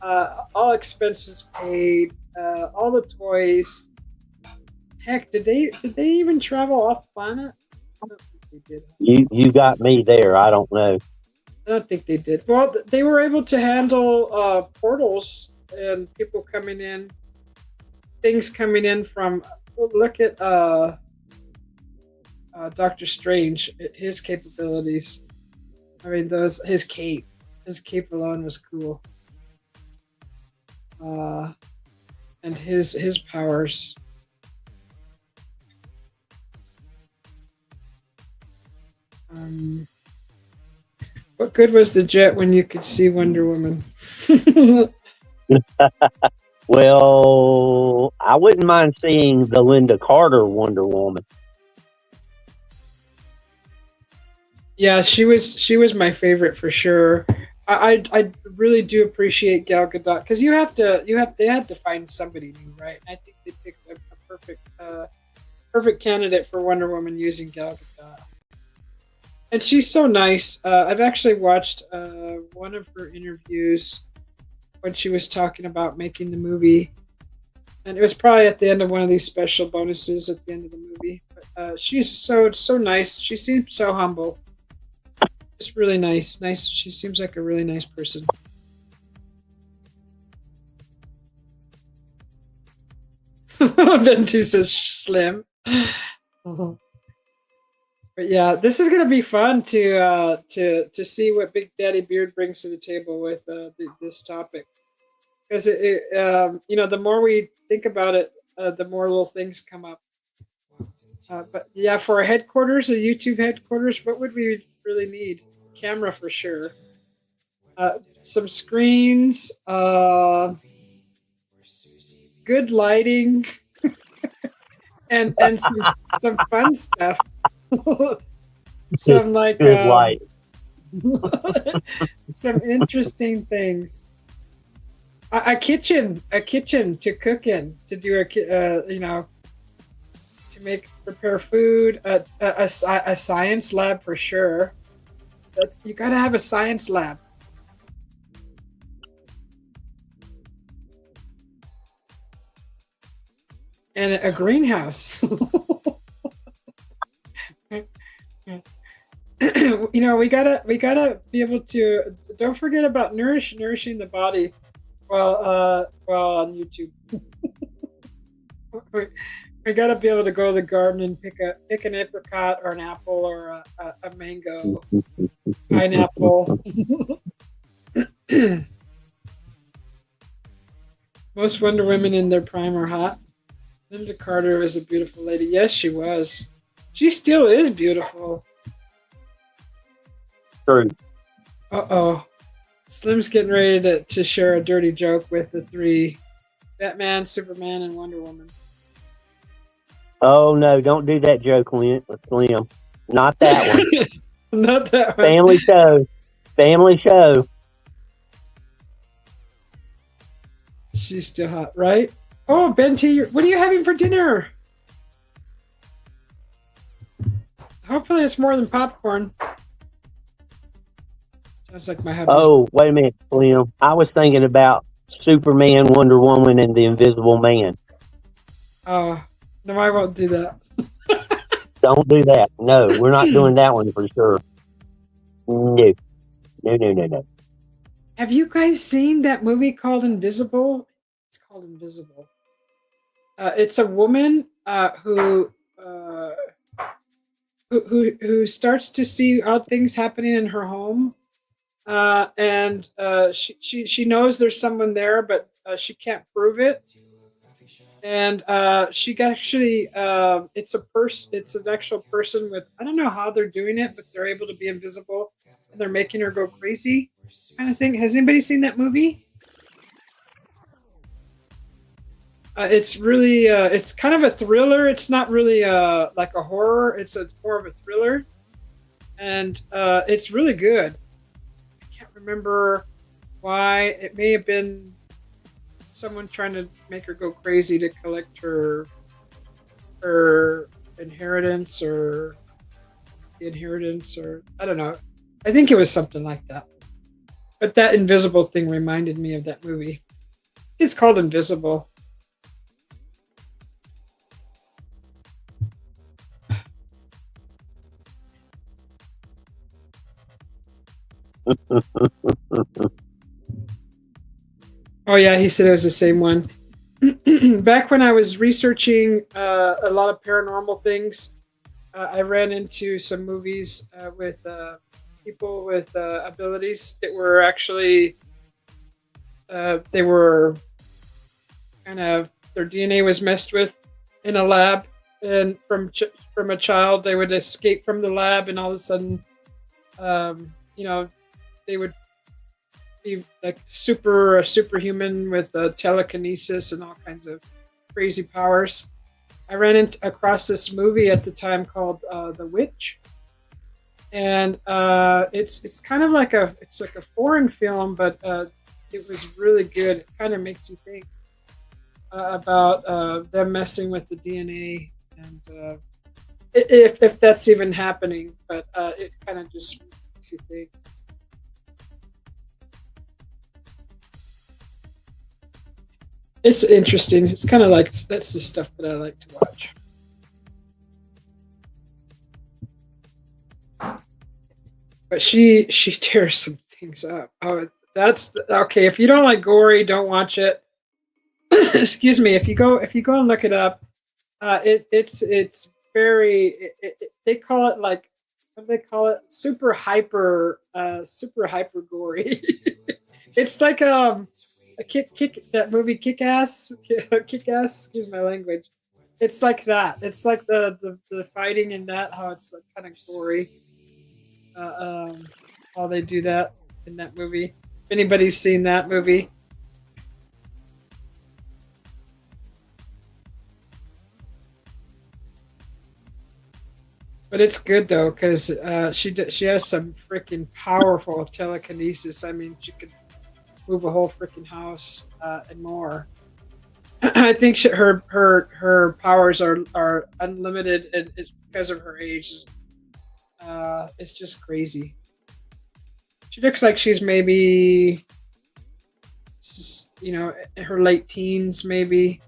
all expenses paid, all the toys. Heck, did they even travel off planet? I don't think they did. You got me there. I don't know. I don't think they did. Well, they were able to handle portals and people coming in, things coming in from. Look at Doctor Strange, his capabilities. I mean, his cape alone was cool. And his powers. What good was the jet when you could see Wonder Woman? Well, I wouldn't mind seeing the Linda Carter Wonder Woman. Yeah, she was my favorite for sure. I really do appreciate Gal Gadot because they had to find somebody new, right? I think they picked a perfect candidate for Wonder Woman using Gal Gadot. And she's so nice. I've actually watched one of her interviews when she was talking about making the movie. And it was probably at the end of one of these special bonuses at the end of the movie. But she's so nice. She seems so humble. Just really nice. Nice. She seems like a really nice person. Ben 2 says slim. But yeah, this is gonna be fun to see what Big Daddy Beard brings to the table with this topic, because the more we think about it, the more little things come up. But yeah, for our headquarters, a YouTube headquarters, what would we really need? Camera for sure. Some screens, good lighting, and some fun stuff. Some like Good light. some interesting things. A kitchen to cook in, to do to prepare food. A science lab for sure. You got to have a science lab. And a greenhouse. We gotta be able to. Don't forget about nourishing the body while on YouTube. we gotta be able to go to the garden and pick an apricot or an apple or a mango, pineapple. Most Wonder Women in their prime are hot. Linda Carter was a beautiful lady. Yes, she was. She still is beautiful. True. Uh-oh. Slim's getting ready to share a dirty joke with the three: Batman, Superman, and Wonder Woman. Oh, no, don't do that joke, Slim. Not that one. Not that one. Family show. Family show. She's still hot, right? Oh, Benty, what are you having for dinner? Hopefully it's more than popcorn. Sounds like my hubby. Oh, wait a minute, Slim. I was thinking about Superman, Wonder Woman, and the Invisible Man. Oh, no, I won't do that. Don't do that. No, we're not doing that one for sure. No. No. Have you guys seen that movie called Invisible? It's called Invisible. It's a woman who starts to see odd things happening in her home, and she knows there's someone there, but she can't prove it. And she actually it's an actual person with, I don't know how they're doing it, but they're able to be invisible and they're making her go crazy, kind of thing. Has anybody seen that movie? It's really it's kind of a thriller. It's not really like a horror. It's more of a thriller, and it's really good. I can't remember why. It may have been someone trying to make her go crazy to collect her inheritance, or the inheritance, or I don't know. I think it was something like that. But that invisible thing reminded me of that movie. It's called Invisible. Oh yeah, he said it was the same one. Back when I was researching a lot of paranormal things, I ran into some movies with people with abilities that were actually they were kind of, their DNA was messed with in a lab, and from a child they would escape from the lab, and all of a sudden, they would be like superhuman with telekinesis and all kinds of crazy powers. I ran across this movie at the time called The Witch, and it's kind of like a foreign film, but it was really good. It kind of makes you think about them messing with the DNA, and if that's even happening, but it kind of just makes you think. It's interesting. It's kind of like, that's the stuff that I like to watch. But she tears some things up. Oh, that's okay. If you don't like gory, don't watch it. Excuse me. If you go and look it up, it's very. They call it like, what do they call it? Super hyper gory. It's like that movie Kick Ass, Kick Ass. Excuse my language. It's like that. It's like the fighting in that, how it's like kind of gory. How they do that in that movie. If anybody's seen that movie, but it's good though because she has some freaking powerful telekinesis. I mean, she could move a whole freaking house and more. I think her powers are unlimited, and it's because of her age. It's just crazy. She looks like she's maybe, in her late teens, maybe.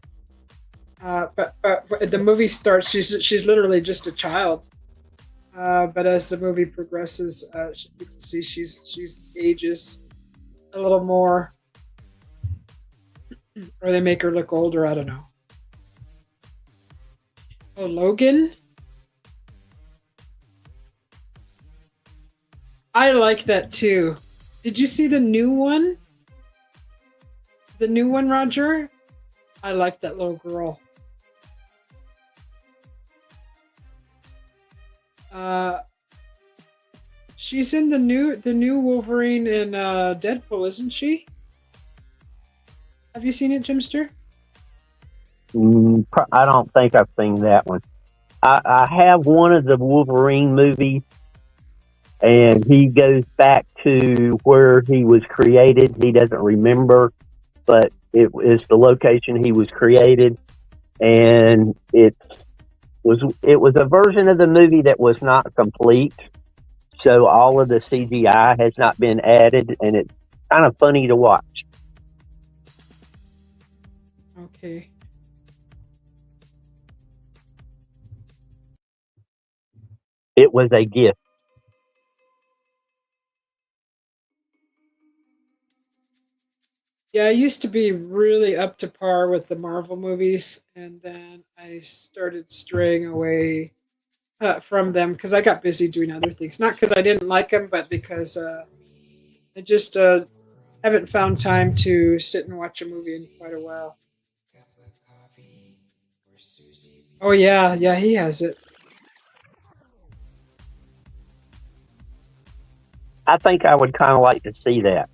But the movie starts, she's literally just a child. But as the movie progresses, you can see she's ages a little more, or they make her look older. I don't know. Oh, Logan. I like that too. Did you see the new one? The new one, Roger? I like that little girl. She's in the new Wolverine in Deadpool, isn't she? Have you seen it, Jimster? I don't think I've seen that one. I have one of the Wolverine movies, and he goes back to where he was created. He doesn't remember, but it is the location he was created, and it was a version of the movie that was not complete. So all of the CGI has not been added, and it's kind of funny to watch. Okay. It was a gift. Yeah, I used to be really up to par with the Marvel movies, and then I started straying away from them because I got busy doing other things. Not because I didn't like them, but because I just haven't found time to sit and watch a movie in quite a while. Oh yeah, yeah, he has it. I think I would kind of like to see that.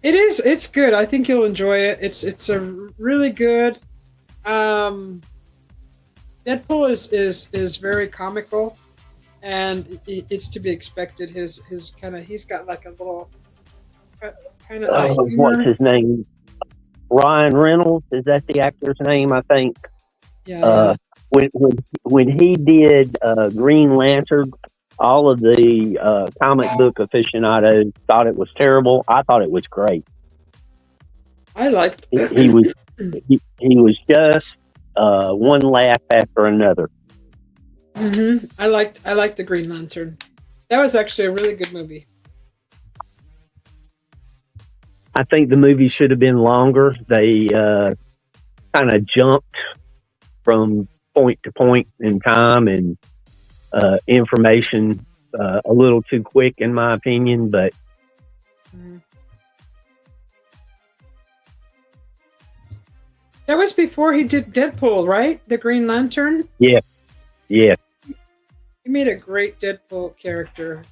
It is. It's good. I think you'll enjoy it. It's a really good. Deadpool is very comical, and it's to be expected. His he's got like a little kind of What's his name? Ryan Reynolds, is that the actor's name? I think. Yeah. When he did Green Lantern, all of the comic book aficionados thought it was terrible. I thought it was great. I liked. He was just one laugh after another. I liked the Green Lantern. That was actually a really good movie. I think the movie should have been longer. They kind of jumped from point to point in time and information a little too quick, in my opinion. But that was before he did Deadpool, right? The Green Lantern. Yeah. He made a great Deadpool character.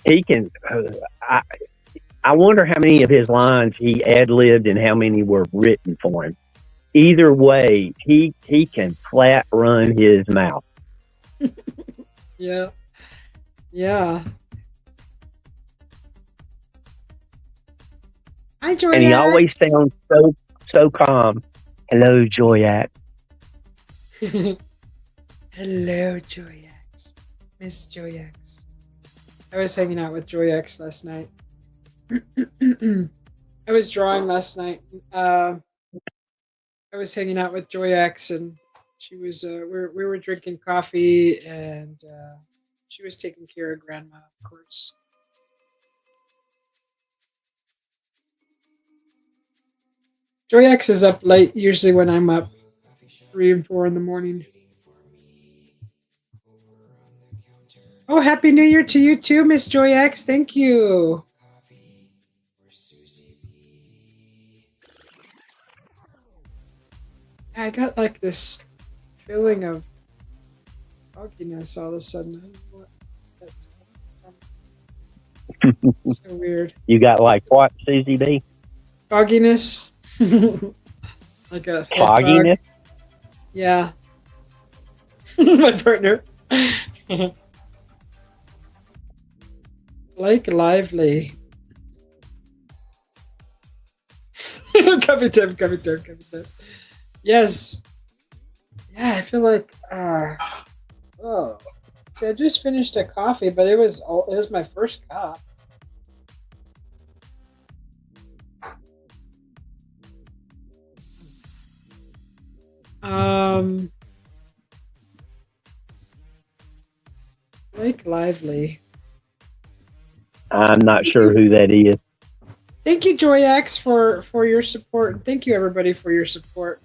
He can. I wonder how many of his lines he ad-libbed and how many were written for him. Either way, he can flat run his mouth. Yeah. Hi, Joyak. And he always sounds so calm. Hello, Joyak. Hello, Joyax. Miss Joyax. I was hanging out with Joyax last night. I was drawing last night. I was hanging out with Joyax, and she was. We were drinking coffee, and she was taking care of Grandma, of course. Joyax is up late, usually when I'm up 3 and 4 in the morning. Oh, Happy New Year to you too, Miss Joyax. Thank you. I got like this feeling of fogginess all of a sudden. I don't know what that's coming from. So weird. You got like what, Susie B? Fogginess. Like a head fog. Fogginess? Yeah. My partner. Blake Lively. Copy time, copy time, copy time. Yes. Yeah, I feel like oh. See, I just finished a coffee, but it was my first cup. Blake Lively. I'm not sure who that is. Thank you, JoyX, for your support, and thank you everybody for your support.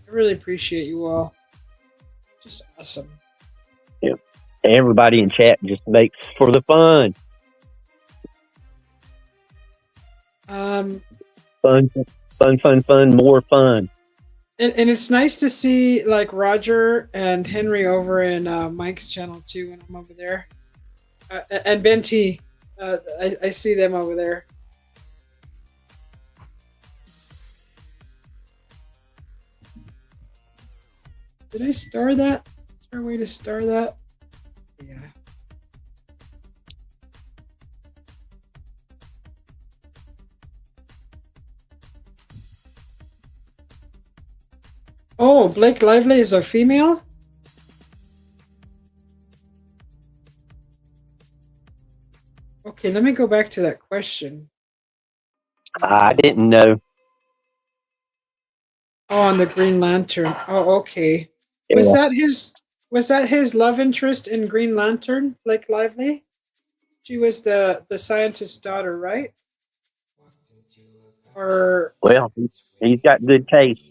I really appreciate you all. Just awesome. Yeah. Everybody in chat just makes for the fun. Fun, more fun. And it's nice to see like Roger and Henry over in Mike's channel too when I'm over there, and Ben T. I see them over there. Did I star that? Is there a way to star that? Yeah. Oh, Blake Lively is a female? Okay, let me go back to that question. I didn't know. Oh, on the Green Lantern. Oh, okay. Yeah. Was that his love interest in Green Lantern, Blake Lively? She was the scientist's daughter, right? Or Well, he's got good taste.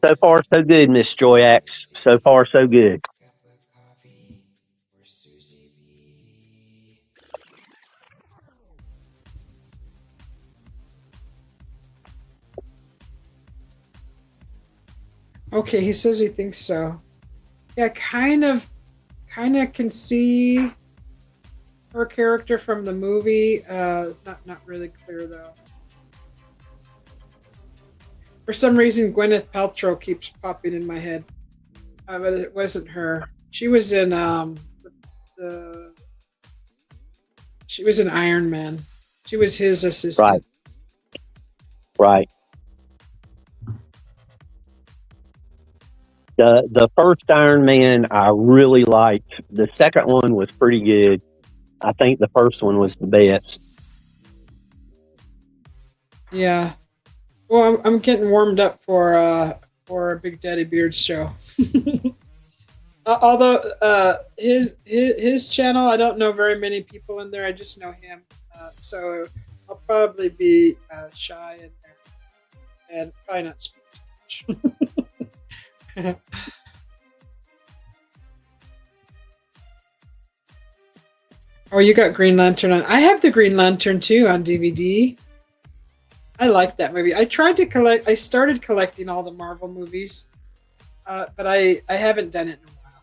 So far, so good, Miss Joyax. So far, so good. okay, he says he thinks so. Yeah, kind of can see her character from the movie. It's not really clear though. For some reason, Gwyneth Paltrow keeps popping in my head, but it wasn't her. She was in she was in Iron Man. She was his assistant. Right. The first Iron Man I really liked. The second one was pretty good. I think the first one was the best. Yeah. Well, I'm getting warmed up for Big Daddy Beard's show. Although his channel, I don't know very many people in there. I just know him, so I'll probably be shy in there and probably not speak too much. Oh, you got Green Lantern on. I have the Green Lantern too on DVD. I like that movie. I tried to collect. I started collecting all the Marvel movies, but I haven't done it in a while.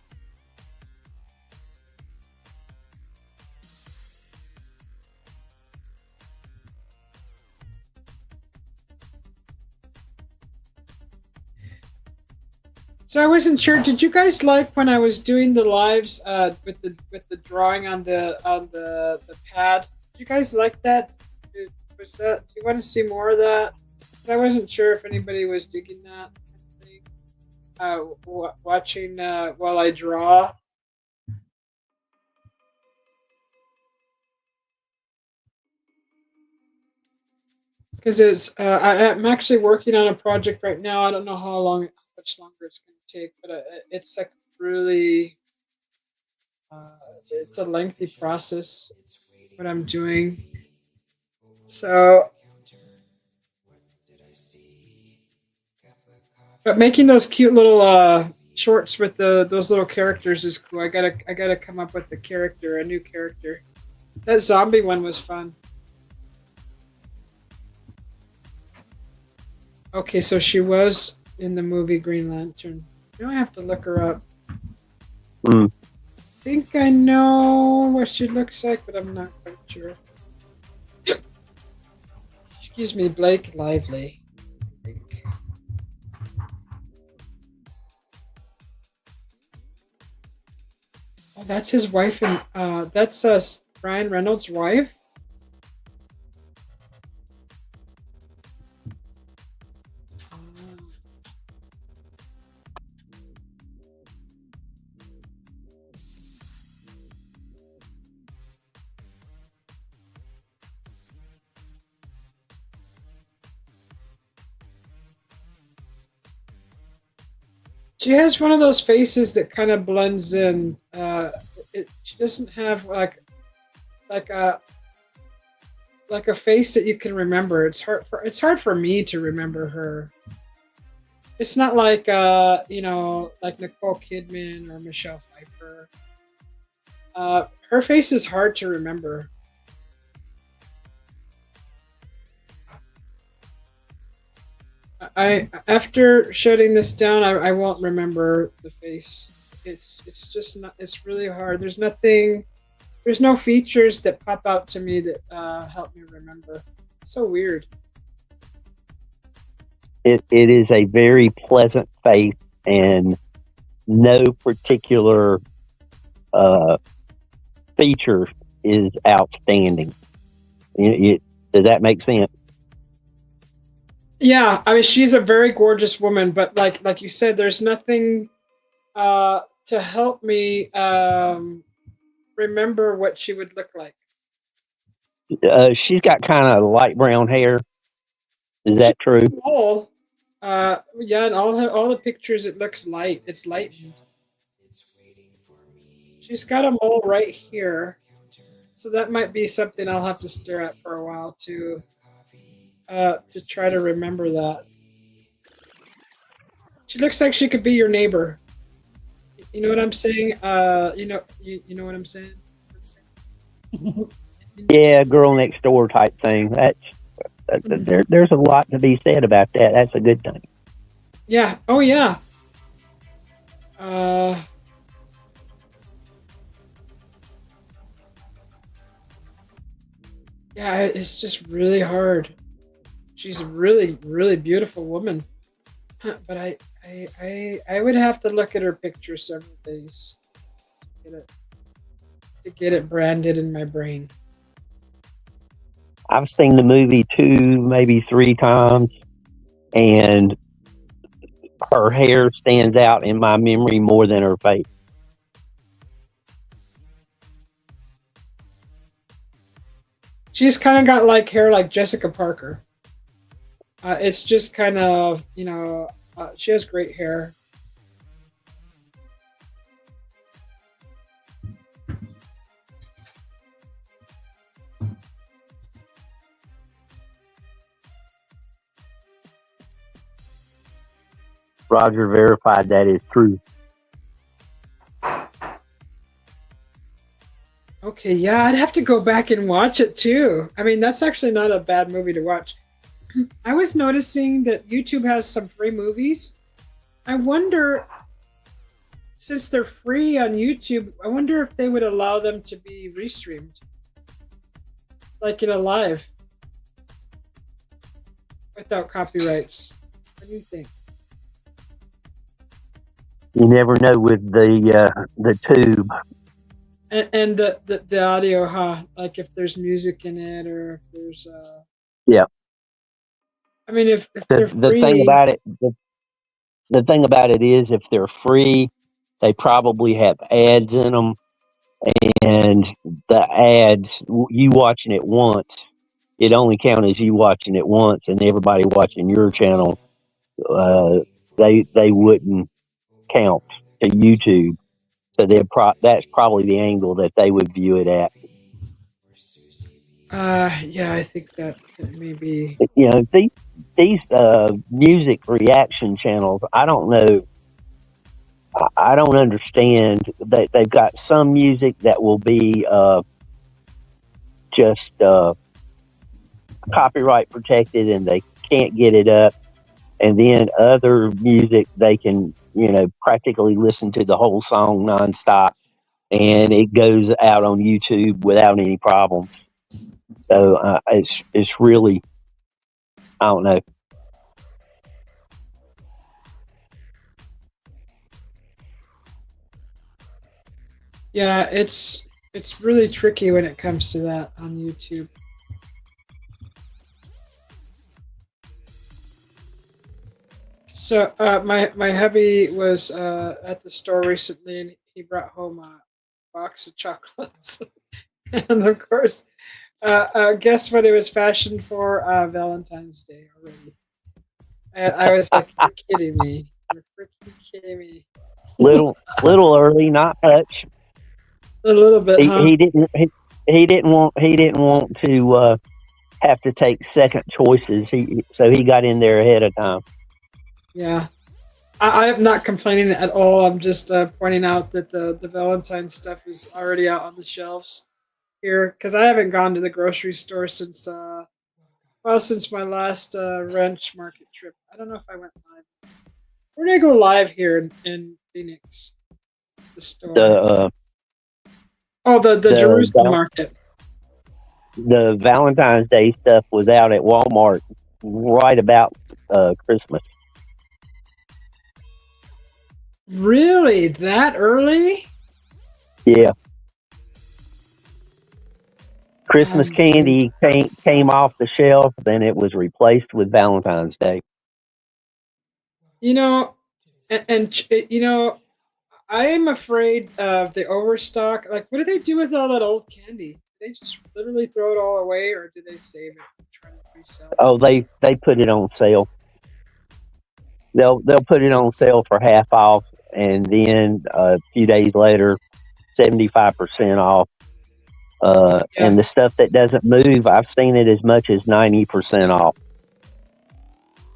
So I wasn't sure. Did you guys like when I was doing the lives with the drawing on the pad? Did you guys like that? Was that? Do you want to see more of that? I wasn't sure if anybody was digging that. Watching while I draw. Because I'm actually working on a project right now. I don't know how much longer it's going to take, but it's like really, it's a lengthy process. What I'm doing. So, but making those cute little shorts with those little characters is cool. I gotta come up with a new character. That zombie one was fun. Okay, so she was in the movie Green Lantern. Now I have to look her up. Mm. I think I know what she looks like, but I'm not quite sure. Excuse me, Blake Lively. I think. Oh, that's his wife, and that's Ryan Reynolds' wife. She has one of those faces that kind of blends in. She doesn't have like a like a face that you can remember. It's hard for me to remember her. It's not like like Nicole Kidman or Michelle Pfeiffer. Her face is hard to remember. I after shutting this down, I won't remember the face. It's just not. It's really hard. There's nothing. There's no features that pop out to me that help me remember. It's so weird. It is a very pleasant face, and no particular uh, feature is outstanding. Does that make sense? Yeah, I mean she's a very gorgeous woman, but like you said, there's nothing to help me remember what she would look like. She's got kind of light brown hair. Is She's that true? tall. Yeah, and all the pictures it looks light. It's light. It's waiting for me She's got them all right here, counter. so that might be something I'll have to stare at for a while Coffee. to try to remember that. She looks like she could be your neighbor. You know what I'm saying? You know what I'm saying? Yeah, girl next door type thing. There's a lot to be said about that. That's a good thing. Yeah. Oh yeah. Uh, yeah. It's just really hard. She's a really, really beautiful woman. But I would have to look at her picture several days to get it to get it branded in my brain. I've seen the movie two, maybe three times, and her hair stands out in my memory more than her face. She's kind of got like hair like Jessica Parker. It's just kind of she has great hair. Roger verified that is true. Okay, yeah, I'd have to go back and watch it too. I mean, that's actually not a bad movie to watch. I was noticing that YouTube has some free movies. I wonder, since they're free on YouTube, I wonder if they would allow them to be restreamed, like in a live, without copyrights. What do you think? You never know with the tube. And the audio, huh? Like if there's music in it, or if there's Yeah. I mean, if The they're the thing free, about it the thing about it is if they're free, they probably have ads in them, and the ads you watching it once, it only counts as you watching it once, and everybody watching your channel, uh, they wouldn't count to YouTube. So that's probably the angle that they would view it at. yeah, I think that may be. You know, these music reaction channels, I don't know. I don't understand that they've got some music that will be just copyright protected and they can't get it up, and then other music they can practically listen to the whole song nonstop, and it goes out on YouTube without any problem. So it's really, I don't know. Yeah, it's really tricky when it comes to that on YouTube. So my hubby was at the store recently, and he brought home a box of chocolates, and of course, guess what it was fashioned for? Valentine's Day already. And I was like, "You're kidding me! You're freaking kidding me!" Little early, not much. A little bit, He huh? he didn't he didn't want to have to take second choices. He got in there ahead of time. Yeah. I am not complaining at all. I'm just pointing out that the Valentine's stuff is already out on the shelves here because I haven't gone to the grocery store since since my last wrench market trip. I don't know if I went live. Where did I go live here in Phoenix? The The store. Oh, the the Jerusalem market. the Valentine's Day stuff was out at Walmart right about Christmas. Really, that early? Yeah, Christmas Man. candy came off the shelf, then it was replaced with Valentine's Day. You know, you know, I am afraid of the overstock. Like, what do they do with all that old candy? Do they just literally throw it all away, or do they save it and try to resell it? Oh, they put it on sale. They'll put it on sale for half off, and then a few days later, 75% off. Yeah. And the stuff that doesn't move, I've seen it as much as 90% off.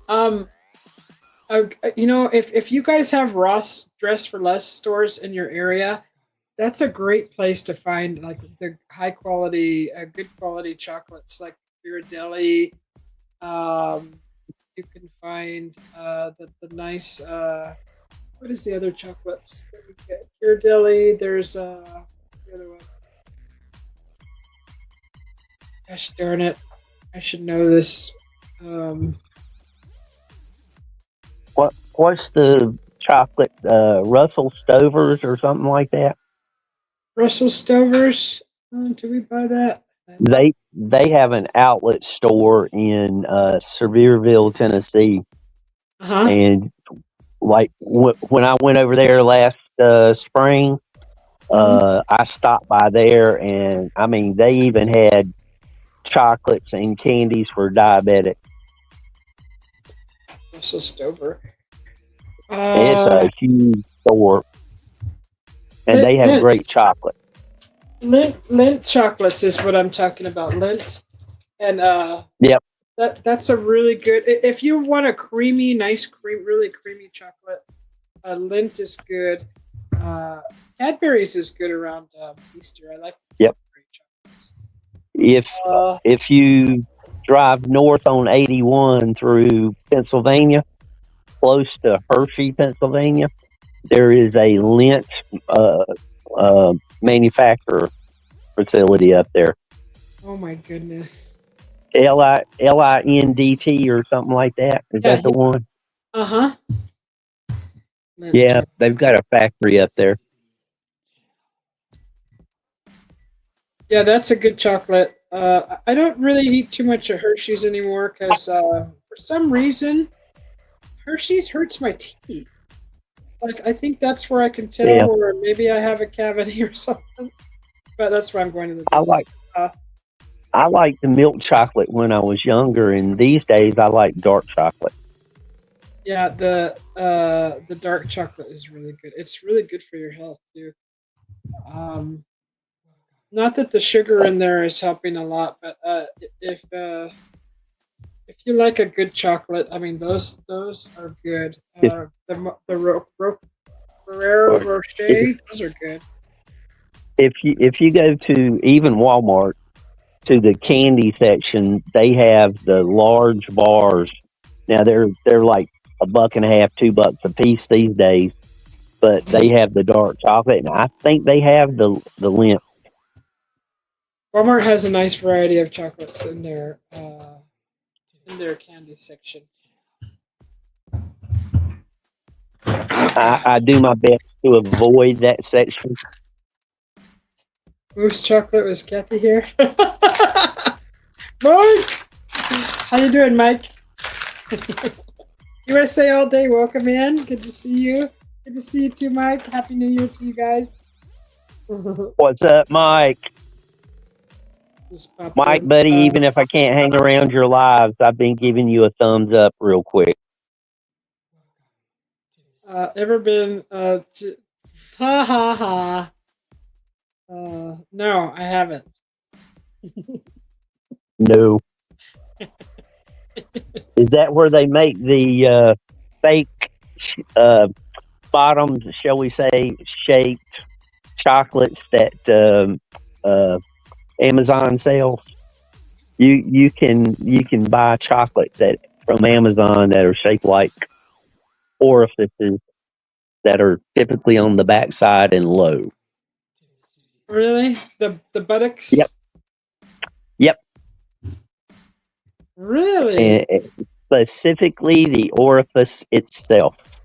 Um. If you guys have Ross Dress for Less stores in your area, that's a great place to find like the high quality, good quality chocolates like Ghirardelli. Um, you can find the nice what is the other chocolates that we get? Ghirardelli. There's what's the other one? Gosh darn it! I should know this. Um, What's the chocolate Russell Stovers or something like that? Russell Stovers. Do we buy that? They have an outlet store in Sevierville, Tennessee, Uh huh. and like when I went over there last spring, Hmm. I stopped by there, and I mean they even had chocolates and candies for diabetics. Russell Stover. It's a huge store, and Lint, they have lint, great chocolate. lint chocolates is what I'm talking about. Lint, and Yep. that's a really good. If you want a creamy, nice cream, really creamy chocolate, lint is good. Uh, Cadbury's is good around Easter. I like the Yep. Cadbury chocolates. If Uh, if you drive north on 81 through Pennsylvania, close to Hershey, Pennsylvania, there is a lint uh, manufacturer facility up there. oh my goodness. Lindt or something like that. Is Yeah. that the Yeah. one? Uh huh. Lint Yeah, chocolate. they've got a factory up there. Yeah, that's a good chocolate. I don't really eat too much of Hershey's anymore because for some reason Hershey's hurts my teeth. Like I think that's where I can tell Yeah, where maybe I have a cavity or something. But that's why I'm going to the I dentist. like Uh, I liked the milk chocolate when I was younger, and these days I like dark chocolate. yeah, the dark chocolate is really good. It's really good for your health too. Um, Not that the sugar in there is helping a lot, but if you like a good chocolate, I mean those are good. If Ferrero Rocher, those are good. if you go to even Walmart to the candy section, they have the large bars. Now they're like $1.50, $2 a piece these days. But they have the dark chocolate, and I think they have the Lindt. Walmart has a nice variety of chocolates in their candy section. Oh God. I do my best to avoid that section. Moose chocolate was Kathy here. Mike, how you doing, Mike? USA all day. Welcome in. Good to see you. Good to see you too, Mike. Happy New Year to you guys. What's up, Mike? Mike, in. buddy, even if I can't hang around your lives, I've been giving you a thumbs up real quick. Ever been ha ha ha. No, I haven't. No. Is that where they make the fake bottoms, shall we say, shaped chocolates that Amazon sells? You can buy chocolates from Amazon that are shaped like orifices that are typically on the backside and low. Really? The buttocks? Yep. Really? And specifically the orifice itself.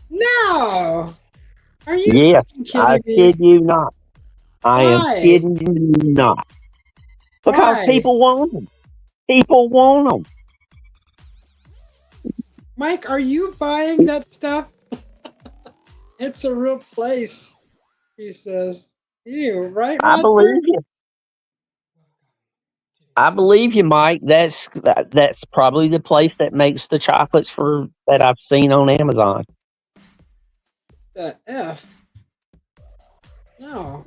No. Are you Yes, kidding I me? kid you not. I Why? am kidding you not. Because Why? people want them. People want them. Mike, are you buying that stuff? It's a real place, he says. Ew, right, I Roger? believe you. I believe you, Mike. That's probably the place that makes the chocolates that I've seen on Amazon. The F. No.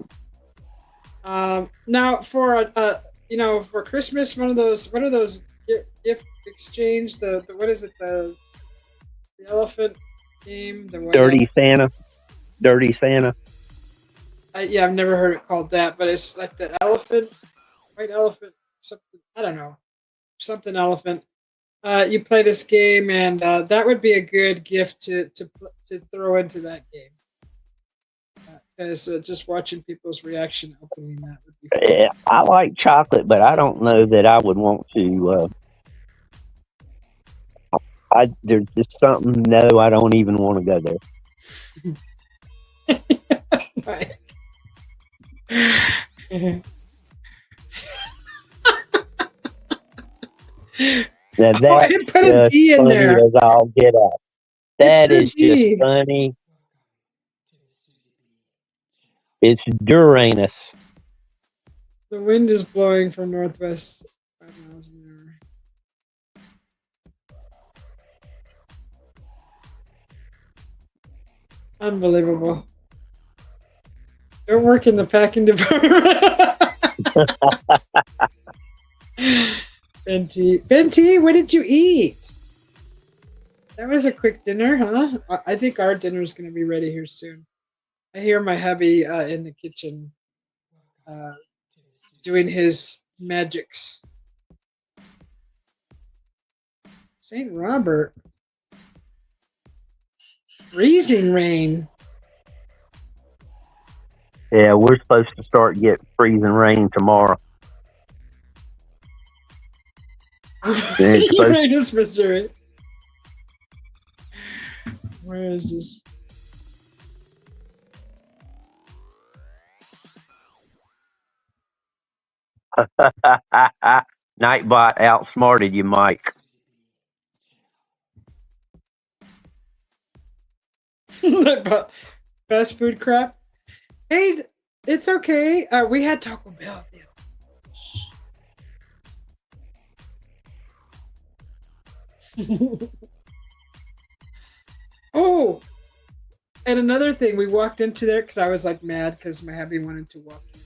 Now for for Christmas, one of those gift exchange, the what is it, the elephant game, the what Dirty Santa. Dirty Santa. yeah, I've never heard it called that, but it's like the white elephant, something, I don't know, something elephant. You play this game, and that would be a good gift to throw into that game. Because just watching people's reaction opening that would be fun. Yeah, I like chocolate, but I don't know that I would want to. There's just something. No, I don't even want to go there. Right. Now I that's put a just D in funny there. as all get up. That put a is just D. funny. It's Uranus. The wind is blowing from northwest 5 miles an hour. Unbelievable. Don't work in the packing department. Benti, what did you eat? That was a quick dinner, huh? I think our dinner is going to be ready here soon. I hear my hubby in the kitchen doing his magics. St. Robert. Freezing rain. Yeah, we're supposed to start getting freezing rain tomorrow. Uranus, Missouri. Where is this? Nightbot outsmarted you, Mike. Fast food crap. Hey, it's okay. We had Taco Bell. Oh, and another thing, we walked into there because I was like mad because my hubby wanted to walk in.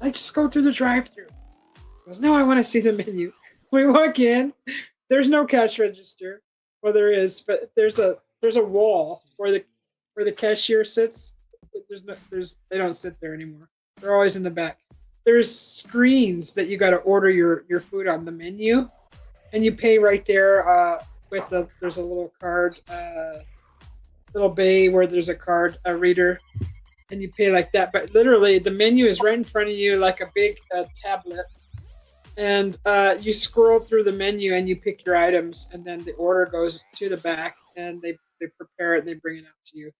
Like, just go through the drive-thru. He goes, no, I want to see the menu. We walk in. There's no cash register. Well, there is, but there's a wall where the cashier sits. They don't sit there anymore. They're always in the back. There's screens that you got to order your food on the menu, and you pay right there with there's a little card, little bay where there's a card, a reader, and you pay like that. But literally, the menu is right in front of you, like a big tablet, and you scroll through the menu and you pick your items, and then the order goes to the back, and they prepare it and they bring it out to you.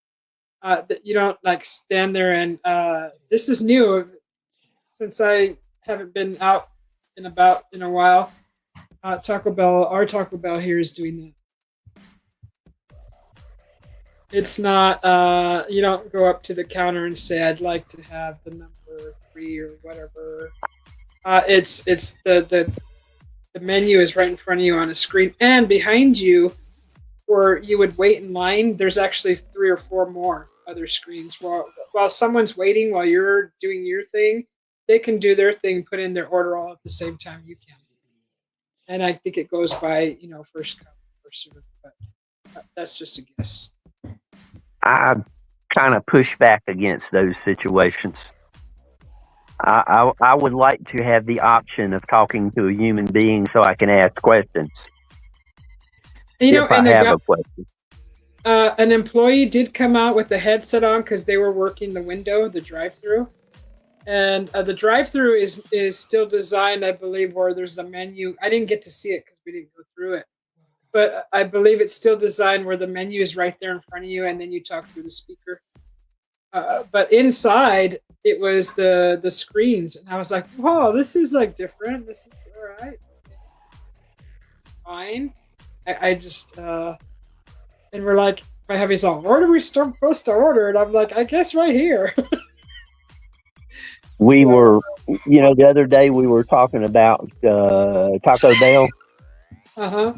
That you don't like stand there and this is new since I haven't been out and about in a while. Our Taco Bell here is doing that. It's not you don't go up to the counter and say I'd like to have the number 3 or whatever. It's the menu is right in front of you on a screen, and behind you, where you would wait in line, there's actually 3 or 4 more other screens. While someone's waiting while you're doing your thing, they can do their thing, put in their order all at the same time you can. And I think it goes by first come first serve, but that's just a guess. I kind of push back against those situations. I would like to have the option of talking to a human being so I can ask questions if I have a question. An employee did come out with a headset on because they were working the window, the drive-through, and the drive-through is still designed, I believe, where there's a menu. I didn't get to see it because we didn't go through it, but I believe it's still designed where the menu is right there in front of you, and then you talk through the speaker. But inside, it was the screens, and I was like, "Whoa, this is like different. This is all right. It's fine." I just and we're like, my hubby's all, "Where do we supposed to order?" And I'm like, "I guess right here." We were, the other day we were talking about Taco Bell, Uh-huh.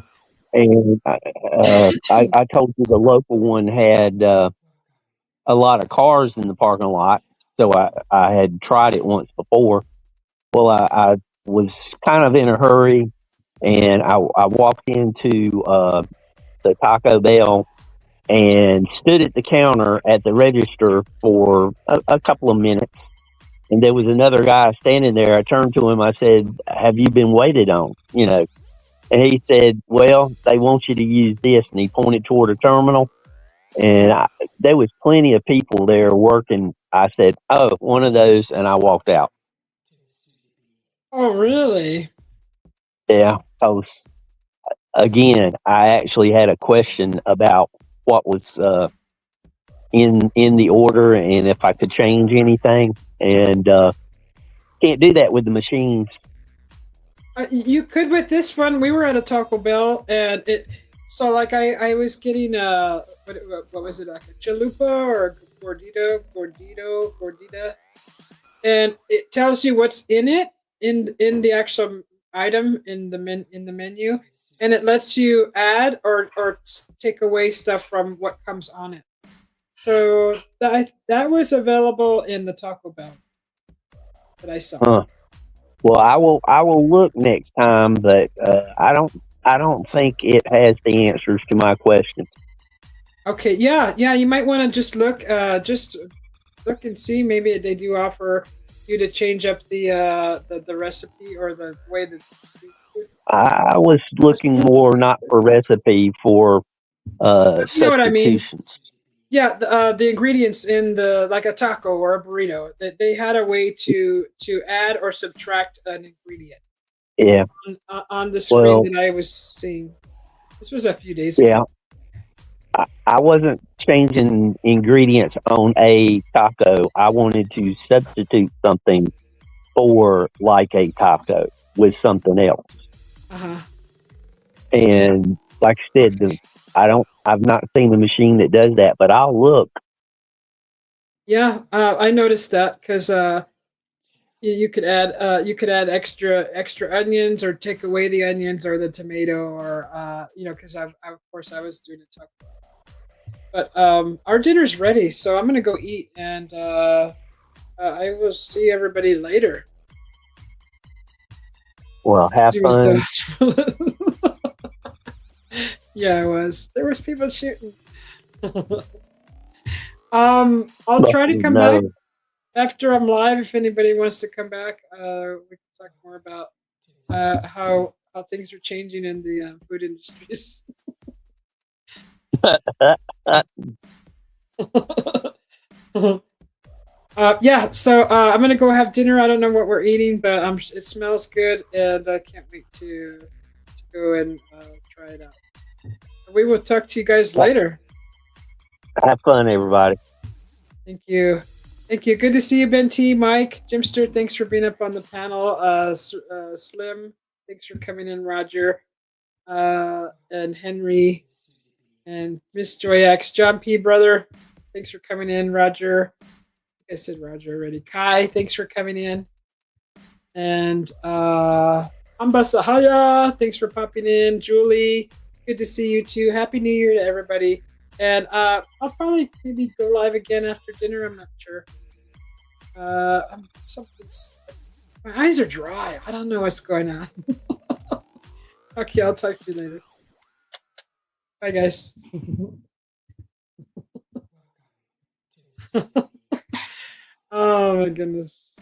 and I told you the local one had a lot of cars in the parking lot, so I had tried it once before. Well, I was kind of in a hurry, and I walked into the Taco Bell and stood at the counter at the register for a couple of minutes. And there was another guy standing there. I turned to him. I said, "Have you been waited on?" And he said, "Well, they want you to use this." And he pointed toward a terminal. And there was plenty of people there working. I said, "Oh, one of those," and I walked out. Oh, really? Yeah, again, I actually had a question about what was in the order and if I could change anything, and can't do that with the machines. You could with this one. We were at a Taco Bell, and so like I was getting what was it, like a chalupa or a gordita, and it tells you what's in it in the actual item in the menu, and it lets you add or take away stuff from what comes on it. So that was available in the Taco Bell that I saw. Huh. Well, I will look next time, but I don't think it has the answers to my questions. Okay, yeah, you might want to just look and see. Maybe they do offer you to change up the recipe or the way that. I was looking more not for recipe, for You know what I mean? substitutions. Yeah, the ingredients in the like a taco or a burrito, that they had a way to add or subtract an ingredient Yeah. on the screen Well, that I was seeing. This was a few days yeah. ago. I wasn't changing ingredients on a taco. I wanted to substitute something for like a taco with something else. Uh huh. And like I said, I've not seen the machine that does that, but I'll look. Yeah, I noticed that because you could add extra onions or take away the onions or the tomato or because of course I was doing a taco. But our dinner's ready, so I'm gonna go eat, and I will see everybody later. Well, have She was fun. Yeah, I was. There was people shooting. I'll Let try to me come back know. after I'm live. If anybody wants to come back, we can talk more about how things are changing in the food industries. Yeah, so I'm gonna go have dinner. I don't know what we're eating, but it smells good, and I can't wait to go and try it out. We will talk to you guys later. Have fun, everybody. Thank you. Thank you. Good to see you, Ben T, Mike, Jimster. Thanks for being up on the panel. Slim, thanks for coming in, Roger, and Henry, and Miss Joy X, John P, brother. Thanks for coming in, Roger. I said Roger already. Kai, thanks for coming in. And Ambasahaya, thanks for popping in. Julie, good to see you too. Happy New Year to everybody. And I'll probably maybe go live again after dinner. I'm not sure. Something's. My eyes are dry. I don't know what's going on. Okay, I'll talk to you later. Bye, guys. Oh my goodness.